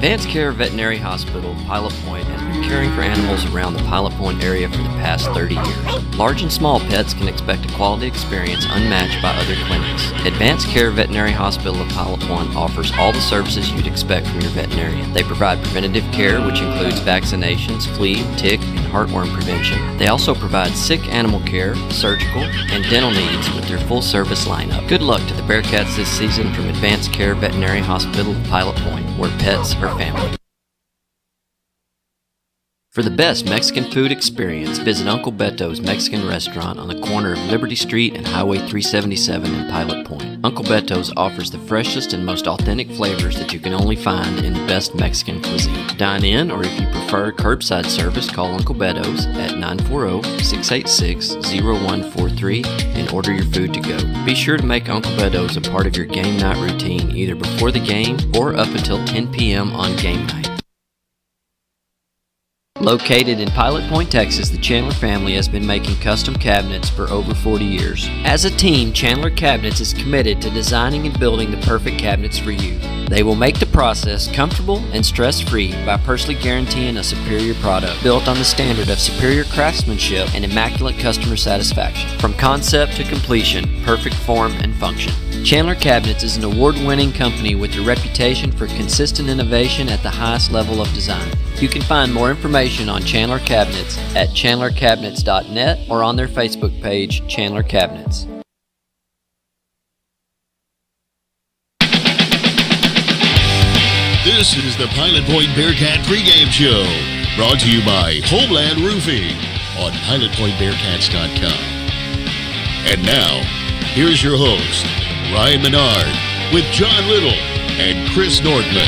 Advanced Care Veterinary Hospital, Pilot Point, has been caring for animals around the Pilot Point area for the past 30 years. Large and small pets can expect a quality experience unmatched by other clinics. Advanced Care Veterinary Hospital of Pilot Point offers all the services you'd expect from your veterinarian. They provide preventative care, which includes vaccinations, flea, tick, and heartworm prevention. They also provide sick animal care, surgical, and dental needs with their full-service lineup. Good luck to the Bearcats this season from Advanced Care Veterinary Hospital of Pilot Point, where pets are family. For the best Mexican food experience, visit Uncle Beto's Mexican Restaurant on the corner of Liberty Street and Highway 377 in Pilot Point. Uncle Beto's offers the freshest and most authentic flavors that you can only find in the best Mexican cuisine. Dine in, or if you prefer curbside service, call Uncle Beto's at 940-686-0143 and order your food to go. Be sure to make Uncle Beto's a part of your game night routine, either before the game or up until 10 p.m. on game night. Located in Pilot Point, Texas, the Chandler family has been making custom cabinets for over 40 years. As a team, Chandler Cabinets is committed to designing and building the perfect cabinets for you. They will make the process comfortable and stress-free by personally guaranteeing a superior product built on the standard of superior craftsmanship and immaculate customer satisfaction. From concept to completion, perfect form and function. Chandler Cabinets is an award-winning company with a reputation for consistent innovation at the highest level of design. You can find more information on Chandler Cabinets at chandlercabinets.net or on their Facebook page, Chandler Cabinets. This is the Pilot Point Bearcat pregame show, brought to you by Homeland Roofing on pilotpointbearcats.com. And now, here's your host, Ryan Menard, with John Little and Chris Nordman.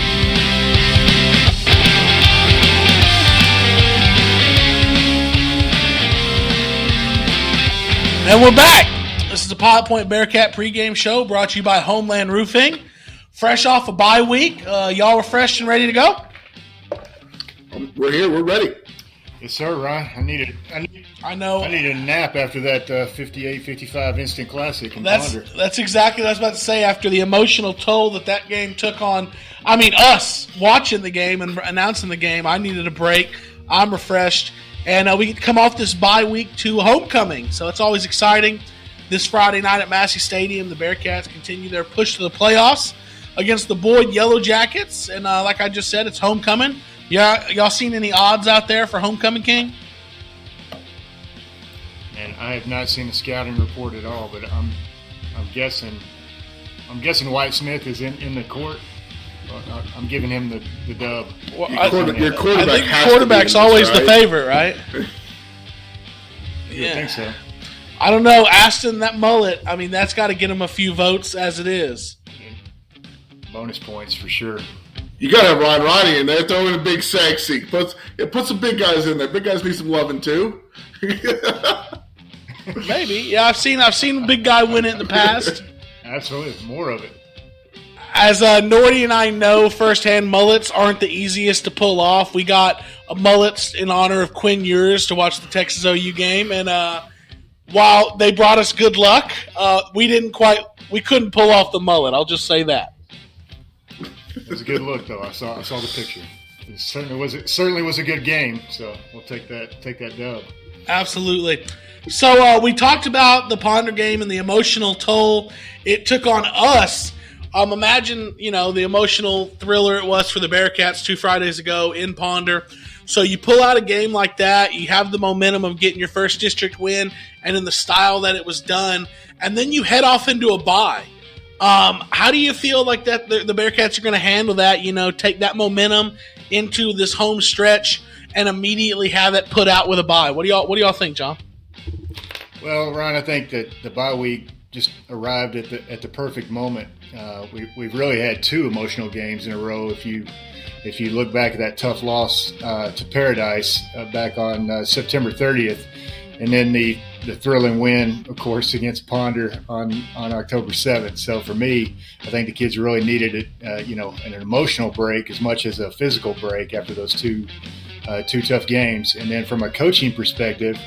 And we're back. This is the Pilot Point Bearcat pregame show brought to you by Homeland Roofing. Fresh off a bye week. Y'all refreshed and ready to go? We're here. We're ready. Yes, sir, Ryan. I need a nap after that 58-55 instant classic in Ponder. That's exactly what I was about to say. After the emotional toll that game took on, us watching the game and announcing the game, I needed a break. I'm refreshed. And we come off this bye week to homecoming, so it's always exciting. This Friday night at Massey Stadium, the Bearcats continue their push to the playoffs against the Boyd Yellowjackets. And like I just said, it's homecoming. Yeah, y'all seen any odds out there for homecoming king? And I have not seen a scouting report at all, but I'm guessing White Smith is in the court. I'm giving him the dub. Well, your quarterback I think quarterback's always the favorite, right? Yeah, I think so. I don't know. Aston, that mullet, that's got to get him a few votes as it is. Bonus points for sure. You got to have Ron Ronnie in there. Throw in a big sexy. Put some big guys in there. Big guys need some loving too. Maybe. Yeah, I've seen a big guy win it in the past. Absolutely. More of it. As Nordy and I know firsthand, mullets aren't the easiest to pull off. We got mullets in honor of Quinn Ewers to watch the Texas OU game, and while they brought us good luck, we couldn't pull off the mullet. I'll just say that. It was a good look, though. I saw the picture. It certainly was a good game. So we'll take that dub. Absolutely. So we talked about the Ponder game and the emotional toll it took on us. Imagine, the emotional thriller it was for the Bearcats 2 Fridays ago in Ponder. So you pull out a game like that, you have the momentum of getting your first district win and in the style that it was done, and then you head off into a bye. How do you feel like that the Bearcats are going to handle that, take that momentum into this home stretch and immediately have it put out with a bye? What do y'all think, John? Well, Ryan, I think that the bye week just arrived at the perfect moment. We've really had 2 emotional games in a row. If you look back at that tough loss to Paradise back on September 30th, and then the thrilling win, of course, against Ponder on October 7th. So for me, I think the kids really needed an emotional break as much as a physical break after those two tough games. And then from a coaching perspective,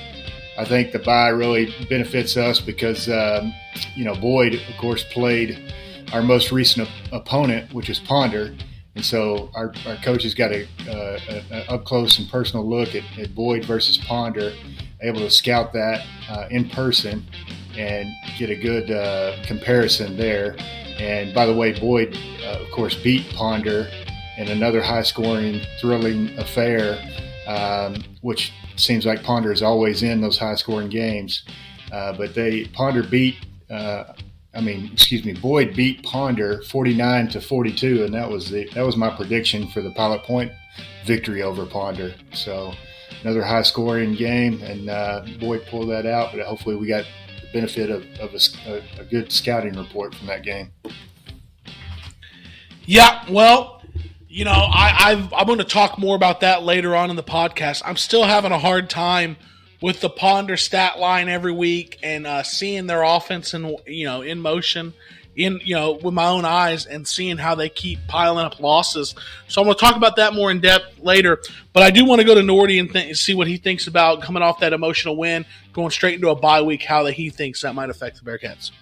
I think the bye really benefits us because Boyd, of course, played our most recent opponent, which is Ponder. And so our coaches got an up close and personal look at Boyd versus Ponder, able to scout that in person and get a good comparison there. And by the way, Boyd, of course, beat Ponder in another high-scoring, thrilling affair, which seems like Ponder is always in those high-scoring games. But Boyd beat Ponder 49-42, and that was my prediction for the Pilot Point victory over Ponder. So another high-scoring game, and Boyd pulled that out. But hopefully, we got the benefit of a good scouting report from that game. Yeah, well, I'm going to talk more about that later on in the podcast. I'm still having a hard time with the Ponder stat line every week and seeing their offense in motion, with my own eyes and seeing how they keep piling up losses. So I'm going to talk about that more in depth later. But I do want to go to Nordy and see what he thinks about coming off that emotional win, going straight into a bye week, how he thinks that might affect the Bearcats.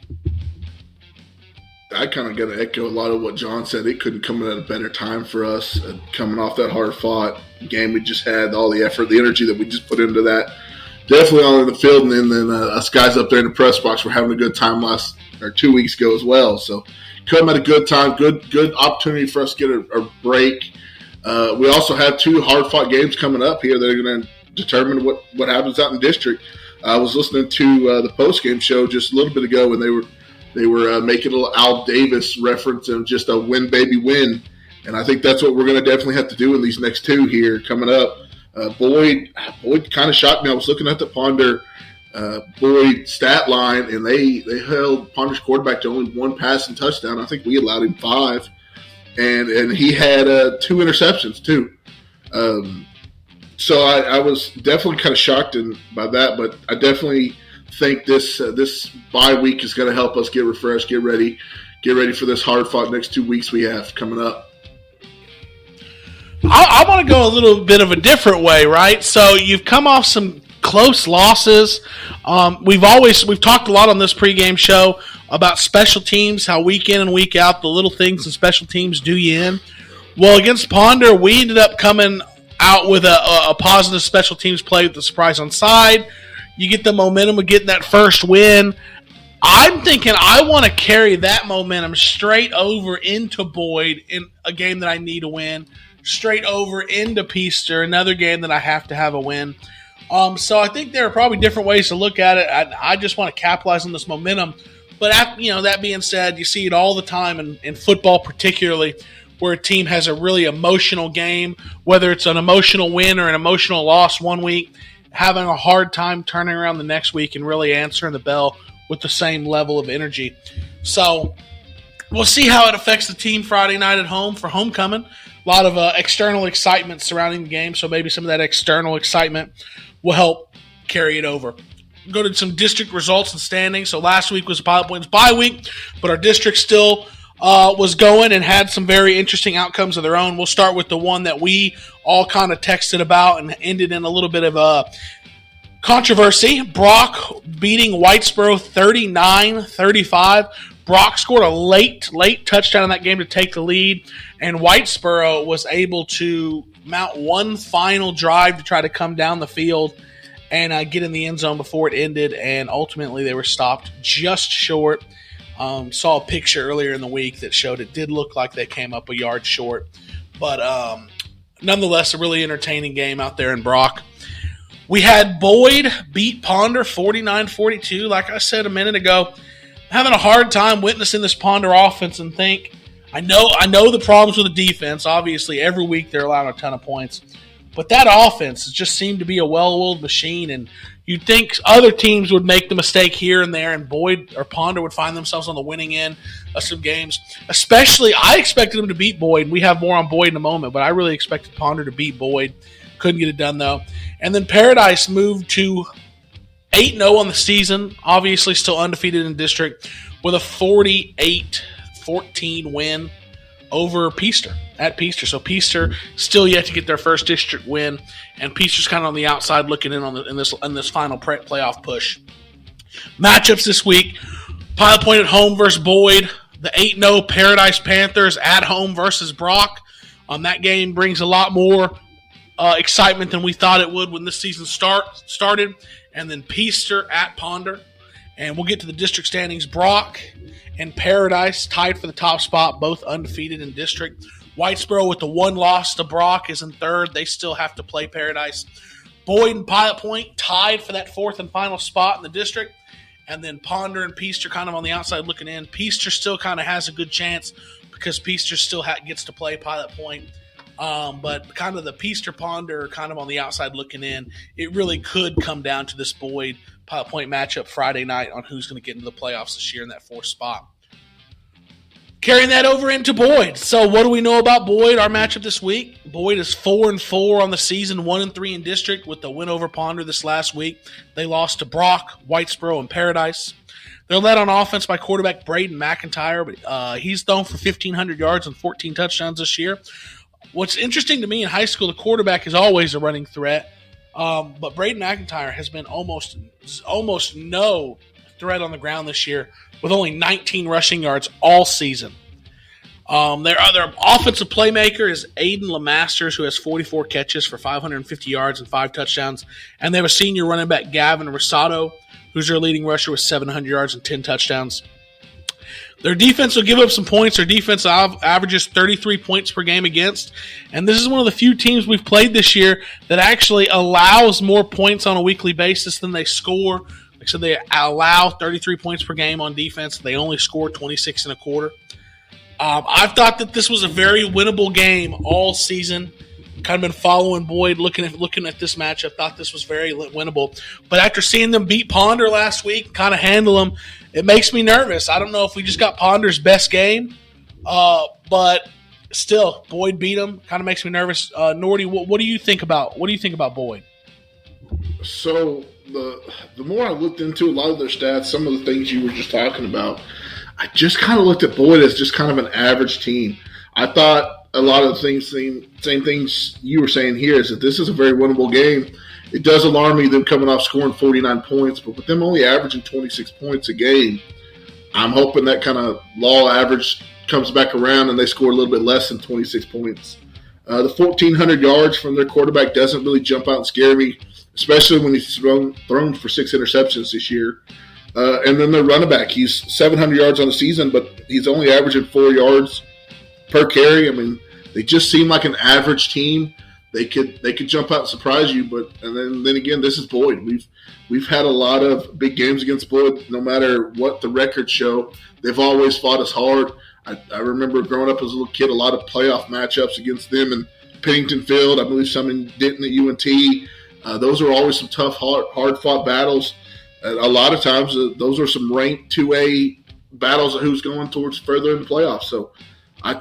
I kind of got to echo a lot of what John said. It couldn't come at a better time for us, coming off that hard-fought game we just had, all the effort, the energy that we just put into that. Definitely on in the field, and then us guys up there in the press box were having a good time 2 weeks ago as well. So come at a good time, good opportunity for us to get a break. We also have 2 hard-fought games coming up here that are going to determine what happens out in district. I was listening to the post-game show just a little bit ago, and they were making a little Al Davis reference and just a win, baby, win. And I think that's what we're going to definitely have to do in these next 2 here coming up. Boyd kind of shocked me. I was looking at the Ponder Boyd stat line, and they held Ponder's quarterback to only 1 passing touchdown. I think we allowed him 5, and he had 2 interceptions too. So I was definitely kind of shocked by that, but I definitely think this bye week is going to help us get refreshed, get ready for this hard-fought next 2 weeks we have coming up. I want to go a little bit of a different way, right? So you've come off some close losses. We've talked a lot on this pregame show about special teams, how week in and week out the little things in special teams do you in. Well, against Ponder, we ended up coming out with a positive special teams play with the surprise onside. You get the momentum of getting that first win. I'm thinking I want to carry that momentum straight over into Boyd in a game that I need to win, straight over into Peaster, another game that I have to have a win. So I think there are probably different ways to look at it. I just want to capitalize on this momentum. But that being said, you see it all the time in football particularly, where a team has a really emotional game, whether it's an emotional win or an emotional loss one week, having a hard time turning around the next week and really answering the bell with the same level of energy. So we'll see how it affects the team Friday night at home for homecoming. A lot of external excitement surrounding the game, so maybe some of that external excitement will help carry it over. Go to some district results and standings. So last week was Pilot Point's bye week, but our district still was going and had some very interesting outcomes of their own. We'll start with the one that we all kind of texted about and ended in a little bit of a controversy. Brock beating Whitesboro 39-35. Brock scored a late touchdown in that game to take the lead, and Whitesboro was able to mount one final drive to try to come down the field and get in the end zone before it ended, and ultimately they were stopped just short. Saw a picture earlier in the week that showed it did look like they came up a yard short, but nonetheless a really entertaining game out there in Brock. We had Boyd beat Ponder 49-42. Like I said a minute ago, having a hard time witnessing this Ponder offense and think, I know the problems with the defense. Obviously, every week they're allowing a ton of points. But that offense just seemed to be a well-oiled machine, and you'd think other teams would make the mistake here and there, and Boyd or Ponder would find themselves on the winning end of some games. Especially, I expected them to beat Boyd. We have more on Boyd in a moment, but I really expected Ponder to beat Boyd. Couldn't get it done, though. And then Paradise moved to 8-0 on the season, obviously still undefeated in district, with a 48-14 win over Peaster, at Peaster. So Peaster still yet to get their first district win, and Peaster's kind of on the outside looking in on this final playoff push. Matchups this week: Pilot Point at home versus Boyd, the 8-0 Paradise Panthers at home versus Brock. That game brings a lot more excitement than we thought it would when this season started. And then Peaster at Ponder. And we'll get to the district standings. Brock and Paradise tied for the top spot, both undefeated in district. Whitesboro with the one loss to Brock is in third. They still have to play Paradise. Boyd and Pilot Point tied for that fourth and final spot in the district. And then Ponder and Peaster kind of on the outside looking in. Peaster still kind of has a good chance because Peaster still gets to play Pilot Point. But kind of the Peaster Ponder kind of on the outside looking in. It really could come down to this Boyd Pilot Point matchup Friday night on who's going to get into the playoffs this year in that fourth spot. Carrying that over into Boyd. So what do we know about Boyd, our matchup this week? Boyd is 4-4 on the season, 1-3 in district with the win over Ponder this last week. They lost to Brock, Whitesboro, and Paradise. They're led on offense by quarterback Braden McIntyre, but he's thrown for 1,500 yards and 14 touchdowns this year. What's interesting to me in high school, the quarterback is always a running threat, but Braden McIntyre has been almost no threat on the ground this year with only 19 rushing yards all season. Their other offensive playmaker is Aiden LeMasters, who has 44 catches for 550 yards and 5 touchdowns. And they have a senior running back, Gavin Rosado, who's their leading rusher with 700 yards and 10 touchdowns. Their defense will give up some points. Their defense averages 33 points per game against. And this is one of the few teams we've played this year that actually allows more points on a weekly basis than they score. So they allow 33 points per game on defense. They only score 26.25. I've thought that this was a very winnable game all season. Kind of been following Boyd, looking at this matchup. Thought this was very winnable. But after seeing them beat Ponder last week, kind of handle them, it makes me nervous. I don't know if we just got Ponder's best game, but still, Boyd beat them. Kind of makes me nervous. Nordy, what do you think about Boyd? So the more I looked into a lot of their stats, some of the things you were just talking about, I just kind of looked at Boyd as just kind of an average team. I thought a lot of the things, same things you were saying here, is that this is a very winnable game. It does alarm me them coming off scoring 49 points, but with them only averaging 26 points a game, I'm hoping that kind of law average comes back around and they score a little bit less than 26 points. The 1,400 yards from their quarterback doesn't really jump out and scare me, especially when he's thrown for 6 interceptions this year. And then their running back, he's 700 yards on the season, but he's only averaging 4 yards per carry. I mean, they just seem like an average team. They could jump out and surprise you, and then again, this is Boyd. We've had a lot of big games against Boyd. No matter what the records show, they've always fought us hard. I remember growing up as a little kid, a lot of playoff matchups against them in Pennington Field. I believe some in Denton at UNT. Those are always some tough, hard-fought battles. A lot of times, those are some ranked 2A battles of who's going towards further in the playoffs. So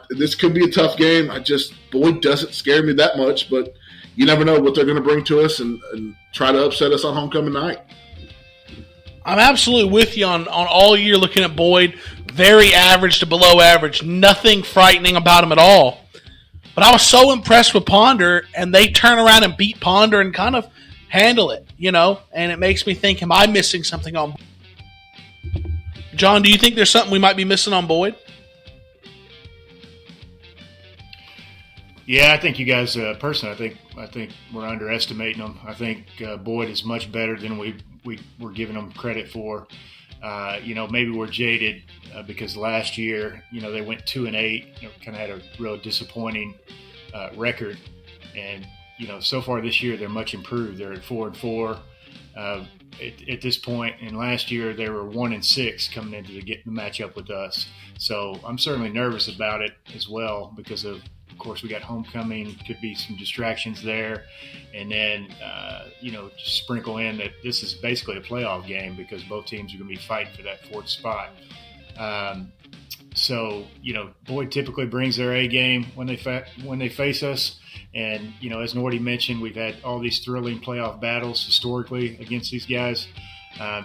this could be a tough game. Boyd doesn't scare me that much, but you never know what they're going to bring to us and try to upset us on homecoming night. I'm absolutely with you on all year looking at Boyd. Very average to below average. Nothing frightening about him at all. But I was so impressed with Ponder, and they turn around and beat Ponder and kind of handle it, and it makes me think, am I missing something on Boyd? John, do you think there's something we might be missing on Boyd? Yeah, I think you guys, personally, I think we're underestimating them. I think Boyd is much better than we were giving them credit for. Maybe we're jaded because last year, they went 2-8, kind of had a real disappointing record, and so far this year they're much improved. They're at 4-4 at this point, and last year they were 1-6 coming into the matchup with us. So I'm certainly nervous about it as well because of course, we got homecoming. Could be some distractions there, and then just sprinkle in that this is basically a playoff game because both teams are going to be fighting for that 4th spot. So Boyd typically brings their A game when they face us, and as Nordy mentioned, we've had all these thrilling playoff battles historically against these guys.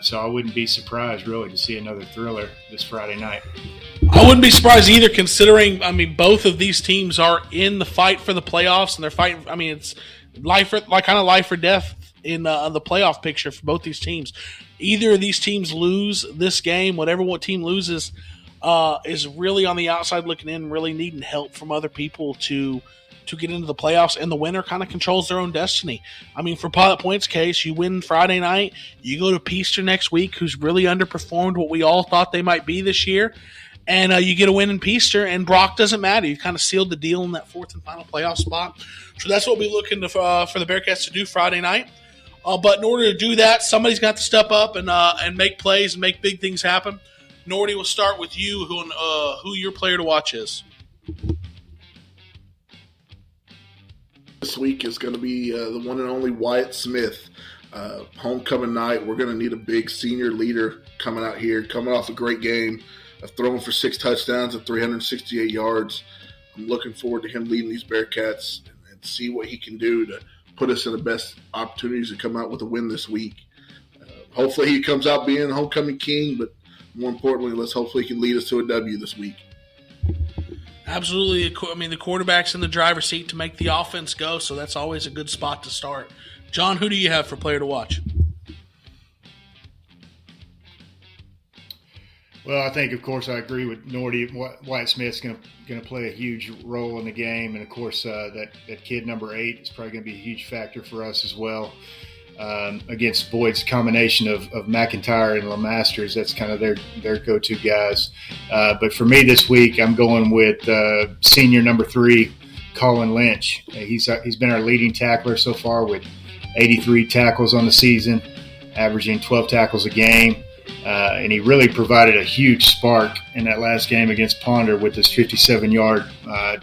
So I wouldn't be surprised really to see another thriller this Friday night. I wouldn't be surprised either, considering both of these teams are in the fight for the playoffs, and they're fighting. It's life or death in the playoff picture for both these teams. Either of these teams lose this game, what team loses is really on the outside looking in, really needing help from other people to to get into the playoffs, and the winner kind of controls their own destiny. I mean, for Pilot Point's case, you win Friday night, you go to Peaster next week, who's really underperformed what we all thought they might be this year, and you get a win in Peaster, and Brock doesn't matter. You kind of sealed the deal in that fourth and final playoff spot. So that's what we're looking for the Bearcats to do Friday night. But in order to do that, somebody's got to step up and make plays and make big things happen. Nordy, we'll start with you, who your player to watch is. This week is going to be the one and only Wyatt Smith. Homecoming night, we're going to need a big senior leader coming out here, coming off a great game, throwing for 6 touchdowns and 368 yards. I'm looking forward to him leading these Bearcats and see what he can do to put us in the best opportunities to come out with a win this week. Hopefully he comes out being homecoming king, but more importantly, hopefully he can lead us to a W this week. Absolutely. I mean, the quarterback's in the driver's seat to make the offense go, so that's always a good spot to start. John, who do you have for player to watch? Well, I think, of course, I agree with Nordy. Wyatt Smith's going to play a huge role in the game, and of course, that kid number 8 is probably going to be a huge factor for us as well. Against Boyd's combination of McIntyre and LeMasters, that's kind of their go-to guys. But for me this week, I'm going with senior number 3, Colin Lynch. He's been our leading tackler so far with 83 tackles on the season, averaging 12 tackles a game. And he really provided a huge spark in that last game against Ponder with his 57-yard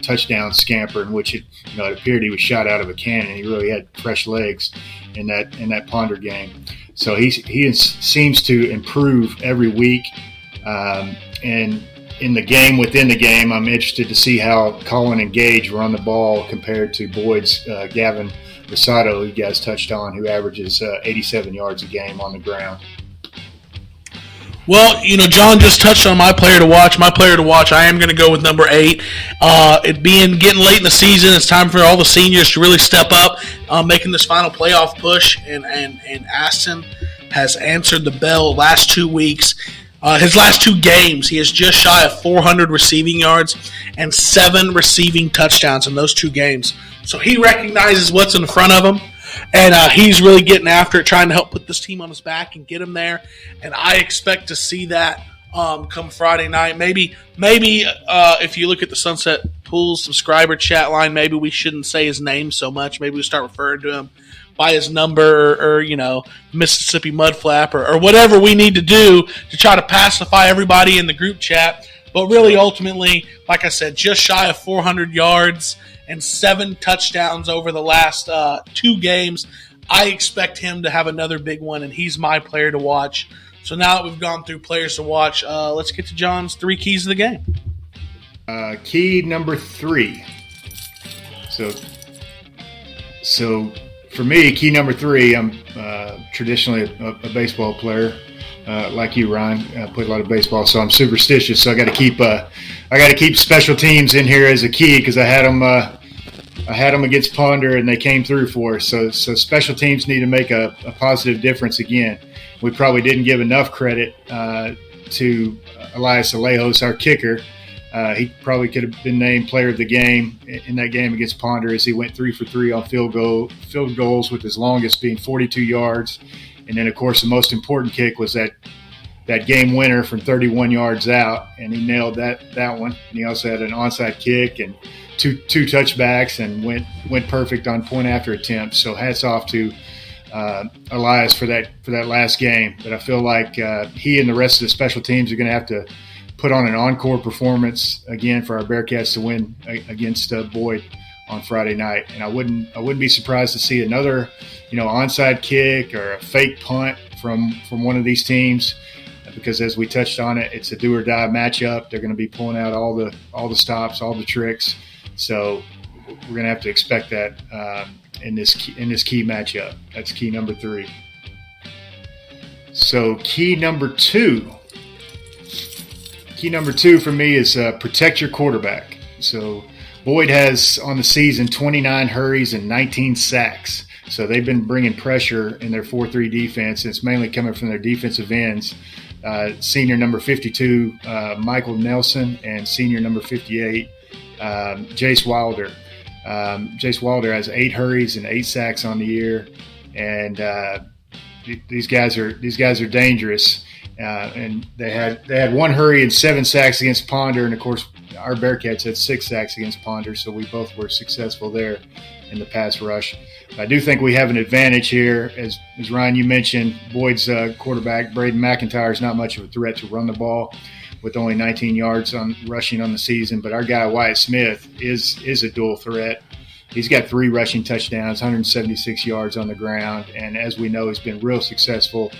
touchdown scamper, in which it appeared he was shot out of a cannon. He really had fresh legs in that Ponder game. So he seems to improve every week. And in the game within the game, I'm interested to see how Colin and Gage run the ball compared to Boyd's Gavin Rosado, who you guys touched on, who averages 87 yards a game on the ground. Well, John just touched on my player to watch. My player to watch, I am going to go with number 8. It being getting late in the season, it's time for all the seniors to really step up, making this final playoff push. And Aston has answered the bell last 2 weeks. His last 2 games, he is just shy of 400 receiving yards and 7 receiving touchdowns in those 2 games. So he recognizes what's in front of him. And he's really getting after it, trying to help put this team on his back and get him there. And I expect to see that come Friday night. Maybe if you look at the Sunset Pools subscriber chat line, maybe we shouldn't say his name so much. Maybe we start referring to him by his number or Mississippi Mudflap or whatever we need to do to try to pacify everybody in the group chat. But really, ultimately, like I said, just shy of 400 yards and 7 touchdowns over the last 2 games. I expect him to have another big one, and he's my player to watch. So now that we've gone through players to watch, let's get to John's 3 keys of the game. Key number 3. So for me, key number 3, I'm traditionally a baseball player. Like you, Ryan, played a lot of baseball, so I'm superstitious. So I got to keep special teams in here as a key because I had them against Ponder and they came through for us. So special teams need to make a positive difference again. We probably didn't give enough credit to Elias Alejos, our kicker. He probably could have been named player of the game in that game against Ponder as he went 3 for 3 on field goals, with his longest being 42 yards. And then, of course, the most important kick was that game winner from 31 yards out, and he nailed that one. And he also had an onside kick and two touchbacks and went perfect on point after attempt. So hats off to Elias for that last game. But I feel like he and the rest of the special teams are going to have to put on an encore performance again for our Bearcats to win against Boyd on Friday night. And I wouldn't be surprised to see another onside kick or a fake punt from one of these teams, because as we touched on it, it's a do or die matchup. They're going to be pulling out all the stops, all the tricks. So we're going to have to expect that in this key matchup. That's key number 3. So key number 2 for me is protect your quarterback. So Boyd has on the season 29 hurries and 19 sacks. So they've been bringing pressure in their 4-3 defense. It's mainly coming from their defensive ends. Senior number 52, Michael Nelson, and senior number 58, Jace Wilder. Jace Wilder has 8 hurries and 8 sacks on the year, and these guys are dangerous. And they had 1 hurry and 7 sacks against Ponder, and of course our Bearcats had 6 sacks against Ponder, so we both were successful there in the pass rush. I do think we have an advantage here. As Ryan, you mentioned, Boyd's quarterback, Braden McIntyre, is not much of a threat to run the ball with only 19 yards on rushing on the season. But our guy, Wyatt Smith, is a dual threat. He's got 3 rushing touchdowns, 176 yards on the ground. And as we know, he's been real successful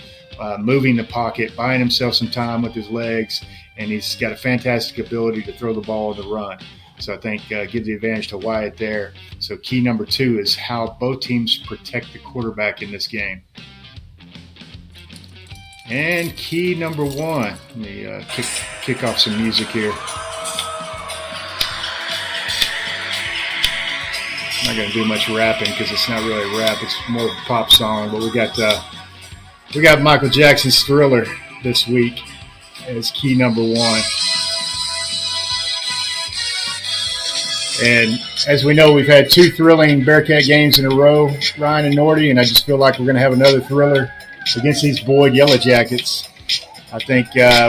moving the pocket, buying himself some time with his legs, and he's got a fantastic ability to throw the ball on the run. So I think give the advantage to Wyatt there. So key number 2 is how both teams protect the quarterback in this game. And key number 1, let me kick off some music here. I'm not going to do much rapping because it's not really a rap. It's more of a pop song. But we got Michael Jackson's Thriller this week as key number 1. And as we know, we've had 2 thrilling Bearcat games in a row, Ryan and Nordy, and I just feel like we're going to have another thriller against these Boyd Yellowjackets. I think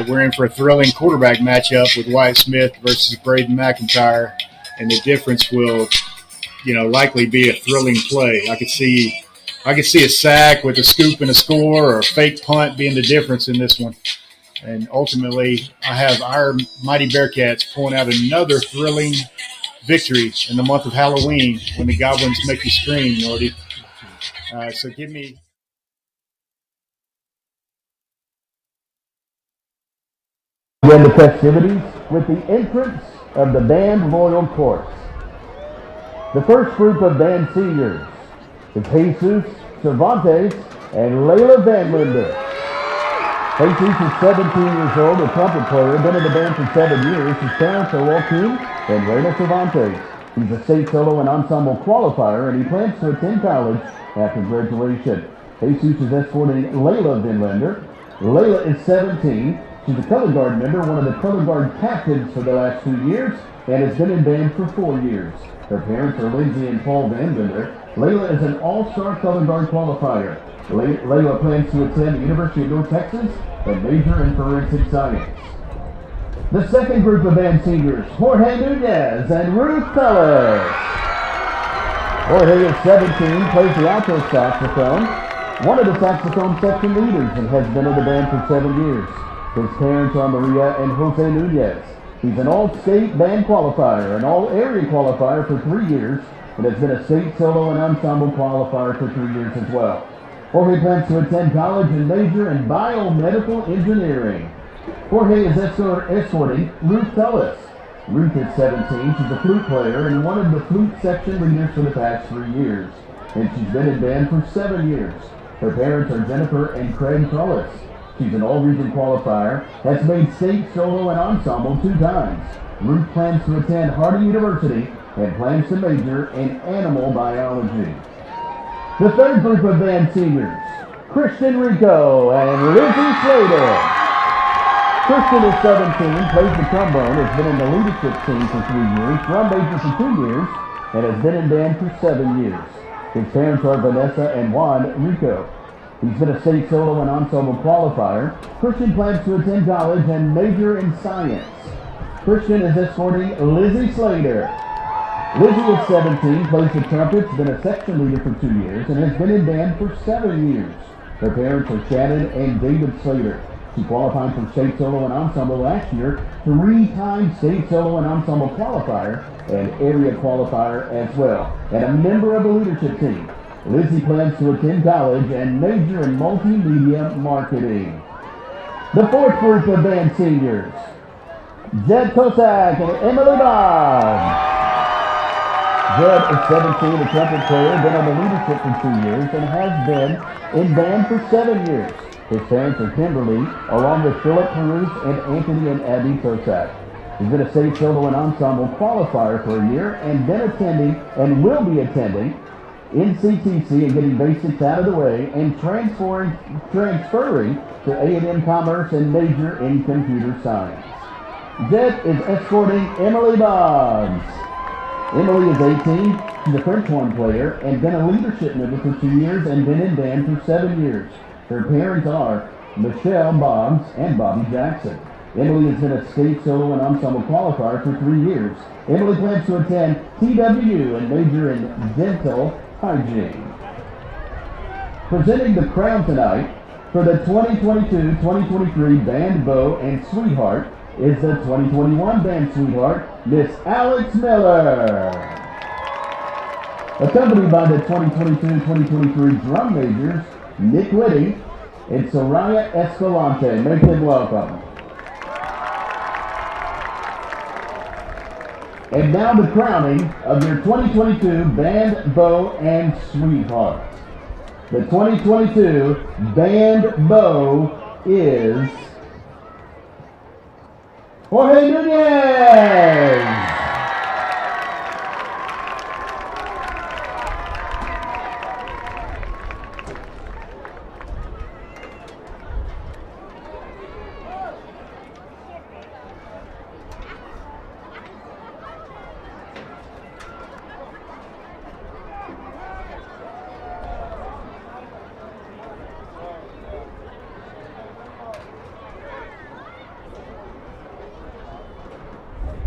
we're in for a thrilling quarterback matchup with Wyatt Smith versus Braden McIntyre, and the difference will, likely be a thrilling play. I could see a sack with a scoop and a score, or a fake punt being the difference in this one. And ultimately, I have our mighty Bearcats pulling out another thrilling victory in the month of Halloween when the goblins make you scream, Nordy. So give me. Begin the festivities with the entrance of the band Royal Chorus. The first group of band seniors is Jesus Cervantes and Layla Van Linder. Jesus is 17 years old, a trumpet player, been in the band for 7 years. His parents are Joaquin and Layla Cervantes. He's a state solo and ensemble qualifier, and he plans to attend college after graduation. Jesus is escorting Layla Van Linder. Layla is 17. She's a color guard member, one of the color guard captains for the last 2 years, and has been in band for 4 years. Her parents are Lindsay and Paul Van Linder. Layla is an all-star color guard qualifier. Layla plans to attend the University of North Texas and major in forensic science. The second group of band seniors, Jorge Nunez and Ruth Fellas. Jorge is 17, plays the alto saxophone, one of the saxophone section leaders, and has been in the band for 7 years. His parents are Maria and Jose Nunez. He's an all-state band qualifier, an all-area qualifier for 3 years, and has been a state solo and ensemble qualifier for 3 years as well. Jorge plans to attend college and major in biomedical engineering. Jorge is escorting Ruth Fellas. Ruth is 17. She's a flute player and one of the flute section leaders for the past 3 years. And she's been in band for 7 years. Her parents are Jennifer and Craig Tullis. She's an all-region qualifier, has made state solo and ensemble 2 times. Ruth plans to attend Harding University and plans to major in animal biology. The third group of band seniors, Christian Rico and Lizzie Slater. Christian is 17, plays the trombone, has been in the leadership team for 3 years, drum major for 2 years, and has been in band for 7 years. His parents are Vanessa and Juan Rico. He's been a state solo and ensemble qualifier. Christian plans to attend college and major in science. Christian is escorting Lizzie Slater. Lizzie is 17, plays the trumpet, has been a section leader for 2 years, and has been in band for 7 years. Her parents are Shannon and David Slater. She qualified for state solo and ensemble last year, 3-time state solo and ensemble qualifier, and area qualifier as well, and a member of the leadership team. Lizzie plans to attend college and major in multimedia marketing. The fourth group of band seniors, Jed Kosak and Emily Bond. Jed is 17, a trumpet player, been on the leadership for 2 years, and has been in band for 7 years. His parents are Kimberly, along with Philip Perus and Anthony and Abby Kosak. He's been a state solo and ensemble qualifier for a year, and been attending, and will be attending, NCTC and getting basics out of the way, and transferring to A&M Commerce and major in computer science. Jed is escorting Emily Boggs. Emily is 18. She's a French horn player and been a leadership member for 2 years and been in band for 7 years. Her parents are Michelle Boggs and Bobby Jackson. Emily has been a state solo and ensemble qualifier for 3 years. Emily plans to attend TWU and major in dental hygiene. Presenting the crown tonight for the 2022-2023 Band Beau and Sweetheart is the 2021 Band Sweetheart, Miss Alex Miller. Accompanied by the 2022-2023 Drum Majors, Nick Whitty and Soraya Escalante. Make them welcome. And now the crowning of your 2022 Band Beau and Sweetheart. The 2022 Band Beau is Jorge Nunez.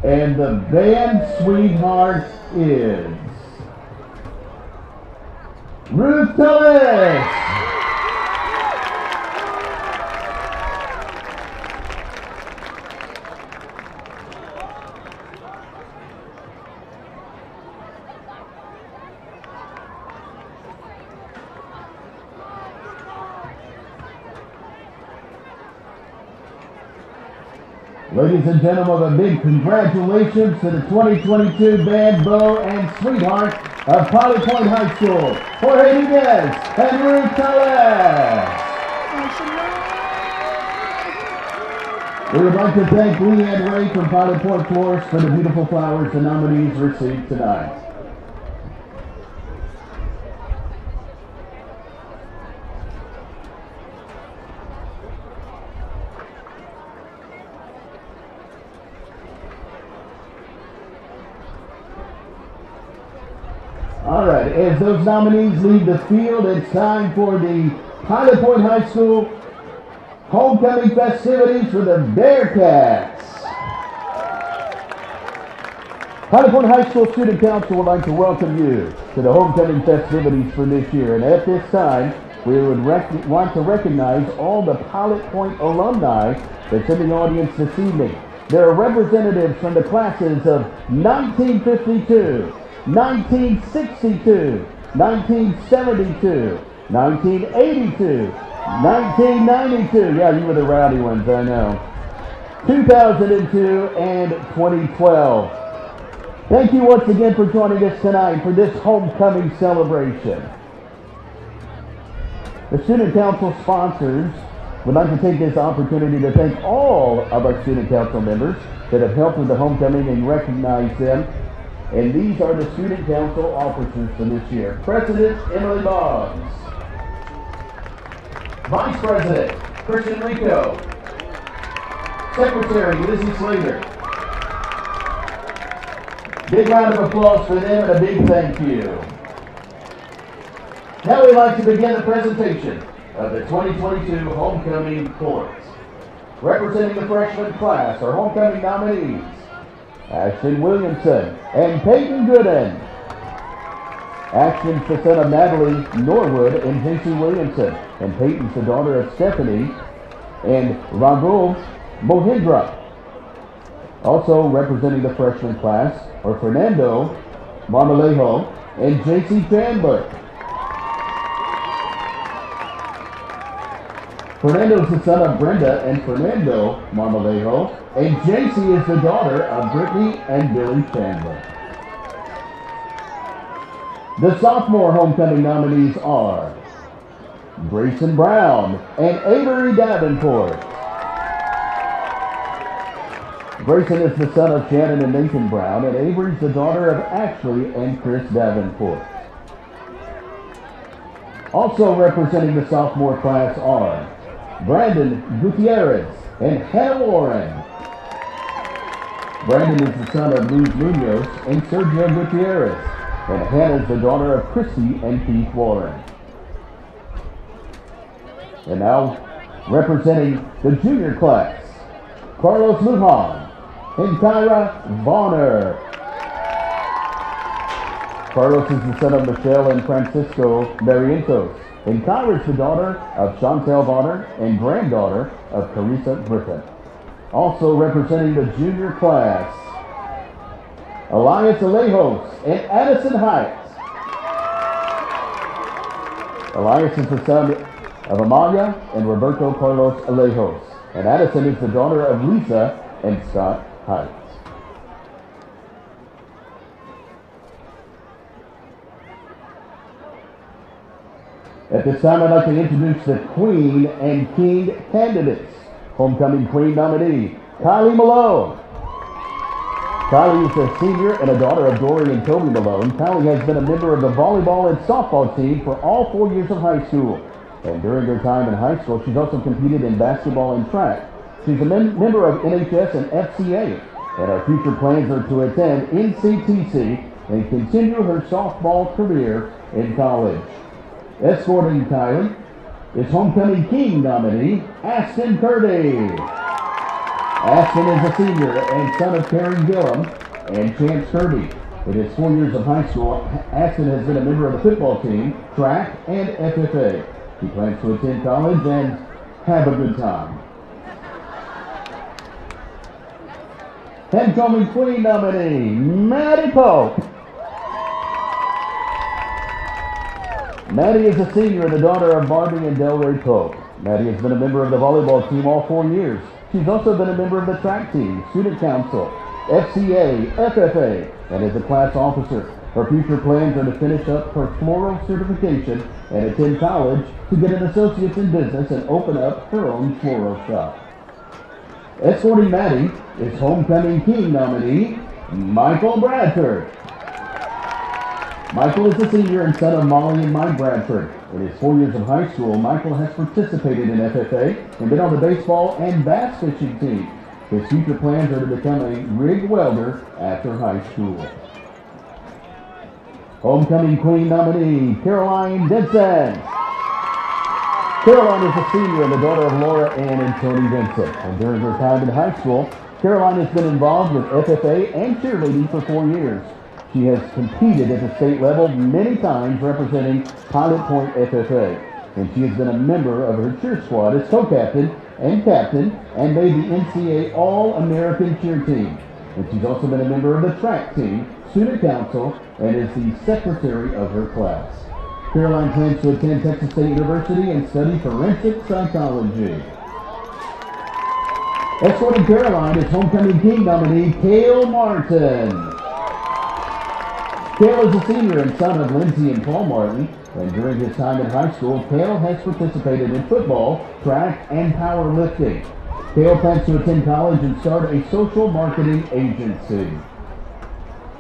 And the Band Sweetheart is Ruth Tullis. Ladies and gentlemen, a big congratulations to the 2022 Band Beau and Sweetheart of Pilot Point High School, Jorge Nunez and Ruth Tullis. We would like to thank Leanne Ray from Pilot Point Florist for the beautiful flowers the nominees received tonight. All right, as those nominees leave the field, it's time for the Pilot Point High School homecoming festivities for the Bearcats. Pilot Point High School Student Council would like to welcome you to the homecoming festivities for this year. And at this time, we would want to recognize all the Pilot Point alumni that's in the audience this evening. There are representatives from the classes of 1952, 1962, 1972, 1982, 1992, yeah, you were the rowdy ones, I know, 2002, and 2012. Thank you once again for joining us tonight for this homecoming celebration. The Student Council sponsors would like to take this opportunity to thank all of our Student Council members that have helped with the homecoming and recognize them. And these are the Student Council officers for this year. President Emily Boggs. Vice President Christian Rico. Secretary Lizzie Slater. Big round of applause for them and a big thank you. Now we'd like to begin the presentation of the 2022 Homecoming Chorus. Representing the freshman class are homecoming nominees Ashton Williamson and Peyton Gooden. Ashton's the son of Natalie Norwood and J.C. Williamson, and Peyton's the daughter of Stephanie and Ragul Mohindra. Also representing the freshman class are Fernando Marmolejo and J.C. Chandler. Fernando is the son of Brenda and Fernando Marmolejo, and JC is the daughter of Brittany and Billy Chandler. The sophomore homecoming nominees are Grayson Brown and Avery Davenport. Grayson is the son of Shannon and Nathan Brown, and Avery is the daughter of Ashley and Chris Davenport. Also representing the sophomore class are Brandon Gutierrez and Hannah Warren. Brandon is the son of Luz Munoz and Sergio Gutierrez. And Hannah is the daughter of Christy and Keith Warren. And now, representing the junior class, Carlos Lujan and Kyra Bonner. Carlos is the son of Michelle and Francisco Barrientos. And Kyra is the daughter of Chantel Bonner and granddaughter of Carissa Griffin. Also representing the junior class, Elias Alejos and Addison Heights. Elias is the son of Amalia and Roberto Carlos Alejos. And Addison is the daughter of Lisa and Scott Heights. At this time, I'd like to introduce the Queen and King candidates. Homecoming Queen nominee, Kylie Malone. Kylie is a senior and a daughter of Dory and Toby Malone. Kylie has been a member of the volleyball and softball team for all 4 years of high school. And during her time in high school, she's also competed in basketball and track. She's a member of NHS and FCA. And our future plans are to attend NCTC and continue her softball career in college. Escorting Kylie is Homecoming King nominee, Aston Curdy. Aston is a senior and son of Karen Gillum and Chance Kirby. In his 4 years of high school, Aston has been a member of the football team, track, and FFA. He plans to attend college and have a good time. Homecoming Queen nominee, Maddie Pope. Maddie is a senior and the daughter of Barbie and Delray Pope. Maddie has been a member of the volleyball team all 4 years. She's also been a member of the track team, student council, FCA, FFA, and is a class officer. Her future plans are to finish up her floral certification and attend college to get an associate's in business and open up her own floral shop. Escorting Maddie is Homecoming King nominee, Michael Bradford. Michael is a senior and son of Molly and Mike Bradford. In his 4 years of high school, Michael has participated in FFA and been on the baseball and bass fishing team. His future plans are to become a rig welder after high school. Homecoming Queen nominee, Caroline Denson. Caroline is a senior and the daughter of Laura Ann and Tony Vincent. And during her time in high school, Caroline has been involved with FFA and cheerleading for 4 years. She has competed at the state level many times representing Pilot Point FFA. And she has been a member of her cheer squad as co-captain and captain and made the NCAA All-American cheer team. And she's also been a member of the track team, student council, and is the secretary of her class. Caroline plans to attend Texas State University and study forensic psychology. Escorting Caroline is Homecoming King nominee, Cale Martin. Cale is a senior and son of Lindsay and Paul Martin, and during his time in high school, Cale has participated in football, track, and powerlifting. Cale plans to attend college and start a social marketing agency.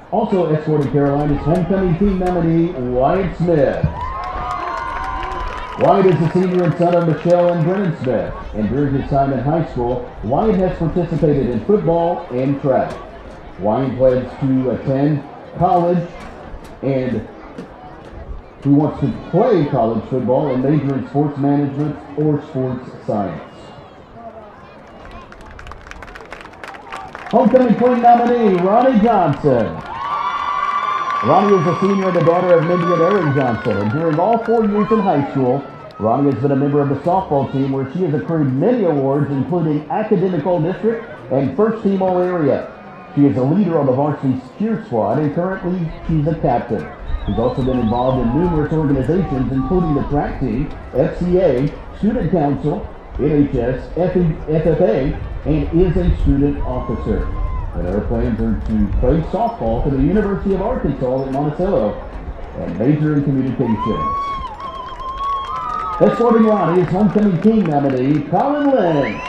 Also escorting Caroline is Homecoming King nominee, Wyatt Smith. Wyatt is a senior and son of Michelle and Brennan Smith, and during his time in high school, Wyatt has participated in football and track. Wyatt plans to attend college and he wants to play college football and major in sports management or sports science. Homecoming Queen nominee, Ronnie Johnson. Ronnie is a senior and the daughter of Mindy and Eric Johnson, and during all 4 years in high school, Ronnie has been a member of the softball team where she has accrued many awards, including Academic All-District and First Team All-Area. She is a leader on the varsity cheer squad, and currently she's a captain. She's also been involved in numerous organizations, including the track team, FCA, Student Council, NHS, FFA, and is a student officer. And her plans are to play softball for the University of Arkansas at Monticello and major in communications. Escorting Ronnie is Homecoming King nominee, Colin Lynch.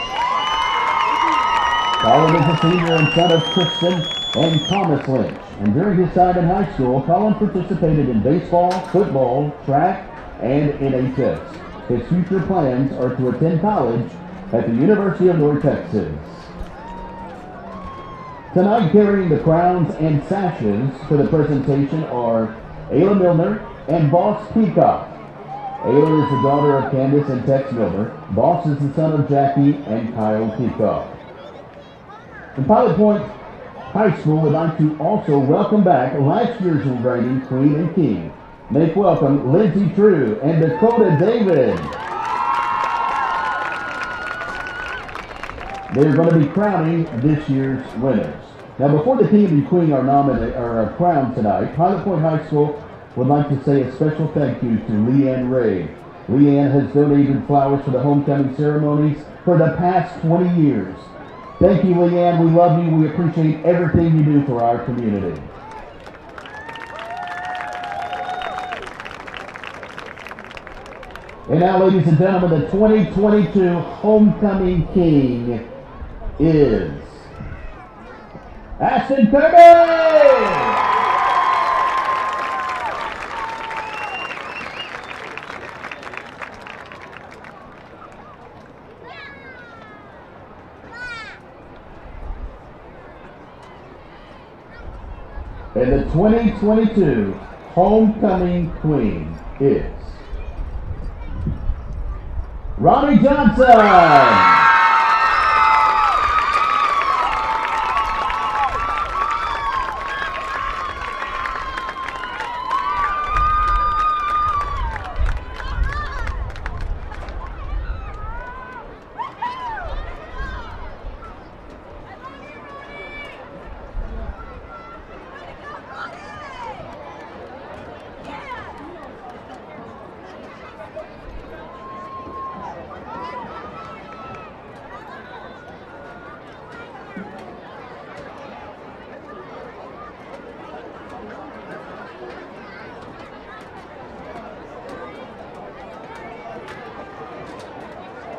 Colin is a senior and son of Kristen and Thomas Lynch. And during his time in high school, Colin participated in baseball, football, track, and NHS. His future plans are to attend college at the University of North Texas. Tonight carrying the crowns and sashes for the presentation are Ayla Milner and Boss Kickoff. Ayla is the daughter of Candace and Tex Milner. Boss is the son of Jackie and Kyle Kickoff. In Pilot Point High School would like to also welcome back last year's reigning Queen and King. Make welcome Lindsay True and Dakota David. They're going to be crowning this year's winners. Now, before the King and Queen are crowned tonight, Pilot Point High School would like to say a special thank you to Leanne Ray. Leanne has donated flowers for the homecoming ceremonies for the past 20 years. Thank you, Leanne. We love you. We appreciate everything you do for our community. And now, ladies and gentlemen, the 2022 Homecoming King is Ashton Kirby! And the 2022 Homecoming Queen is Ronnie Johnson!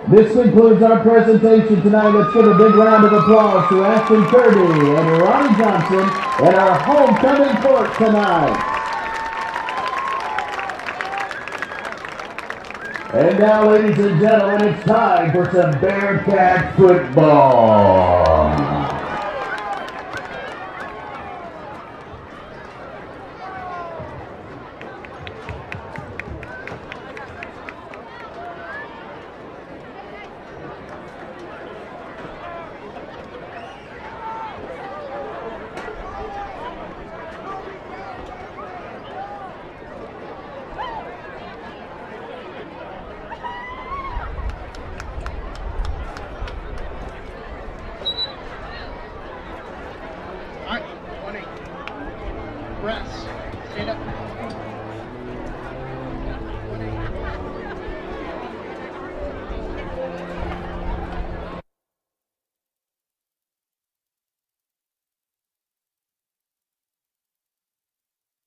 This concludes our presentation tonight. Let's give a big round of applause to Ashton Kirby and Ronnie Johnson and our homecoming court tonight. And now, ladies and gentlemen, it's time for some Bearcat football.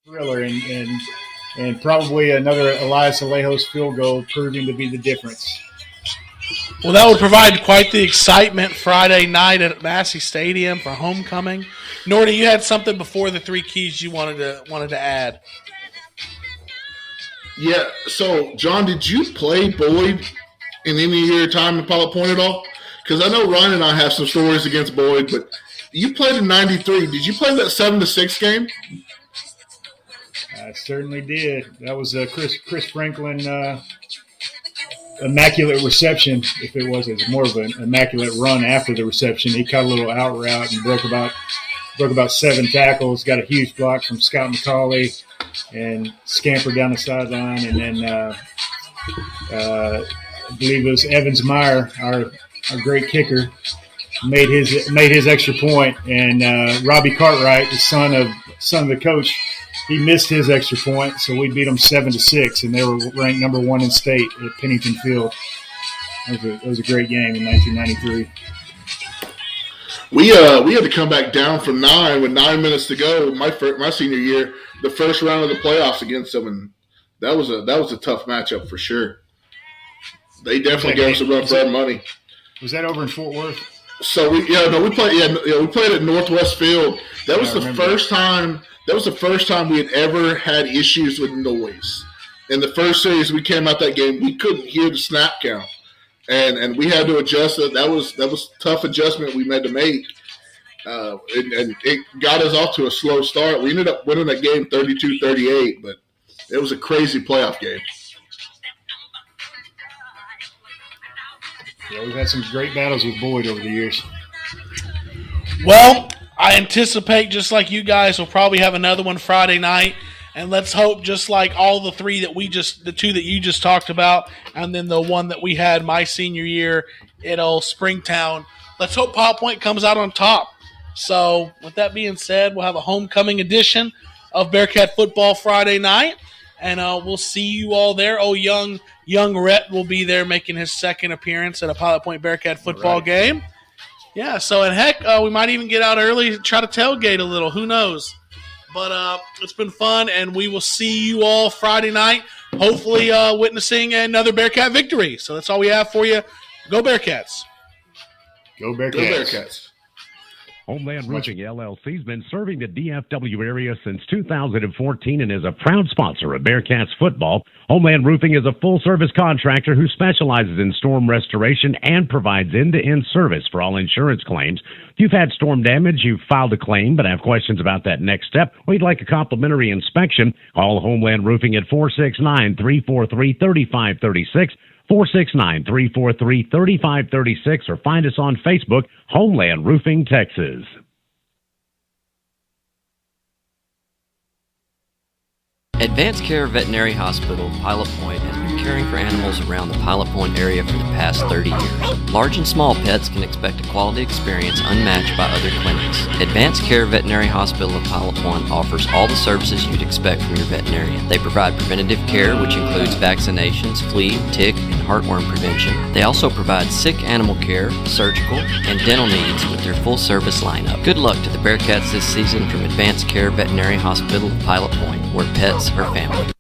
Thriller and probably another Elias Alejos field goal proving to be the difference. Well, that would provide quite the excitement Friday night at Massey Stadium for homecoming. Nordy, you had something before the three keys you wanted to add. Yeah, so, John, did you play Boyd in any of your time in Pilot Point at all? Because I know Ryan and I have some stories against Boyd, but you played in 93. Did you play that 7-6 game? I certainly did. That was Chris Franklin immaculate reception. If it was more of an immaculate run after the reception, he caught a little out route and broke about 7 tackles. Got a huge block from Scott McCauley and scampered down the sideline. And then I believe it was Evans Meyer, our great kicker, made his extra point. And Robbie Cartwright, the son of the coach, he missed his extra point, so we beat them 7-6, and they were ranked number 1 in state at Pennington Field. It was a great game in 1993. We had to come back down from 9 with 9 minutes to go. My senior year, the first round of the playoffs against them, and that was a tough matchup for sure. They definitely gave us a run for our money. Was that over in Fort Worth? So we played at Northwest Field. That was the first time. That was the first time we had ever had issues with noise. In the first series we came out that game, we couldn't hear the snap count, and we had to adjust it. That was a tough adjustment we had to make. And it got us off to a slow start. We ended up winning that game 32-38, but it was a crazy playoff game. Yeah, we've had some great battles with Boyd over the years. Well, I anticipate, just like you guys, we'll probably have another one Friday night. And let's hope, just like all the the two that you just talked about, and then the one that we had my senior year at old Springtown, let's hope Pilot Point comes out on top. So, with that being said, we'll have a homecoming edition of Bearcat Football Friday night, and we'll see you all there. Oh, young Rhett will be there making his second appearance at a Pilot Point Bearcat football game. Yeah, so, and heck, we might even get out early to try to tailgate a little. Who knows? But it's been fun, and we will see you all Friday night, hopefully witnessing another Bearcat victory. So that's all we have for you. Go Bearcats. Go Bearcats. Go Bearcats. Homeland Roofing LLC has been serving the DFW area since 2014 and is a proud sponsor of Bearcats football. Homeland Roofing is a full-service contractor who specializes in storm restoration and provides end-to-end service for all insurance claims. If you've had storm damage, you've filed a claim but have questions about that next step, or you'd like a complimentary inspection, call Homeland Roofing at 469-343-3536. 469-343-3536 or find us on Facebook, Homeland Roofing, Texas. Advanced Care Veterinary Hospital, Pilot Point, has been caring for animals around the Pilot Point area for the past 30 years. Large and small pets can expect a quality experience unmatched by other clinics. Advanced Care Veterinary Hospital of Pilot Point offers all the services you'd expect from your veterinarian. They provide preventative care, which includes vaccinations, flea, tick, and heartworm prevention. They also provide sick animal care, surgical, and dental needs with their full-service lineup. Good luck to the Bearcats this season from Advanced Care Veterinary Hospital of Pilot Point, where pets are family.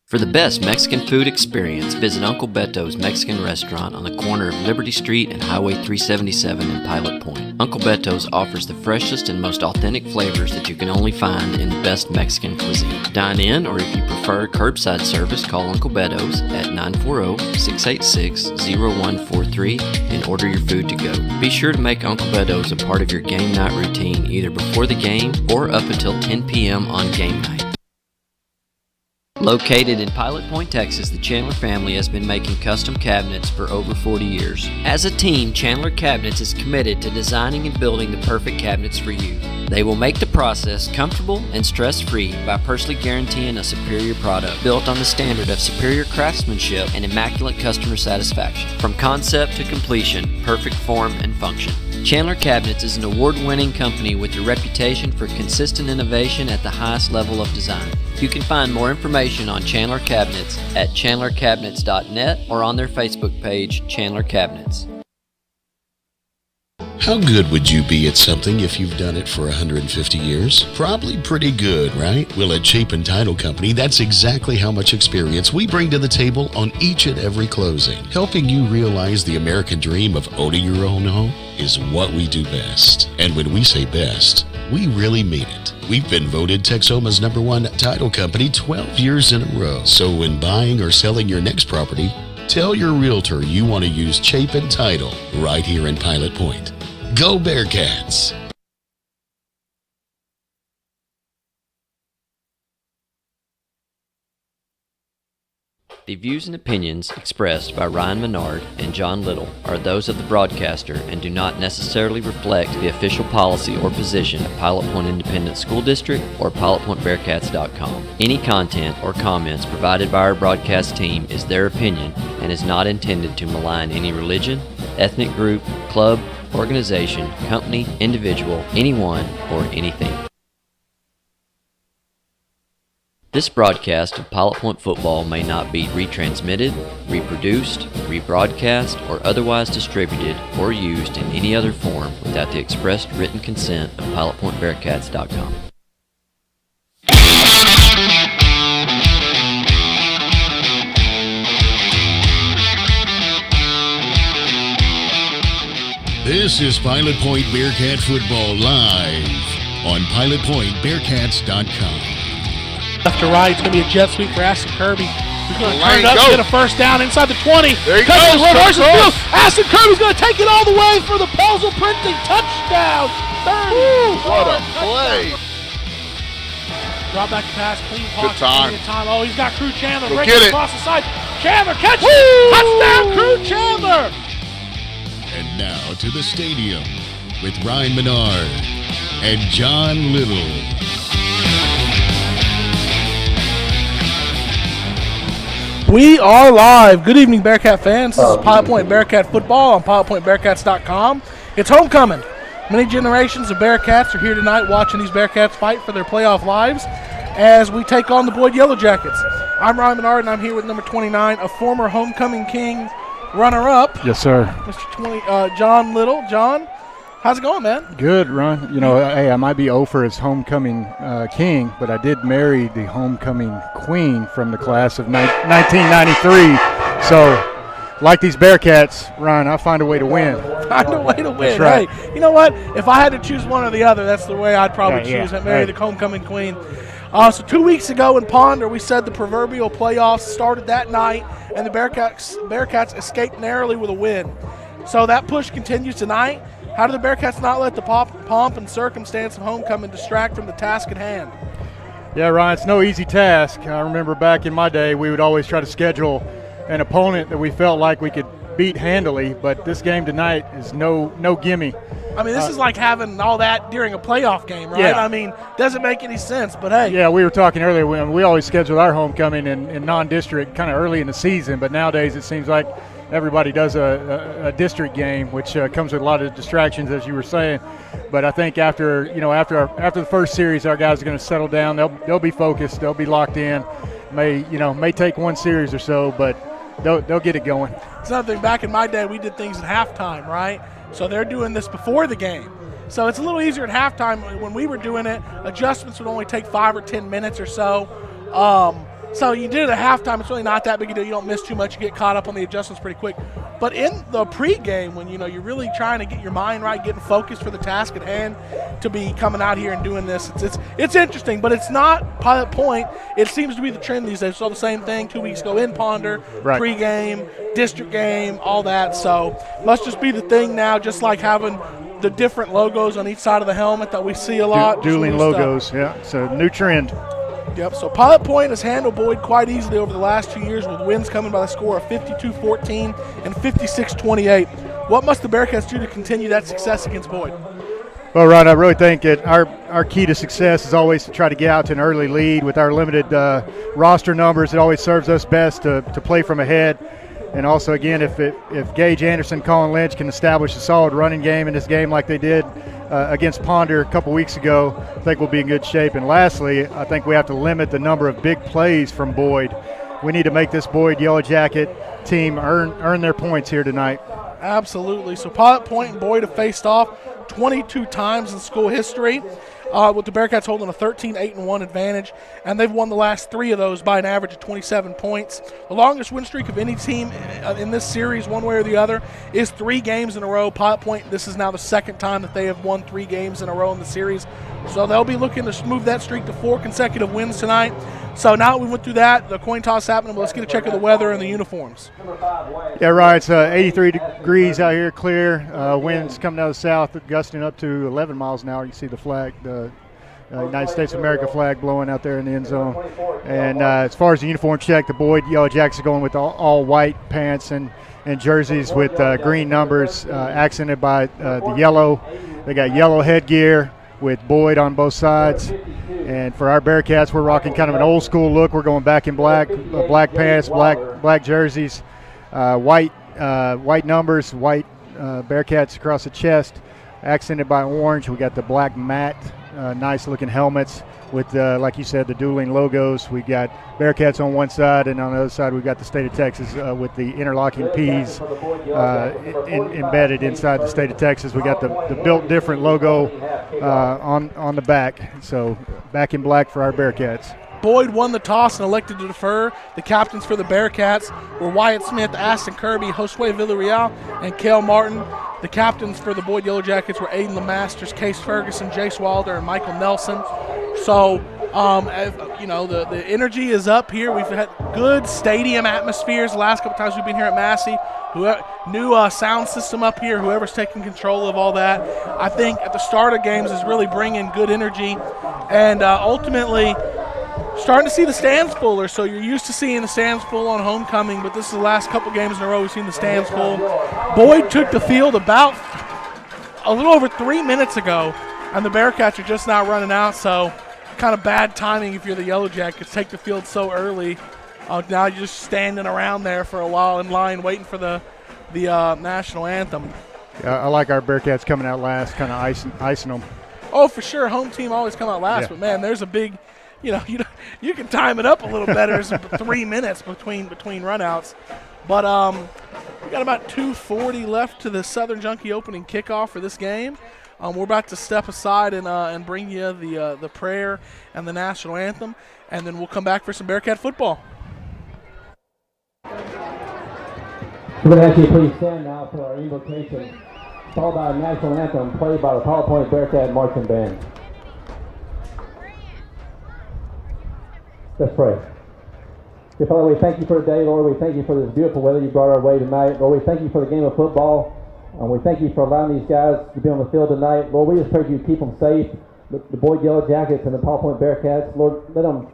For the best Mexican food experience, visit Uncle Beto's Mexican Restaurant on the corner of Liberty Street and Highway 377 in Pilot Point. Uncle Beto's offers the freshest and most authentic flavors that you can only find in the best Mexican cuisine. Dine in, or if you prefer curbside service, call Uncle Beto's at 940-686-0143 and order your food to go. Be sure to make Uncle Beto's a part of your game night routine either before the game or up until 10 p.m. on game night. Located in Pilot Point, Texas, the Chandler family has been making custom cabinets for over 40 years. As a team, Chandler Cabinets is committed to designing and building the perfect cabinets for you. They will make the process comfortable and stress-free by personally guaranteeing a superior product built on the standard of superior craftsmanship and immaculate customer satisfaction. From concept to completion, perfect form and function. Chandler Cabinets is an award-winning company with a reputation for consistent innovation at the highest level of design. You can find more information on Chandler Cabinets at chandlercabinets.net or on their Facebook page, Chandler Cabinets. How good would you be at something if you've done it for 150 years? Probably pretty good, right? Well, at Chapin Title Company, that's exactly how much experience we bring to the table on each and every closing. Helping you realize the American dream of owning your own home is what we do best. And when we say best, we really mean it. We've been voted Texoma's #1 title company 12 years in a row. So when buying or selling your next property, tell your realtor you want to use Chapin Title right here in Pilot Point. Go Bearcats! The views and opinions expressed by Ryan Menard and John Little are those of the broadcaster and do not necessarily reflect the official policy or position of Pilot Point Independent School District or PilotPointBearcats.com. Any content or comments provided by our broadcast team is their opinion and is not intended to malign any religion, ethnic group, club, organization, company, individual, anyone, or anything. This broadcast of Pilot Point football may not be retransmitted, reproduced, rebroadcast, or otherwise distributed or used in any other form without the expressed written consent of PilotPointBearcats.com. This is Pilot Point Bearcat Football live on PilotPointBearcats.com. Left to right, it's going to be a jet sweep for Ashton Kirby. He's going to turn it up to get a first down inside the 20. There he Cuts goes. the reverse the field. Aston Kirby's going to take it all the way for the puzzle printing touchdown. 30. What a play. Drop back to pass, clean pocket. Good time. Oh, he's got Crew Chandler Go breaking get it. across the side. Chandler catches it. Touchdown, Crew Chandler. And now to the stadium with Ryan Menard and John Little. We are live. Good evening, Bearcat fans. This is Pilot Point Bearcat football on pilotpointbearcats.com. It's homecoming. Many generations of Bearcats are here tonight watching these Bearcats fight for their playoff lives as we take on the Boyd Yellowjackets. I'm Ryan Menard, and I'm here with number 29, a former homecoming king runner-up. Yes, sir. Mr. John Little. John, how's it going, man? Good, Ron. You know, hey, I might be over as homecoming king, but I did marry the homecoming queen from the class of 1993. So, like these Bearcats, Ron, I find a way to win. Find a way to win. That's right. Hey, you know what? If I had to choose one or the other, that's the way I'd probably choose. Yeah. Marry the homecoming queen. So 2 weeks ago in Ponder, we said the proverbial playoffs started that night, and the Bearcats escaped narrowly with a win. So that push continues tonight. How do the Bearcats not let the pomp and circumstance of homecoming distract from the task at hand? Yeah, Ryan, it's no easy task. I remember back in my day, we would always try to schedule an opponent that we felt like we could beat handily, but this game tonight is no gimme. I mean, this is like having all that during a playoff game, right? Yeah. I mean, doesn't make any sense, but hey. Yeah, we were talking earlier, we always schedule our homecoming in non-district kind of early in the season, but nowadays it seems like everybody does a district game, which comes with a lot of distractions, as you were saying. But I think after the first series, our guys are going to settle down. They'll be focused. They'll be locked in. May take one series or so, but they'll get it going. It's another thing. Back in my day, we did things at halftime, right? So they're doing this before the game. So it's a little easier at halftime. When we were doing it, adjustments would only take 5 or 10 minutes or so. So you did it at halftime. It's really not that big a deal. You don't miss too much. You get caught up on the adjustments pretty quick. But in the pregame, when you're really trying to get your mind right, getting focused for the task at hand, to be coming out here and doing this, it's interesting. But it's not Pilot Point. It seems to be the trend these days. So the same thing 2 weeks ago in Ponder, right. Pregame, district game, all that. So must just be the thing now, just like having the different logos on each side of the helmet that we see a lot. Dueling logos, yeah. It's a new trend. Yep, so Pilot Point has handled Boyd quite easily over the last 2 years, with wins coming by the score of 52-14 and 56-28. What must the Bearcats do to continue that success against Boyd? Well, Rod, I really think that our key to success is always to try to get out to an early lead. With our limited roster numbers, it always serves us best to play from ahead. And also, again, if Gage Anderson, Colin Lynch can establish a solid running game in this game like they did against Ponder a couple weeks ago, I think we'll be in good shape. And lastly, I think we have to limit the number of big plays from Boyd. We need to make this Boyd Yellowjacket team earn their points here tonight. Absolutely. So Pilot Point and Boyd have faced off 22 times in school history, with the Bearcats holding a 13-8-1 advantage, and they've won the last 3 of those by an average of 27 points. The longest win streak of any team in this series, one way or the other, is 3 games in a row. Pilot Point, this is now the second time that they have won 3 games in a row in the series, so they'll be looking to move that streak to 4 consecutive wins tonight. So now that we went through that, the coin toss happened, but let's get a check of the weather and the uniforms. Yeah, right. It's 83 degrees out here, clear. Winds coming out of the south, gusting up to 11 miles an hour. You see the flag, the United States of America flag blowing out there in the end zone. And as far as the uniform check, the Boyd Yellowjackets are going with all white pants and jerseys with green numbers accented by the yellow. They got yellow headgear with Boyd on both sides. And for our Bearcats, we're rocking kind of an old school look. We're going back in black pants, black jerseys, white numbers, white Bearcats across the chest, accented by orange. We got the black matte, nice looking helmets with, like you said, the dueling logos. We got Bearcats on one side, and on the other side we got the state of Texas with the interlocking P's embedded inside the state of Texas. We got the built different logo on the back. So back in black for our Bearcats. Boyd won the toss and elected to defer. The captains for the Bearcats were Wyatt Smith, Aston Kirby, Josue Villarreal, and Cale Martin. The captains for the Boyd Yellowjackets were Aiden LeMasters, Case Ferguson, Jace Wilder, and Michael Nelson. So The energy is up here. We've had good stadium atmospheres the last couple times we've been here at Massey. New sound system up here, whoever's taking control of all that. I think at the start of games is really bringing good energy, and ultimately starting to see the stands fuller. So you're used to seeing the stands full on homecoming, but this is the last couple games in a row we've seen the stands full. Boyd took the field about a little over 3 minutes ago, and the Bearcats are just now running out, so kind of bad timing if you're the Yellowjackets. Take the field so early. Now you're just standing around there for a while in line waiting for the national anthem. Yeah, I like our Bearcats coming out last, kind of icing them. Oh, for sure. Home team always come out last, but, man, there's a big – you can time it up a little better. There's 3 minutes between runouts. But we got about 2:40 left to the Southern Junkie opening kickoff for this game. We're about to step aside and bring you the prayer and the national anthem, and then we'll come back for some Bearcat football. We're going to ask you to please stand now for our invocation, followed by a national anthem played by the PowerPoint Bearcat Marching Band. Let's pray. Dear Father, we thank you for today, Lord. We thank you for this beautiful weather you brought our way tonight. Lord, we thank you for the game of football. And we thank you for allowing these guys to be on the field tonight. Lord, we just pray you keep them safe, the Boyd Yellowjackets and the PowerPoint Bearcats. Lord, let them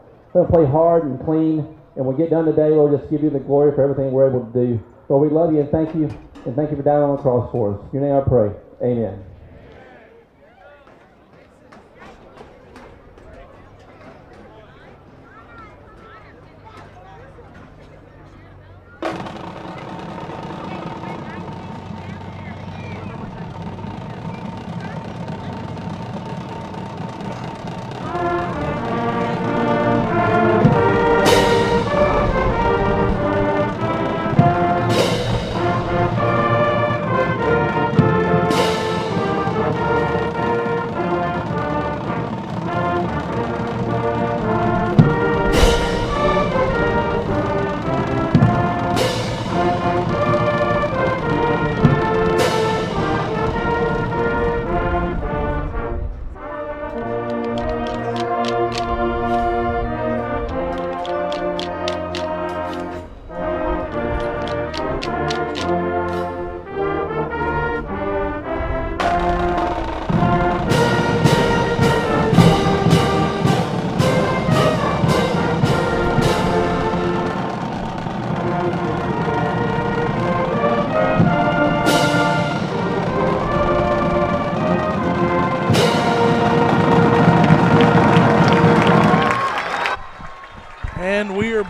play hard and clean. And when we get done today, Lord, just give you the glory for everything we're able to do. Lord, we love you and thank you for dying on the cross for us. In your name I pray. Amen.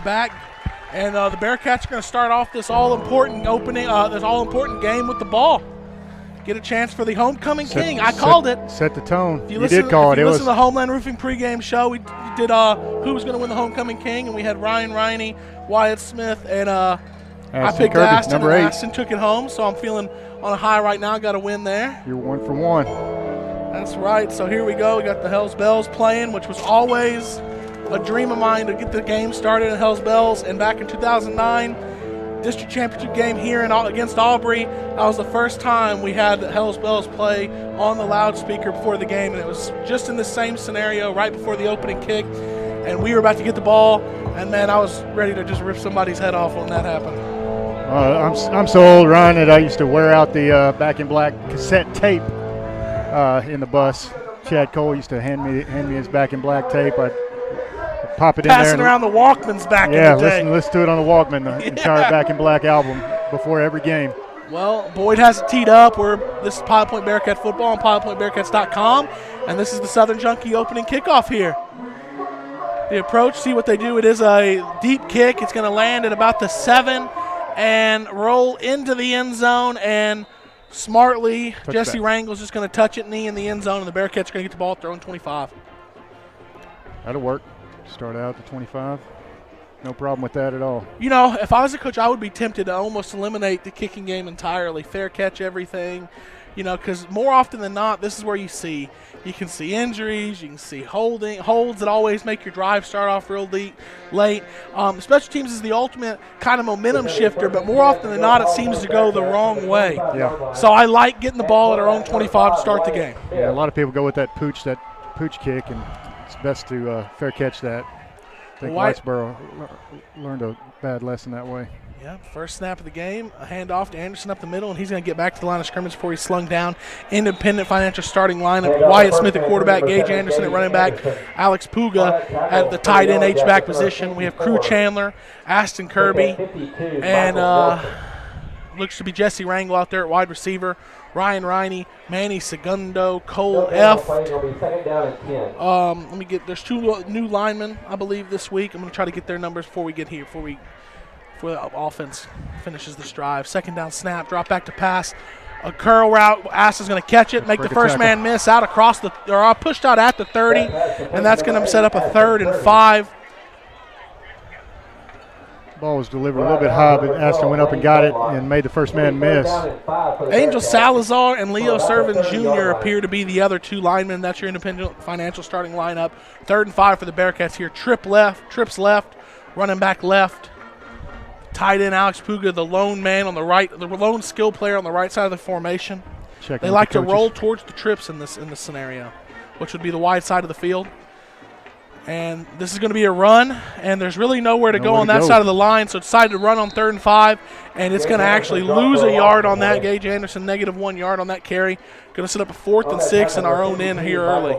Back, and the Bearcats are going to start off this all-important game with the ball. Get a chance for the homecoming king. I called it. Set the tone. You did call it. If you listen to the Homeland Roofing pregame show, we did who was going to win the homecoming king, and we had Ryan Riney, Wyatt Smith, and I picked Kirby, Aston, number and 8. Aston took it home, so I'm feeling on a high right now. Got a win there. You're 1 for 1. That's right. So here we go. We got the Hells Bells playing, which was always a dream of mine to get the game started at Hells Bells. And back in 2009, district championship game here against Aubrey, that was the first time we had the Hells Bells play on the loudspeaker before the game, and it was just in the same scenario right before the opening kick, and we were about to get the ball, and man, I was ready to just rip somebody's head off when that happened. I'm so old, Ron, that I used to wear out the Back in Black cassette tape in the bus. Chad Cole used to hand me his Back in Black tape. I'd pop it in there. Passing around the Walkmans back in the day. Yeah, listen to it on the Walkman, the entire Back in Black album before every game. Well, Boyd has it teed up. This is Pilot Point Bearcat football on pilotpointbearcats.com, and this is the Southern Junkie opening kickoff here. The approach, see what they do. It is a deep kick. It's going to land at about the 7 and roll into the end zone, and smartly, Jesse Wrangle's just going to touch it, knee in the end zone, and the Bearcats are going to get the ball thrown 25. That'll work. Start out to 25. No problem with that at all. You know, if I was a coach, I would be tempted to almost eliminate the kicking game entirely. Fair catch everything, you know, because more often than not, this is where you can see injuries, you can see holds that always make your drive start off real late. Special teams is the ultimate kind of momentum shifter, but more often than not, it seems to go the wrong way. Yeah. So I like getting the ball at our own 25 to start the game. Yeah, a lot of people go with that pooch kick, and it's best to fair catch that. I think Whitesboro learned a bad lesson that way. Yeah, first snap of the game, a handoff to Anderson up the middle, and he's going to get back to the line of scrimmage before he's slung down. Independent Financial starting lineup. Wyatt Smith at quarterback, Gage Anderson at running back, Alex Puga at the tight end H-back position. We have Crew Chandler, Aston Kirby, and looks to be Jesse Rangel out there at wide receiver. Ryan Riney, Manny Segundo, Cole F. Let me get. There's 2 new linemen, I believe, this week. I'm going to try to get their numbers before we get here, before the offense finishes this drive. Second down snap, drop back to pass. A curl route. Ass is going to catch it, make the first man miss out across the, or pushed out at the 30, and that's going to set up a 3rd and 5. Ball was delivered a little bit high, but Aston went up and got it and made the first man miss. Angel Salazar and Leo Servin Jr. appear to be the other 2 linemen. That's your Independent Financial starting lineup. 3rd and 5 for the Bearcats here. Trips left, running back left. Tight end Alex Puga, the lone man on the right, the lone skill player on the right side of the formation. They like to roll towards the trips in this scenario, which would be the wide side of the field. And this is going to be a run, and there's really nowhere to go on that side of the line, so decided to run on 3rd and 5, and it's going to actually lose a yard on that. Gage Anderson, -1 yard on that carry. Going to set up a 4th and 6 in our own end here early.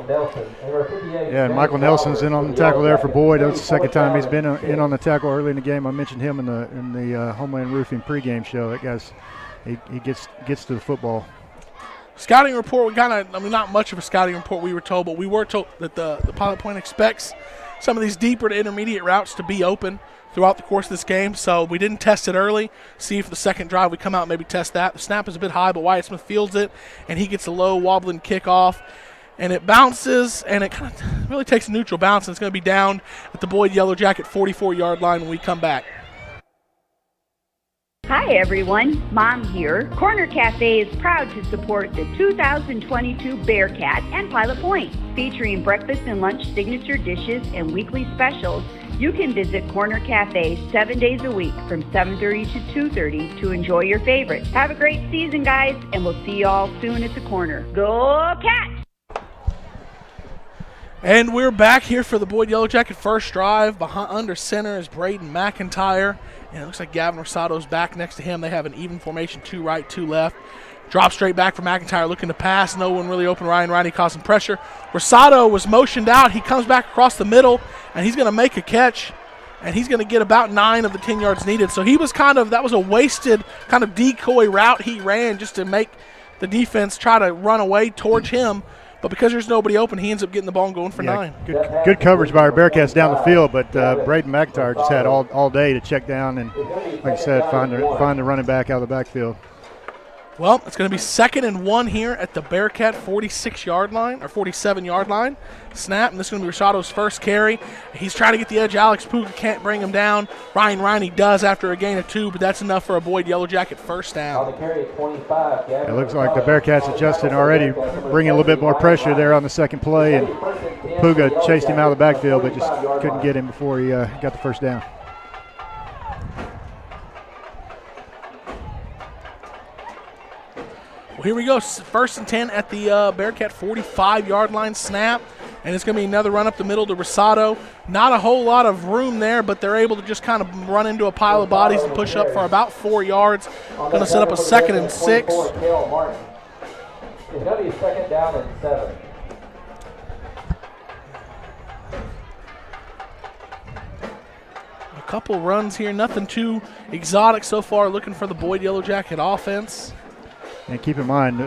Yeah, and Michael Nelson's in on the tackle there for Boyd. That was the second time he's been in on the tackle early in the game. I mentioned him in the Homeland Roofing pregame show. That guy's he gets to the football. Scouting report, not much of a scouting report we were told, but we were told that the Pilot Point expects some of these deeper to intermediate routes to be open throughout the course of this game, so we didn't test it early. See if the second drive we come out and maybe test that. The snap is a bit high, but Wyatt Smith fields it, and he gets a low wobbling kickoff, and it bounces, and it kind of really takes a neutral bounce, and it's going to be down at the Boyd Yellowjacket 44-yard line when we come back. Hi everyone, Mom here. Corner Cafe is proud to support the 2022 Bearcat and Pilot Point. Featuring breakfast and lunch signature dishes and weekly specials, you can visit Corner Cafe 7 days a week from 7:30 to 2:30 to enjoy your favorites. Have a great season, guys, and we'll see you all soon at the corner. Go Cats! And we're back here for the Boyd Yellowjacket first drive. Under center is Braden McIntyre. And it looks like Gavin Rosado's back next to him. They have an even formation, 2 right, 2 left. Drop straight back for McIntyre, looking to pass. No one really open. Ryan Riney causing pressure. Rosado was motioned out. He comes back across the middle, and he's going to make a catch. And he's going to get about 9 of the 10 yards needed. So he was that was a wasted kind of decoy route he ran just to make the defense try to run away towards him. But because there's nobody open, he ends up getting the ball and going for 9. Good coverage by our Bearcats down the field, but Braden McIntyre just had all day to check down and, like I said, find the running back out of the backfield. Well, it's going to be 2nd and 1 here at the Bearcat 46-yard line, or 47-yard line. Snap, and this is going to be Rosado's first carry. He's trying to get the edge. Alex Puga can't bring him down. Ryan Riney does after a gain of 2, but that's enough for a Boyd Yellowjacket first down. It looks like the Bearcats adjusted already, bringing a little bit more pressure there on the second play, and Puga chased him out of the backfield, but just couldn't get him before he got the first down. Well, here we go. 1st and 10 at the Bearcat 45-yard line. Snap, and it's going to be another run up the middle to Rosado. Not a whole lot of room there, but they're able to just kind of run into a pile of bodies and push up for about 4 yards. Going to set up a 2nd and 6. It's going to be 2nd down and 7. A couple runs here, nothing too exotic so far. Looking for the Boyd Yellowjacket offense. And keep in mind,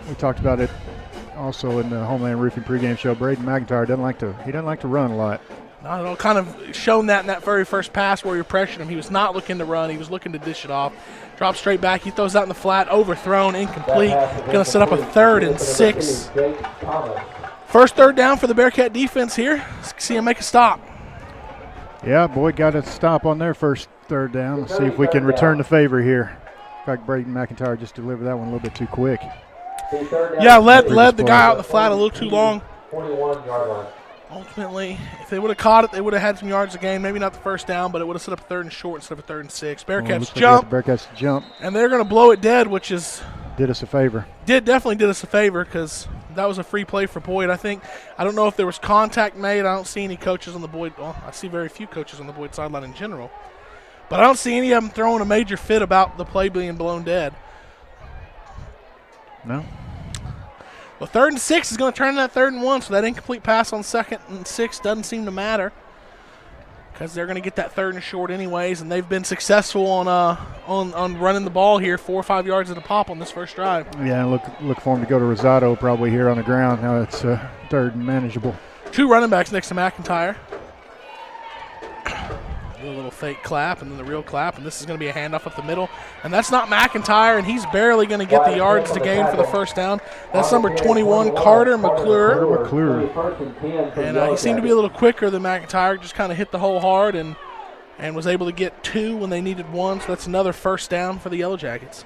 we talked about it also in the Homeland Roofing pregame show. Braden McIntyre doesn't like to run a lot. Not at all. Kind of shown that in that very first pass where you're pressuring him. He was not looking to run. He was looking to dish it off. Drop straight back. He throws out in the flat. Overthrown. Incomplete. Going to set up a 3rd and 6. First 3rd down for the Bearcat defense here. Let's see him make a stop. Yeah, Boyd got a stop on their first 3rd down. Let's see if we can return the favor here. In fact, Braden McIntyre just delivered that one a little bit too quick. Yeah, led the guy out in the flat a little too long. 41-yard line. Ultimately, if they would have caught it, they would have had some yards a game. Maybe not the first down, but it would have set up a 3rd and short instead of a 3rd and 6. Bearcats jump. Bearcats jump. And they're going to blow it dead, which is did us a favor. Definitely did us a favor because that was a free play for Boyd. I don't know if there was contact made. I don't see any coaches on the Boyd. Well, I see very few coaches on the Boyd sideline in general. But I don't see any of them throwing a major fit about the play being blown dead. No. Well, 3rd and 6 is going to turn into that 3rd and 1, so that incomplete pass on 2nd and 6 doesn't seem to matter because they're going to get that 3rd and short anyways, and they've been successful on running the ball here 4 or 5 yards at a pop on this first drive. Yeah, look for him to go to Rosado probably here on the ground. Now it's 3rd and manageable. 2 running backs next to McIntyre. A little fake clap and then the real clap, and this is going to be a handoff up the middle. And that's not McIntyre, and he's barely going to get the yards to gain for the first down. That's number 21, Carter McClure. And he seemed to be a little quicker than McIntyre, just kind of hit the hole hard and was able to get 2 when they needed 1. So that's another first down for the Yellowjackets.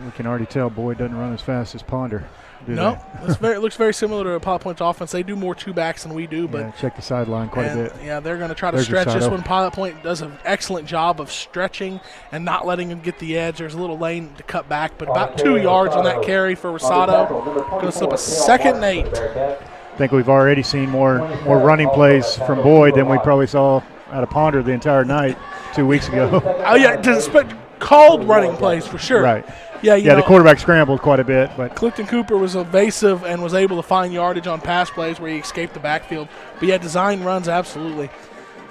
We can already tell Boyd doesn't run as fast as Ponder. No, it looks very similar to a Pilot Point's offense. They do more 2-backs than we do. But yeah, check the sideline quite a bit. Yeah, they're going to try to stretch this one. Pilot Point does an excellent job of stretching and not letting them get the edge. There's a little lane to cut back, but about 2 yards on that carry for Rosado. Going to slip a 2nd and 8. I think we've already seen more running plays from Boyd than we probably saw out of Ponder the entire night 2 weeks ago. Oh, yeah, called running plays for sure. Right. Yeah, the quarterback scrambled quite a bit. But Clifton Cooper was evasive and was able to find yardage on pass plays where he escaped the backfield. But yeah, design runs, absolutely.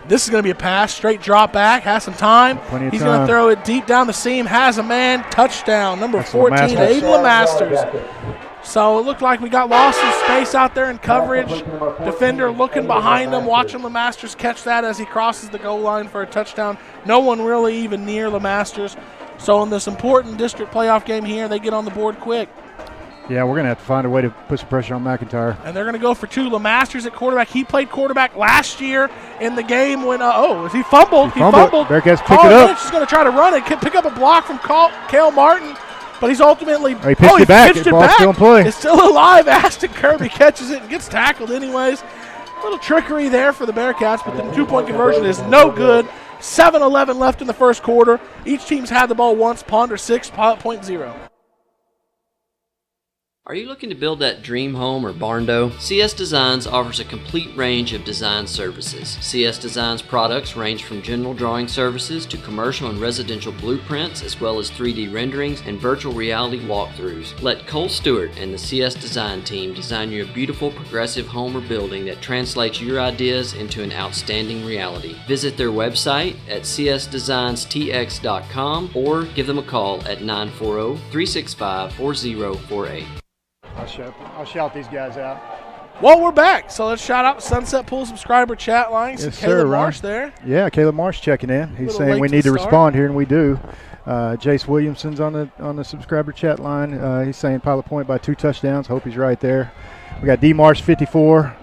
This is going to be a pass, straight drop back, has some time. He's going to throw it deep down the seam, has a man, touchdown, number 14, Aiden LeMasters. So it looked like we got lost in space out there in coverage. Defender looking behind him, watching LeMasters catch that as he crosses the goal line for a touchdown. No one really even near LeMasters. So in this important district playoff game here, they get on the board quick. Yeah, we're going to have to find a way to put some pressure on McIntyre. And they're going to go for 2. LeMasters at quarterback. He played quarterback last year in the game when, he fumbled. He fumbled. Bearcats pick it up. Lynch is going to try to run it, pick up a block from Cale Martin, but he's ultimately he pitched it back. Pitched it back. Still in play. It's still alive. Aston Kirby catches it and gets tackled anyways. A little trickery there for the Bearcats, but the 2-point conversion is no good. 7:11 left in the first quarter. Each team's had the ball once. Ponder 6, Pilot Point 0. Are you looking to build that dream home or barn-dough? CS Designs offers a complete range of design services. CS Designs products range from general drawing services to commercial and residential blueprints, as well as 3D renderings and virtual reality walkthroughs. Let Cole Stewart and the CS Design team design you a beautiful progressive home or building that translates your ideas into an outstanding reality. Visit their website at csdesignstx.com or give them a call at 940-365-4048. I'll shout these guys out. Well, we're back, so let's shout out the Sunset Pool subscriber chat line. Yes, Caleb Marsh there. Yeah, Caleb Marsh checking in. He's saying we need to respond here, and we do. Jace Williamson's on the subscriber chat line. He's saying Pilot Point by 2 touchdowns. Hope he's right there. We got D. Marsh 54.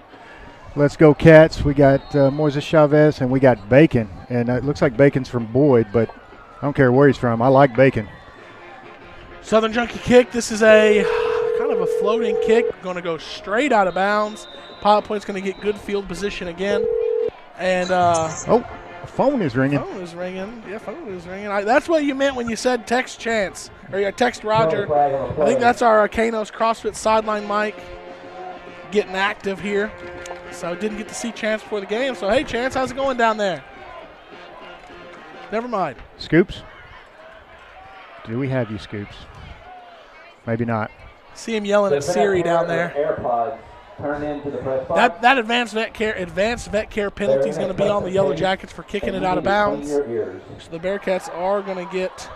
Let's go Cats. We got Moises Chavez, and we got Bacon. And it looks like Bacon's from Boyd, but I don't care where he's from. I like Bacon. Southern Junkie kick. This is a kind of a floating kick. Going to go straight out of bounds. Pilot Point's going to get good field position again. And the phone is ringing. Phone is ringing. Yeah, phone is ringing. That's what you meant when you said text Chance or text Roger. I think that's our Kanos CrossFit sideline mic getting active here. So didn't get to see Chance before the game. So hey, Chance, how's it going down there? Never mind. Scoops? Do we have you, Scoops? Maybe not. See him yelling at Siri down there. Turn into the press box. That advanced vet care penalty is going to be on the Yellowjackets for kicking it out of bounds. So the Bearcats are going to get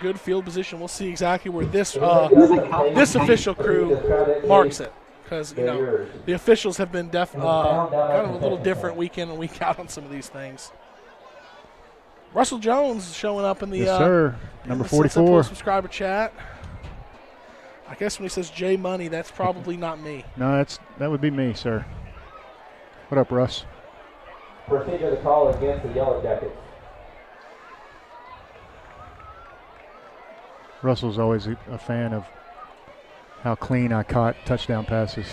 good field position. We'll see exactly where this official crew marks it, because the officials have been kind of a little different week in and week out on some of these things. Russell Jones showing up in the number 44 subscriber chat. I guess when he says J Money, that's probably not me. No, that would be me, sir. What up, Russ? Procedure to call against the Yellowjackets. Russell's always a fan of how clean I caught touchdown passes.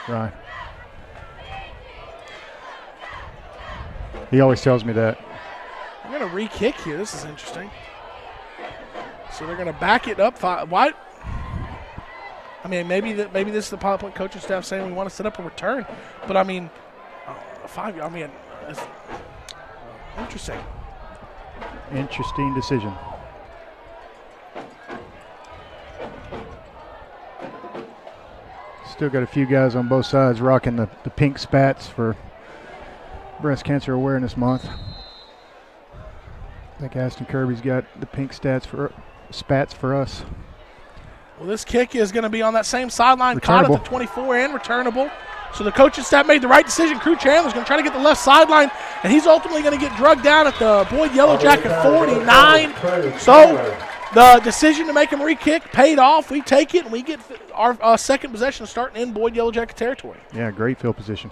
Right. He always tells me that. I'm going to re-kick here. This is interesting. So they're going to back it up. Why? I mean, maybe this is the Pilot Point coaching staff saying we want to set up a return. But, I mean, 5 – I mean, it's interesting. Interesting decision. Still got a few guys on both sides rocking the pink spats for Breast Cancer Awareness Month. I think Aston Kirby's got the pink spats for us. Well, this kick is going to be on that same sideline, caught at the 24 and returnable. So the coaching staff made the right decision. Crew Chandler's going to try to get the left sideline, and he's ultimately going to get drugged down at the Boyd Yellowjacket 49. So the decision to make him re-kick paid off. We take it, and we get our second possession starting in Boyd Yellowjacket territory. Yeah, great field position.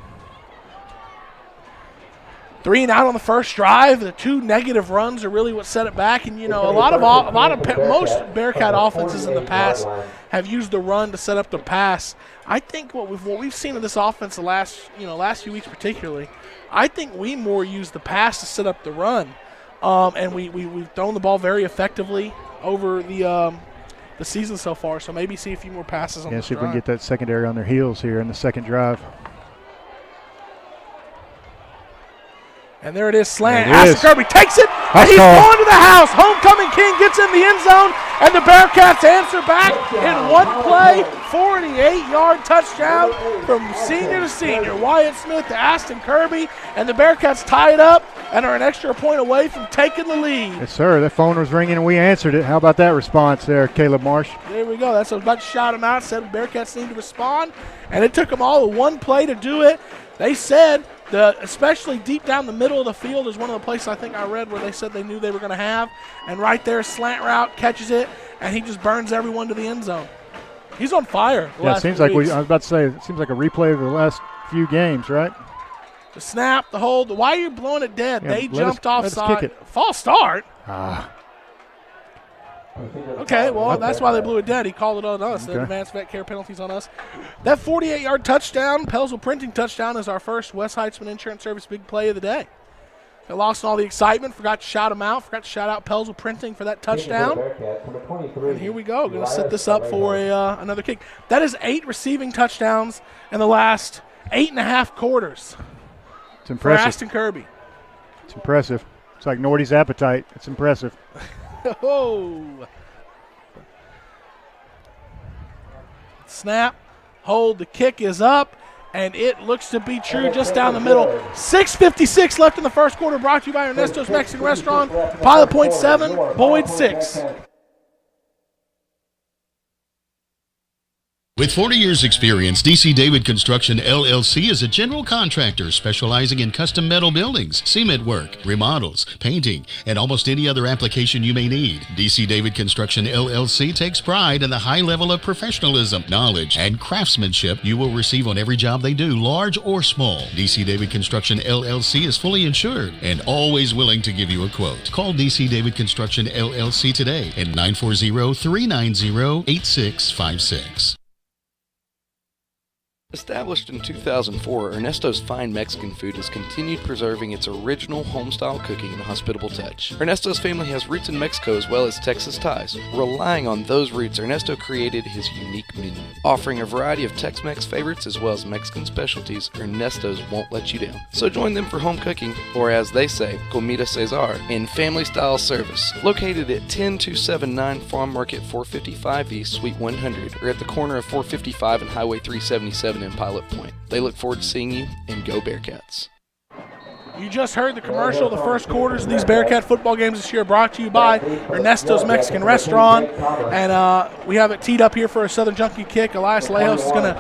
3 and out on the first drive. The 2 negative runs are really what set it back. And most Bearcat offenses in the past have used the run to set up the pass. I think what we've seen in this offense the last few weeks particularly, I think we more use the pass to set up the run, and we've thrown the ball very effectively over the season so far. So maybe see a few more passes on this see if drive. we can get that secondary on their heels here in the second drive. And there it is, slant. Aston Kirby takes it, and he's going to the house. Homecoming King gets in the end zone, and the Bearcats answer back in one play. 48-yard touchdown from senior to senior. Wyatt Smith to Aston Kirby, and the Bearcats tie it up and are an extra point away from taking the lead. Yes, sir. That phone was ringing, and we answered it. How about that response there, Caleb Marsh? There we go. That's what I was about to shout him out. Said the Bearcats need to respond, and it took them all one play to do it. They said especially deep down the middle of the field is one of the places I think I read where they said they knew they were going to have. And right there, slant route, catches it, and he just burns everyone to the end zone. He's on fire. It seems like I was about to say, it seems like a replay of the last few games, right? The snap, the hold. Why are you blowing it dead? Yeah, they jumped offside. Kick it. False start. Okay, well, that's why they blew it dead. He called it on us. The advanced vet care penalties on us. That 48-yard touchdown, Pellsville Printing touchdown, is our first West Heitzman Insurance Service big play of the day. They lost all the excitement, forgot to shout them out, forgot to shout out Pellsville Printing for that touchdown. And here we go. Going to set this up for another kick. That is 8 receiving touchdowns in the last 8.5 quarters. It's impressive. For Aston Kirby. It's impressive. It's like Nordy's appetite. It's impressive. Oh. Snap, hold, the kick is up, and it looks to be true just down the middle. 6:56 left in the first quarter, brought to you by Ernesto's Mexican Restaurant. Pilot Point 7, Boyd 6. With 40 years' experience, DC David Construction LLC is a general contractor specializing in custom metal buildings, cement work, remodels, painting, and almost any other application you may need. DC David Construction LLC takes pride in the high level of professionalism, knowledge, and craftsmanship you will receive on every job they do, large or small. DC David Construction LLC is fully insured and always willing to give you a quote. Call DC David Construction LLC today at 940-390-8656. Established in 2004, Ernesto's Fine Mexican Food has continued preserving its original home-style cooking and hospitable touch. Ernesto's family has roots in Mexico as well as Texas ties. Relying on those roots, Ernesto created his unique menu. Offering a variety of Tex-Mex favorites as well as Mexican specialties, Ernesto's won't let you down. So join them for home cooking, or as they say, Comida Cesar, in family-style service. Located at 10279 Farm Market 455 East, Suite 100, or at the corner of 455 and Highway 377 in Pilot Point. They look forward to seeing you, and go Bearcats. You just heard the commercial. The first quarters of these Bearcat football games this year brought to you by Ernesto's Mexican Restaurant. And we have it teed up here for a Southern Junkie kick. Elias Lejos is going to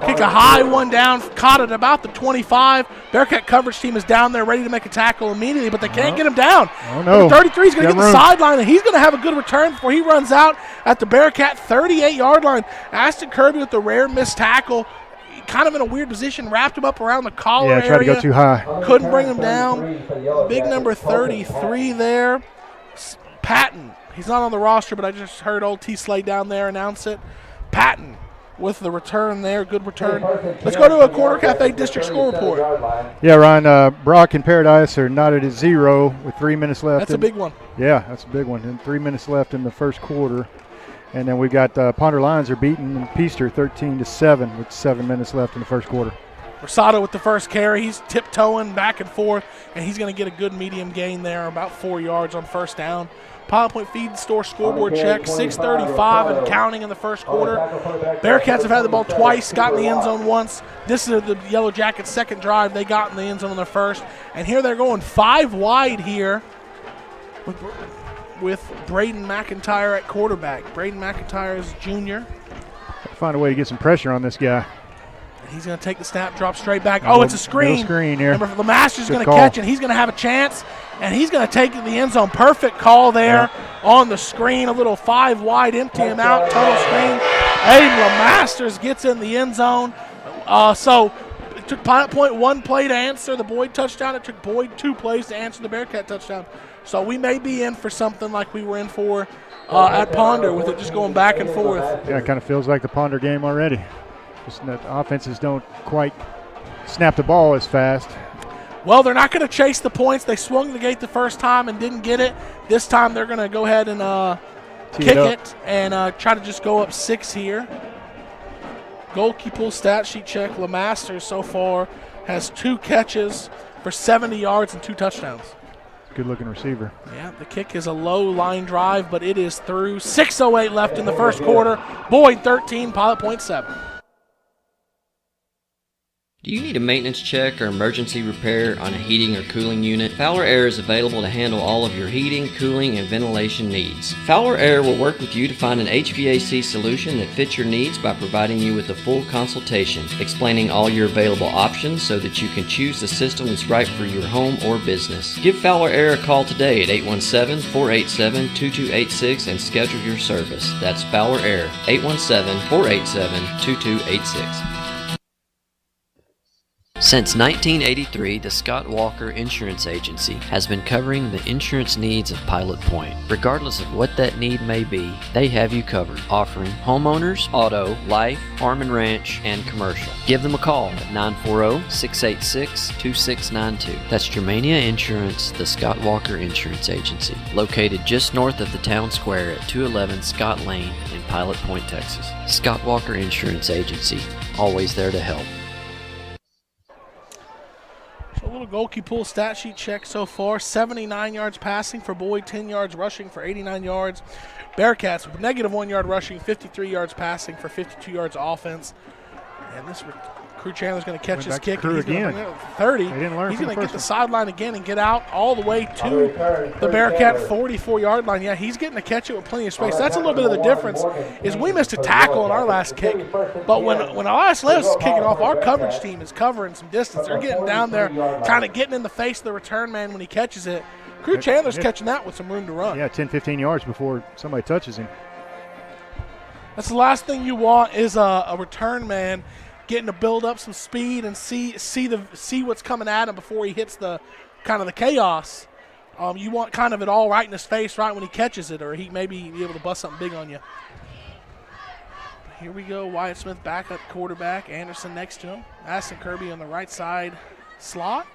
kick a high one down, caught at about the 25. Bearcat coverage team is down there ready to make a tackle immediately, but they can't get him down. Oh, no. 33 is going to get the sideline, and he's going to have a good return before he runs out at the Bearcat 38-yard line. Aston Kirby with the rare missed tackle. Kind of in a weird position, wrapped him up around the collar area. Yeah, tried to go too high. Couldn't bring him down. Big number 33 there. Patton. He's not on the roster, but I just heard old T. Slade down there announce it. Patton with the return there. Good return. Let's go to a Corner Cafe District Score Report. Yeah, Ryan, Brock and Paradise are knotted at 0 with 3 minutes left. That's a big one. Yeah, that's a big one. And 3 minutes left in the first quarter. And then we've got Ponder Lions are beating Peaster 13-7 with 7 minutes left in the first quarter. Rosado with the first carry. He's tiptoeing back and forth, and he's going to get a good medium gain there, about 4 yards on first down. Pilot Point Feed Store scoreboard check, 6:35 and counting in the first quarter. Bearcats have had the ball twice, got in the end zone once. This is the Yellowjackets' second drive. They got in the end zone in their first. And here they're going 5 wide here with Braden McIntyre at quarterback. Braden McIntyre is junior. Find a way to get some pressure on this guy. He's going to take the snap, drop straight back. Oh, it's a screen. Screen here. Lemaster's going to catch it. He's going to have a chance, and he's going to take it to the end zone. Perfect call there on the screen. A little 5 wide, empty him out, total screen. Aiden Lemasters gets in the end zone. So it took Pilot Point 1 play to answer the Boyd touchdown. It took Boyd 2 plays to answer the Bearcat touchdown. So we may be in for something like we were in for at Ponder with it just going back and forth. Yeah, it kind of feels like the Ponder game already. Just that the offenses don't quite snap the ball as fast. Well, they're not going to chase the points. They swung the gate the first time and didn't get it. This time they're going to go ahead and kick it and try to just go up 6 here. Goalkeeper stat sheet check. Lemaster so far has 2 catches for 70 yards and 2 touchdowns. Good-looking receiver. Yeah, the kick is a low line drive, but it is through. 6:08 left in the first quarter. Boyd 13, Pilot Point 7. Do you need a maintenance check or emergency repair on a heating or cooling unit? Fowler Air is available to handle all of your heating, cooling, and ventilation needs. Fowler Air will work with you to find an HVAC solution that fits your needs by providing you with a full consultation, explaining all your available options so that you can choose the system that's right for your home or business. Give Fowler Air a call today at 817-487-2286 and schedule your service. That's Fowler Air, 817-487-2286. Since 1983, the Scott Walker Insurance Agency has been covering the insurance needs of Pilot Point. Regardless of what that need may be, they have you covered, offering homeowners, auto, life, farm and ranch, and commercial. Give them a call at 940-686-2692. That's Germania Insurance, the Scott Walker Insurance Agency, located just north of the town square at 211 Scott Lane in Pilot Point, Texas. Scott Walker Insurance Agency, always there to help. A little goalkeeper pool stat sheet check so far. 79 yards passing for Boyd, 10 yards rushing for 89 yards. Bearcats with -1 yard rushing, 53 yards passing for 52 yards offense. And this Crew Chandler's going to catch his kick. And he's going to bring it up 30. He's going to get the sideline again and get out all the way to the Bearcat 44-yard line. Yeah, he's getting to catch it with plenty of space. That's a little bit of the difference is we missed a tackle on our last kick. But when Elias Lewis is kicking off, our coverage team is covering some distance. They're getting down there, kind of getting in the face of the return man when he catches it. Crew Chandler's catching that with some room to run. Yeah, 10, 15 yards before somebody touches him. That's the last thing you want is a return man getting to build up some speed and see what's coming at him before he hits the kind of the chaos. You want kind of it all right in his face right when he catches it, or he maybe be able to bust something big on you. Here we go. Wyatt Smith back at quarterback. Anderson next to him. Aston Kirby on the right side slot.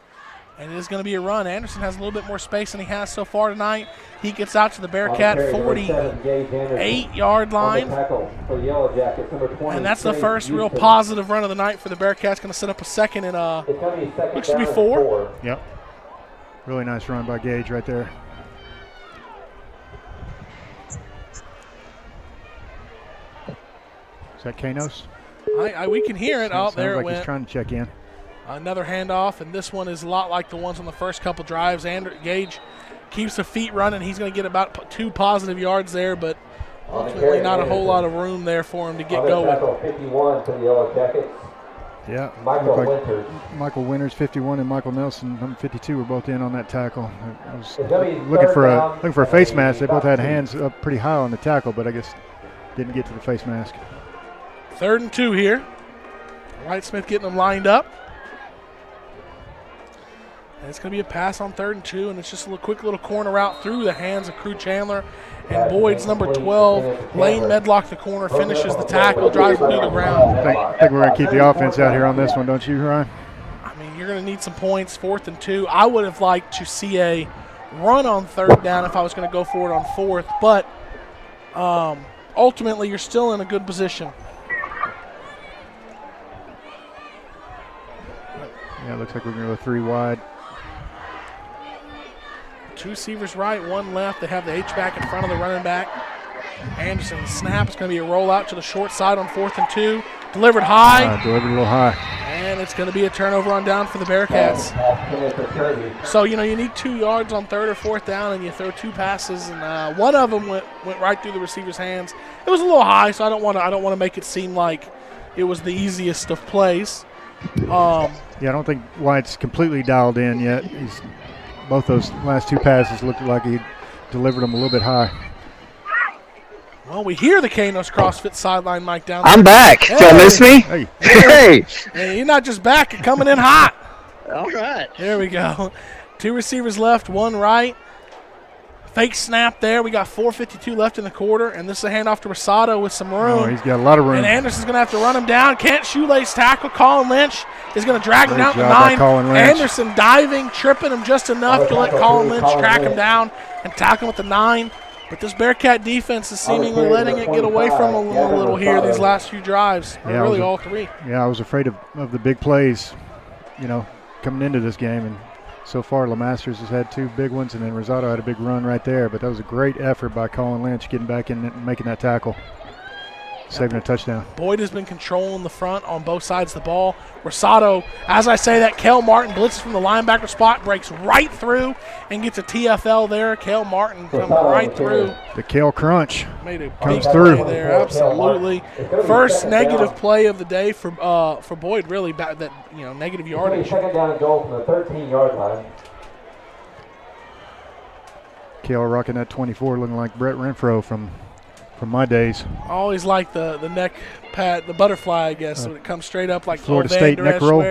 And it is going to be a run. Anderson has a little bit more space than he has so far tonight. He gets out to the Bearcat 48-yard line. And that's the first real positive run of the night for the Bearcats. Going to set up a second and looks to be 4. Yep. Really nice run by Gage right there. Is that Kanos? We can hear it. Sounds There it like went. He's trying to check in. Another handoff, and this one is a lot like the ones on the first couple drives. Gage keeps the feet running. He's going to get about 2 positive yards there, but ultimately not a whole lot of room there for him to get going. 51 for the Yellowjackets. Yeah, Michael Winters, 51, and Michael Nelson, number 52, were both in on that tackle. I was looking for a face mask. They both had hands up pretty high on the tackle, but I guess didn't get to the face mask. 3rd and 2 here. Wright Smith getting them lined up. And it's going to be a pass on 3rd and 2, and it's just a quick little corner route through the hands of Crew Chandler. And Boyd's number 12, Lane Medlock, the corner, finishes the tackle, drives him through the ground. I think we're going to keep the offense out here on this one, don't you, Ryan? I mean, you're going to need some points, 4th and 2. I would have liked to see a run on 3rd down if I was going to go for it on 4th, but ultimately you're still in a good position. Yeah, it looks like we're going to go 3 wide. 2 receivers right, 1 left. They have the H-back in front of the running back. Anderson snap. It's going to be a rollout to the short side on 4th and 2. Delivered high. Delivered a little high. And it's going to be a turnover on down for the Bearcats. So, you need 2 yards on 3rd or 4th down, and you throw 2 passes, and one of them went right through the receiver's hands. It was a little high, so I don't want to make it seem like it was the easiest of plays. I don't think White's completely dialed in yet. Both those last 2 passes looked like he delivered them a little bit high. Well, we hear the Kanos CrossFit sideline mic down there. I'm back. Hey. Don't miss me? Hey. Hey, you're not just back, you're coming in hot. All right. There we go. 2 receivers left, 1 right. Fake snap there. We got 4:52 left in the quarter, and this is a handoff to Rosado with some room. Oh, he's got a lot of room. And Anderson's going to have to run him down. Can't shoelace tackle. Colin Lynch is going to drag him down to 9. Anderson diving, tripping him just enough to let Colin Lynch track him down and tackle him at the 9. But this Bearcat defense is seemingly letting it get away from them a little here these last few drives. Yeah, really all 3. Yeah, I was afraid of the big plays, coming into this game. And so far, LeMasters has had 2 big ones, and then Rosado had a big run right there. But that was a great effort by Colin Lynch getting back in and making that tackle, saving a touchdown. Boyd has been controlling the front on both sides of the ball. Rosado, as I say that, Kel Martin blitzes from the linebacker spot, breaks right through and gets a TFL there. Kel Martin comes right through. The Kel Crunch made a comes big through play there, absolutely. First negative play of the day for Boyd, really. That negative yardage. 2nd down and goal from the 13-yard line. Kel rocking that 24, looking like Brett Renfro from my days. I always like the neck pad, the butterfly, I guess, when it comes straight up like Florida State neck roll.